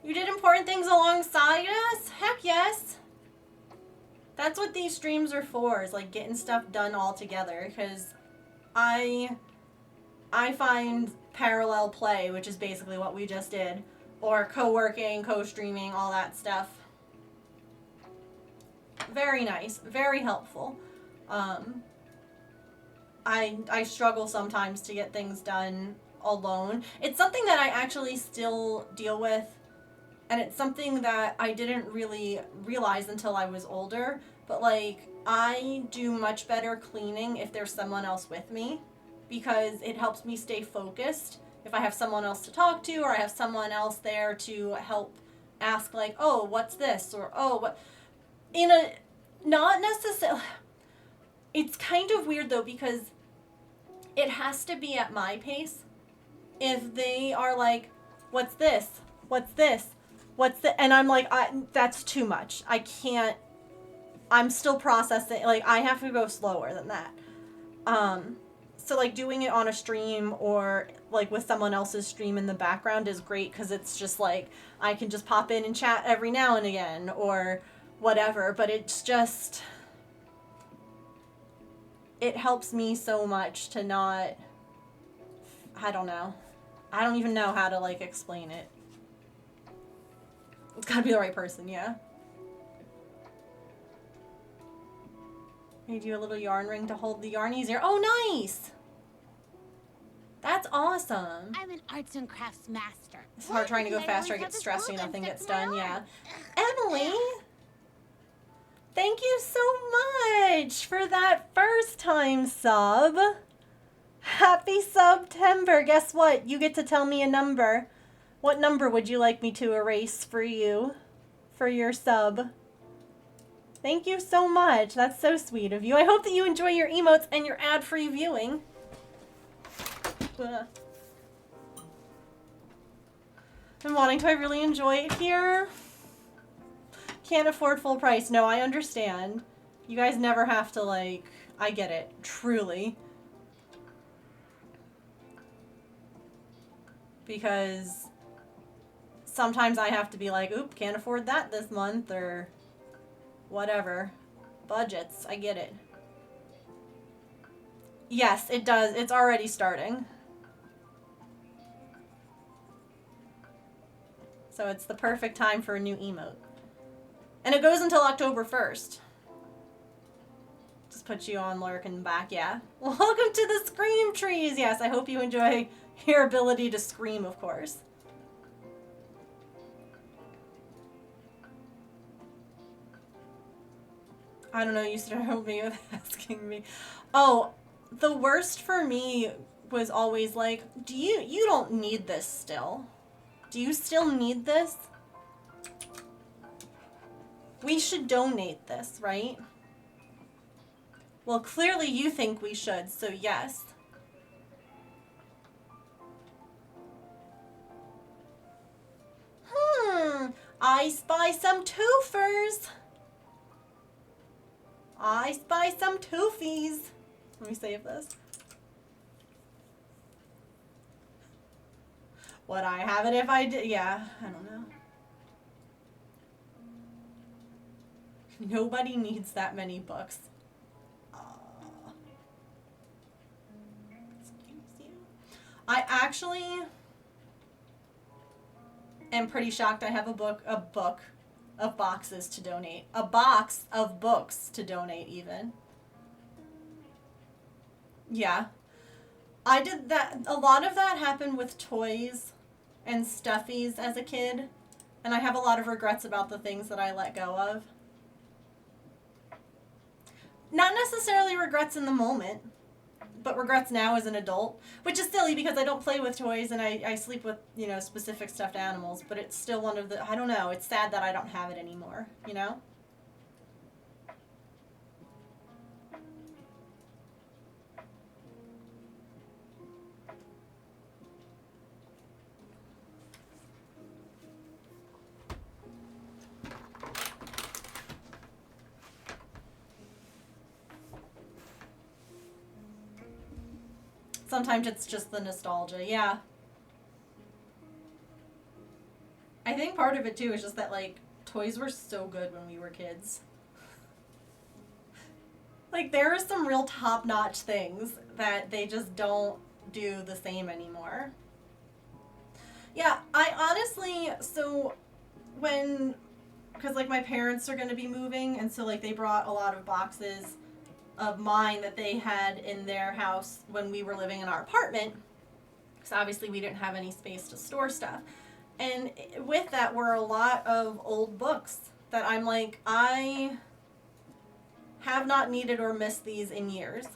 You did important things alongside us? Heck yes. That's what these streams are for, is like getting stuff done all together, because I find parallel play, which is basically what we just did, or co-working, co-streaming, all that stuff, very nice, very helpful. I struggle sometimes to get things done alone. It's something that I actually still deal with, and it's something that I didn't really realize until I was older, but like, I do much better cleaning if there's someone else with me, because it helps me stay focused. If I have someone else to talk to, or I have someone else there to help ask, like, oh, what's this? Or, oh, what? In a, not necessarily, it's kind of weird though, because it has to be at my pace. If they are like, what's this? What's this? What's the, and I'm like, that's too much. I can't, I'm still processing, like, I have to go slower than that. So like doing it on a stream or like with someone else's stream in the background is great, because it's just like, I can just pop in and chat every now and again or whatever, but it's just, it helps me so much to not, I don't know. I don't even know how to like explain it. It's gotta be the right person, yeah. You do a little yarn ring to hold the yarn easier. Oh, nice! That's awesome. I'm an arts and crafts master. It's hard trying to go faster. I get stressed when nothing gets done, yeah. Emily! Thank you so much for that first time sub. Happy September. Guess what? You get to tell me a number. What number would you like me to erase for you? For your sub? Thank you so much. That's so sweet of you. I hope that you enjoy your emotes and your ad-free viewing. I'm wanting to, I really enjoy it here. Can't afford full price. No, I understand. You guys never have to, like, I get it. Truly. Because sometimes I have to be like, oop, can't afford that this month, or whatever. Budgets, I get it. Yes, it does. It's already starting. So it's the perfect time for a new emote. And it goes until October 1st. Just put you on lurk and back, yeah. Welcome to the Scream Trees! Yes, I hope you enjoy your ability to scream, of course. I don't know, you startled me with asking me. Oh, the worst for me was always like, you don't need this still. Do you still need this? We should donate this, right? Well, clearly you think we should, so yes. I spy some twofers. I spy some toofies. Let me save this. Would I have it if I did? Yeah, I don't know. Nobody needs that many books. Excuse you. I actually am pretty shocked I have a book of boxes to donate. A box of books to donate, even. Yeah. I did that. A lot of that happened with toys and stuffies as a kid. And I have a lot of regrets about the things that I let go of. Not necessarily regrets in the moment, but regrets now as an adult. Which is silly because I don't play with toys and I sleep with, you know, specific stuffed animals. But it's still one of the, I don't know, it's sad that I don't have it anymore, you know? Sometimes it's just the nostalgia. Yeah. I think part of it too is just that, like, toys were so good when we were kids. Like, there are some real top-notch things that they just don't do the same anymore. Yeah, I honestly, so when, because, like, my parents are going to be moving, and so, like, they brought a lot of boxes of mine that they had in their house when we were living in our apartment, because obviously we didn't have any space to store stuff. And with that were a lot of old books that I'm like, I have not needed or missed these in years.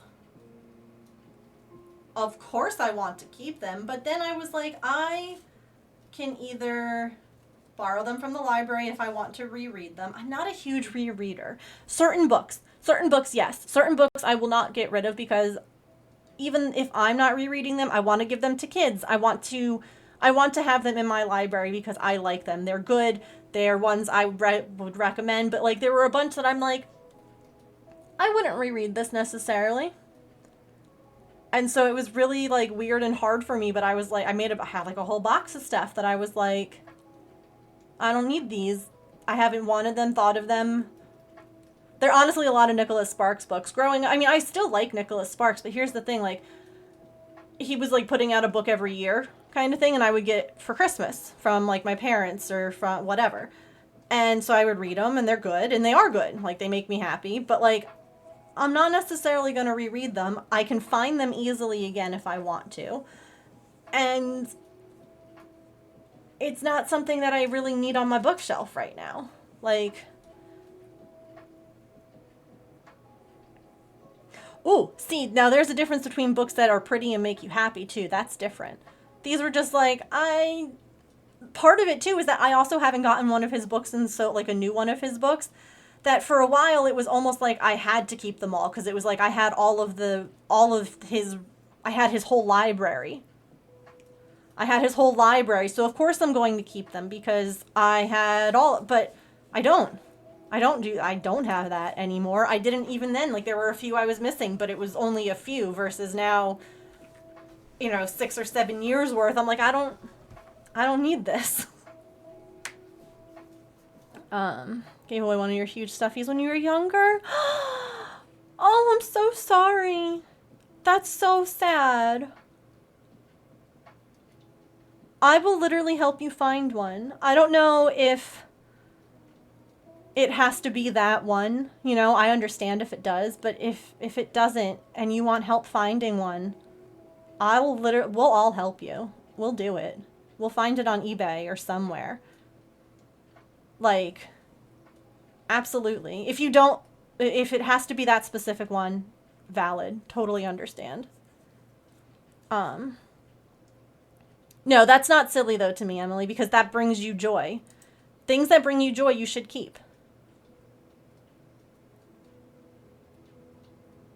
Of course I want to keep them, but then I was like, I can either borrow them from the library if I want to reread them. I'm not a huge rereader. Certain books, yes. Certain books I will not get rid of because even if I'm not rereading them, I want to give them to kids. I want to have them in my library because I like them. They're good. They're ones I would recommend. But, like, there were a bunch that I'm like, I wouldn't reread this necessarily. And so it was really, like, weird and hard for me. But I was like, I had like a whole box of stuff that I was like, I don't need these. I haven't wanted them, thought of them. There are honestly a lot of Nicholas Sparks books. I mean, I still like Nicholas Sparks, but here's the thing, like, he was, like, putting out a book every year kind of thing, and I would get for Christmas from, like, my parents or from whatever. And so I would read them, and they're good, and they are good. Like, they make me happy, but, like, I'm not necessarily going to reread them. I can find them easily again if I want to. And it's not something that I really need on my bookshelf right now. Like, ooh, see, now there's a difference between books that are pretty and make you happy, too. That's different. These were just like, part of it, too, is that I also haven't gotten one of his books, and so, like, a new one of his books, that for a while it was almost like I had to keep them all, because it was like I had I had his whole library. So of course I'm going to keep them, because I had but I don't have that anymore. I didn't even then. Like, there were a few I was missing, but it was only a few versus now, 6 or 7 years worth. I'm like, I don't need this. Gave away one of your huge stuffies when you were younger. Oh, I'm so sorry. That's so sad. I will literally help you find one. I don't know if it has to be that one. I understand if it does, but if it doesn't and you want help finding one, we'll all help you. We'll do it. We'll find it on eBay or somewhere. Like, absolutely. If it has to be that specific one, valid. Totally understand. No, that's not silly though to me, Emily, because that brings you joy. Things that bring you joy, you should keep.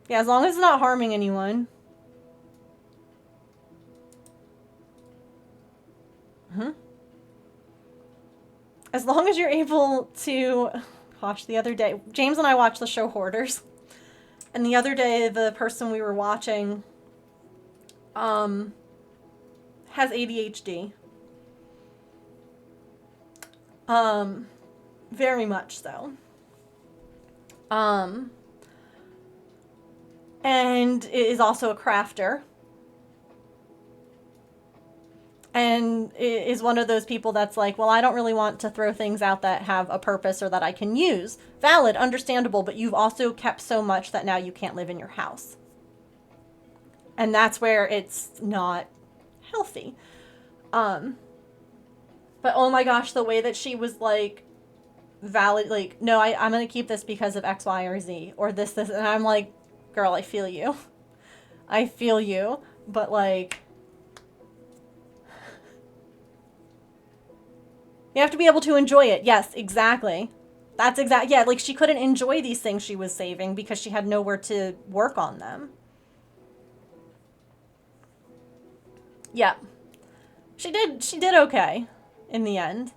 Yeah, as long as it's not harming anyone. As long as you're able to... Gosh, the other day... James and I watched the show Hoarders. And the other day, the person we were watching... has ADHD. Very much so. And is also a crafter. And is one of those people that's like, well, I don't really want to throw things out that have a purpose or that I can use. Valid, understandable, but you've also kept so much that now you can't live in your house. And that's where it's not healthy. But oh my gosh, the way that she was like, valid, like, no, I'm going to keep this because of X, Y, or Z, or this, and I'm like, girl, I feel you. I feel you, but like, you have to be able to enjoy it. Yes, exactly. That's yeah, like she couldn't enjoy these things she was saving because she had nowhere to work on them. Yeah. She did okay in the end.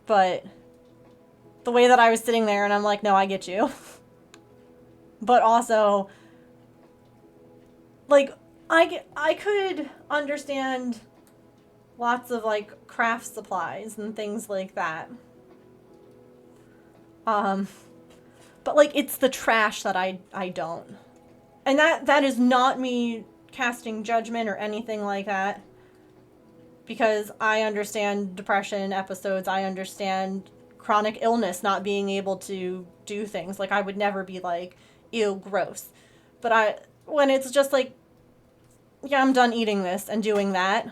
But the way that I was sitting there and I'm like, no, I get you. But also, like, I could understand lots of like craft supplies and things like that. But like it's the trash that I don't. And that is not me casting judgment or anything like that. Because I understand depression episodes, I understand chronic illness, not being able to do things. Like I would never be like, ew, gross. But when it's just like, yeah, I'm done eating this and doing that,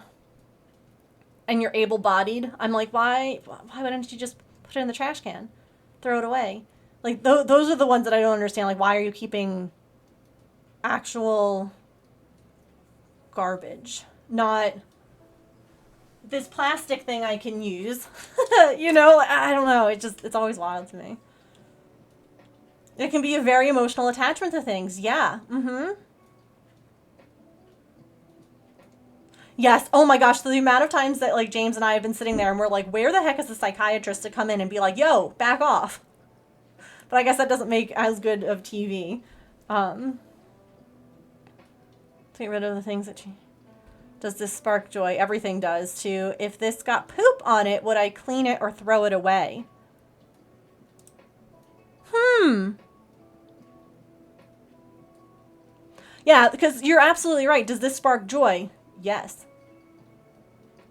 and you're able-bodied, I'm like, why wouldn't you just put it in the trash can, throw it away? Like those are the ones that I don't understand. Like, why are you keeping actual garbage, not this plastic thing I can use? You know, I don't know. It's always wild to me. It can be a very emotional attachment to things. Yeah. Mm-hmm. Yes. Oh my gosh. The amount of times that like James and I have been sitting there and we're like, where the heck is the psychiatrist to come in and be like, yo, back off? But I guess that doesn't make as good of TV. To get rid of the things that she... Does this spark joy? Everything does, too. If this got poop on it, would I clean it or throw it away? Yeah, because you're absolutely right. Does this spark joy? Yes.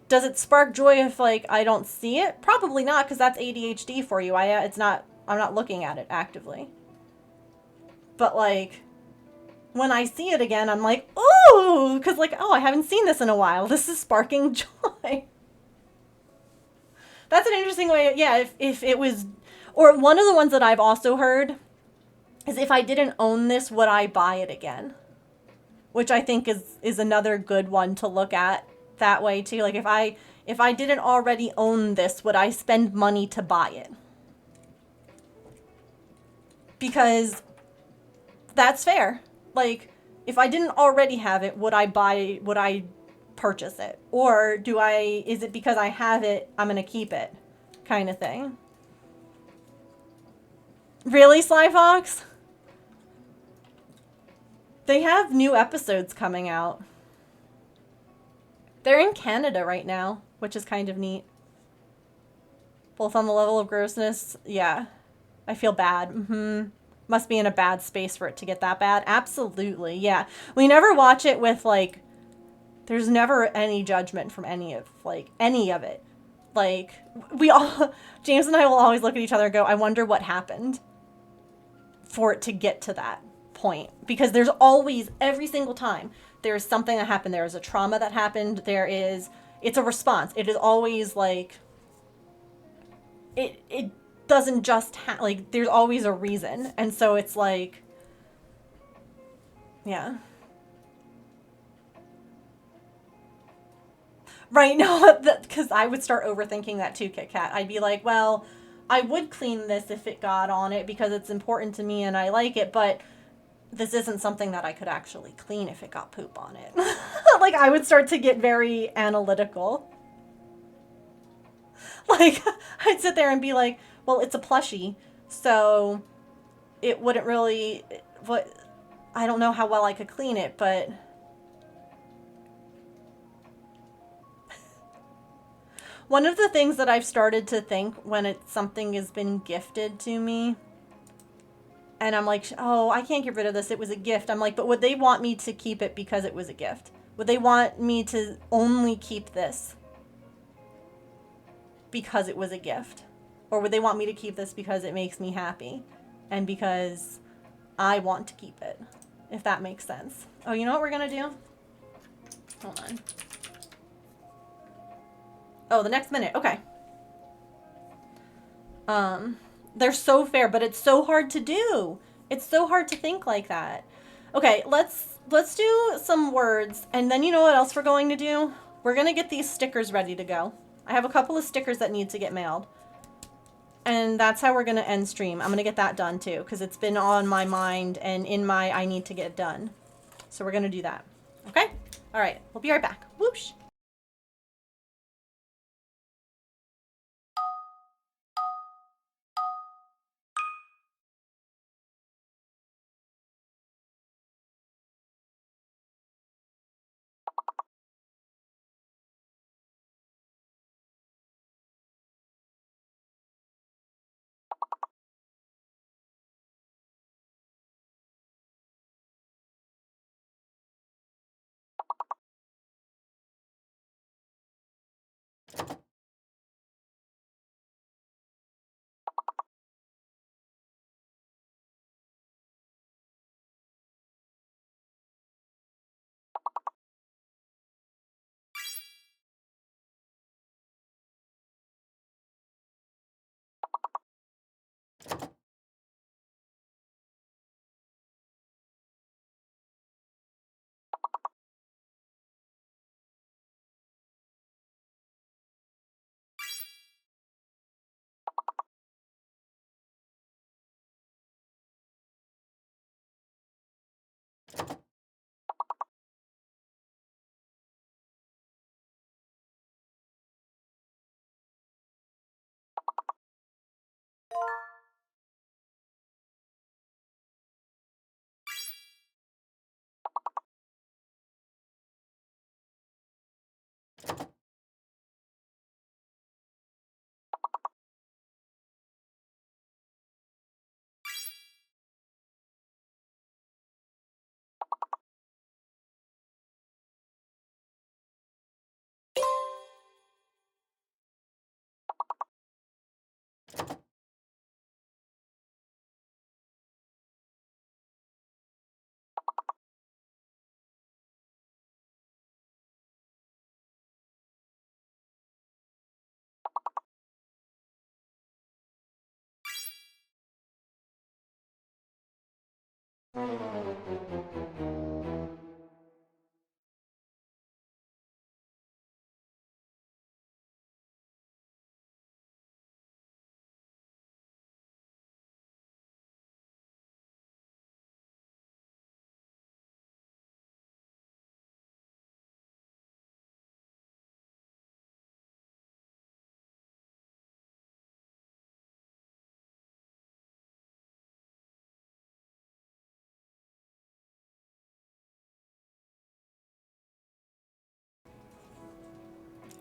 Does it spark joy if, like, I don't see it? Probably not, because that's ADHD for you. I'm not looking at it actively. But, like, when I see it again, I'm like, ooh, because, like, oh, I haven't seen this in a while. This is sparking joy. That's an interesting way. Yeah, if it was... Or one of the ones that I've also heard is if I didn't own this, would I buy it again? Which I think is another good one to look at that way too. Like if I didn't already own this, would I spend money to buy it? Because that's fair. Like if I didn't already have it, would I purchase it? Or is it because I have it, I'm going to keep it kind of thing? Really, Sly Fox? They have new episodes coming out. They're in Canada right now, which is kind of neat. Both on the level of grossness, yeah. I feel bad. Must be in a bad space for it to get that bad. Absolutely, yeah. We never watch it with, like... There's never any judgment from any of it. Like, we all... James and I will always look at each other and go, I wonder what happened for it to get to that point. Because there's always, every single time, there's something that happened. There is a trauma that happened. It's a response. It is always like, it doesn't just like, there's always a reason. And so it's like, yeah. Right, no, because I would start overthinking that too, Kit Kat. I'd be like, well, I would clean this if it got on it because it's important to me and I like it, but this isn't something that I could actually clean if it got poop on it. Like, I would start to get very analytical. Like, I'd sit there and be like, well, it's a plushie, so it wouldn't really... I don't know how well I could clean it, but... One of the things that I've started to think when something has been gifted to me, and I'm like, oh, I can't get rid of this, it was a gift. I'm like, but would they want me to keep it because it was a gift? Would they want me to only keep this because it was a gift? Or would they want me to keep this because it makes me happy and because I want to keep it? If that makes sense. Oh, you know what we're gonna do? Hold on. Oh, the next minute. Okay. They're so fair, but it's so hard to do. It's so hard to think like that. Okay, let's do some words, and then you know what else we're going to do? We're gonna get these stickers ready to go. I have a couple of stickers that need to get mailed. And that's how we're gonna end stream. I'm gonna get that done too, because it's been on my mind and in my I need to get it done. So we're gonna do that. Okay? Alright, we'll be right back. Whoosh!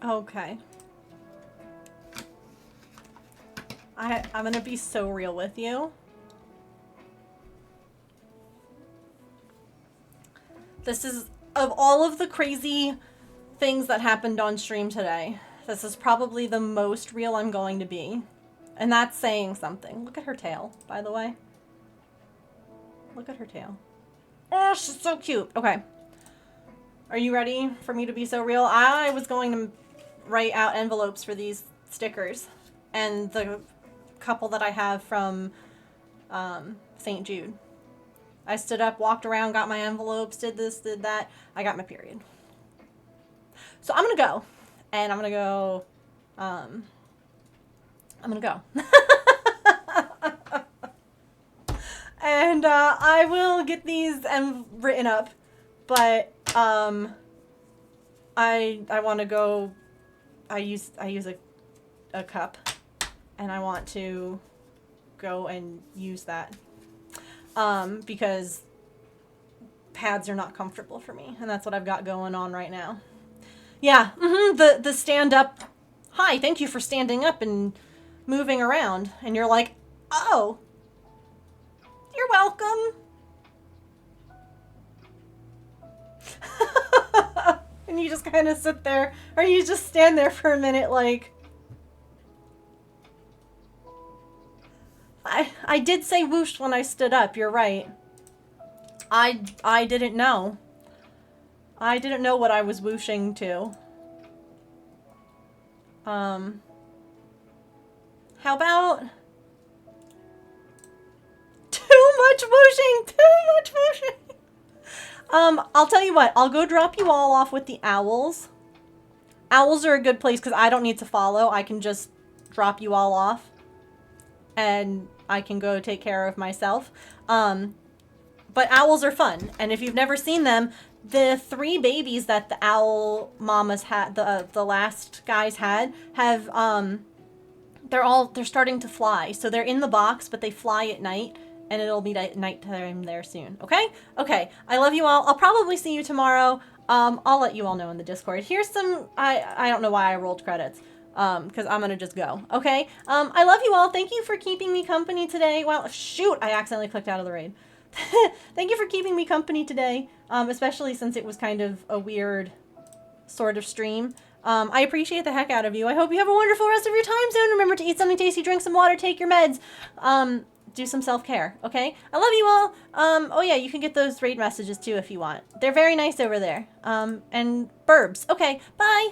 Okay. I'm gonna be so real with you. This is, of all of the crazy things that happened on stream today, this is probably the most real I'm going to be. And that's saying something. Look at her tail, by the way. Look at her tail. Oh, she's so cute. Okay. Are you ready for me to be so real? I was going to write out envelopes for these stickers. And the couple that I have from St. Jude. I stood up, walked around, got my envelopes, did this, did that. I got my period. So I'm gonna go. And I'm gonna go, I'm gonna go. And I will get these written up. But I want to go, I use a cup. And I want to go and use that. Because pads are not comfortable for me, and that's what I've got going on right now. Yeah, the stand up. Hi, thank you for standing up and moving around. And you're like, oh, you're welcome. And you just kind of sit there, or you just stand there for a minute like, I did say whoosh when I stood up, you're right. I didn't know. I didn't know what I was whooshing to. How about too much whooshing, too much whooshing. I'll tell you what, I'll go drop you all off with the owls. Owls are a good place because I don't need to follow. I can just drop you all off. And I can go take care of myself. But owls are fun. And if you've never seen them, the 3 babies that the owl mamas had, the last guys had, have, they're starting to fly. So they're in the box, but they fly at night. And it'll be nighttime there soon. Okay? Okay. I love you all. I'll probably see you tomorrow. I'll let you all know in the Discord. Here's some, I don't know why I rolled credits. Because I'm gonna just go. Okay? I love you all. Thank you for keeping me company today. Well, shoot, I accidentally clicked out of the raid. Thank you for keeping me company today. Especially since it was kind of a weird sort of stream. I appreciate the heck out of you. I hope you have a wonderful rest of your time zone. Remember to eat something tasty, drink some water, take your meds. Do some self-care, okay? I love you all. Oh yeah, you can get those raid messages too if you want. They're very nice over there. And burbs. Okay, bye.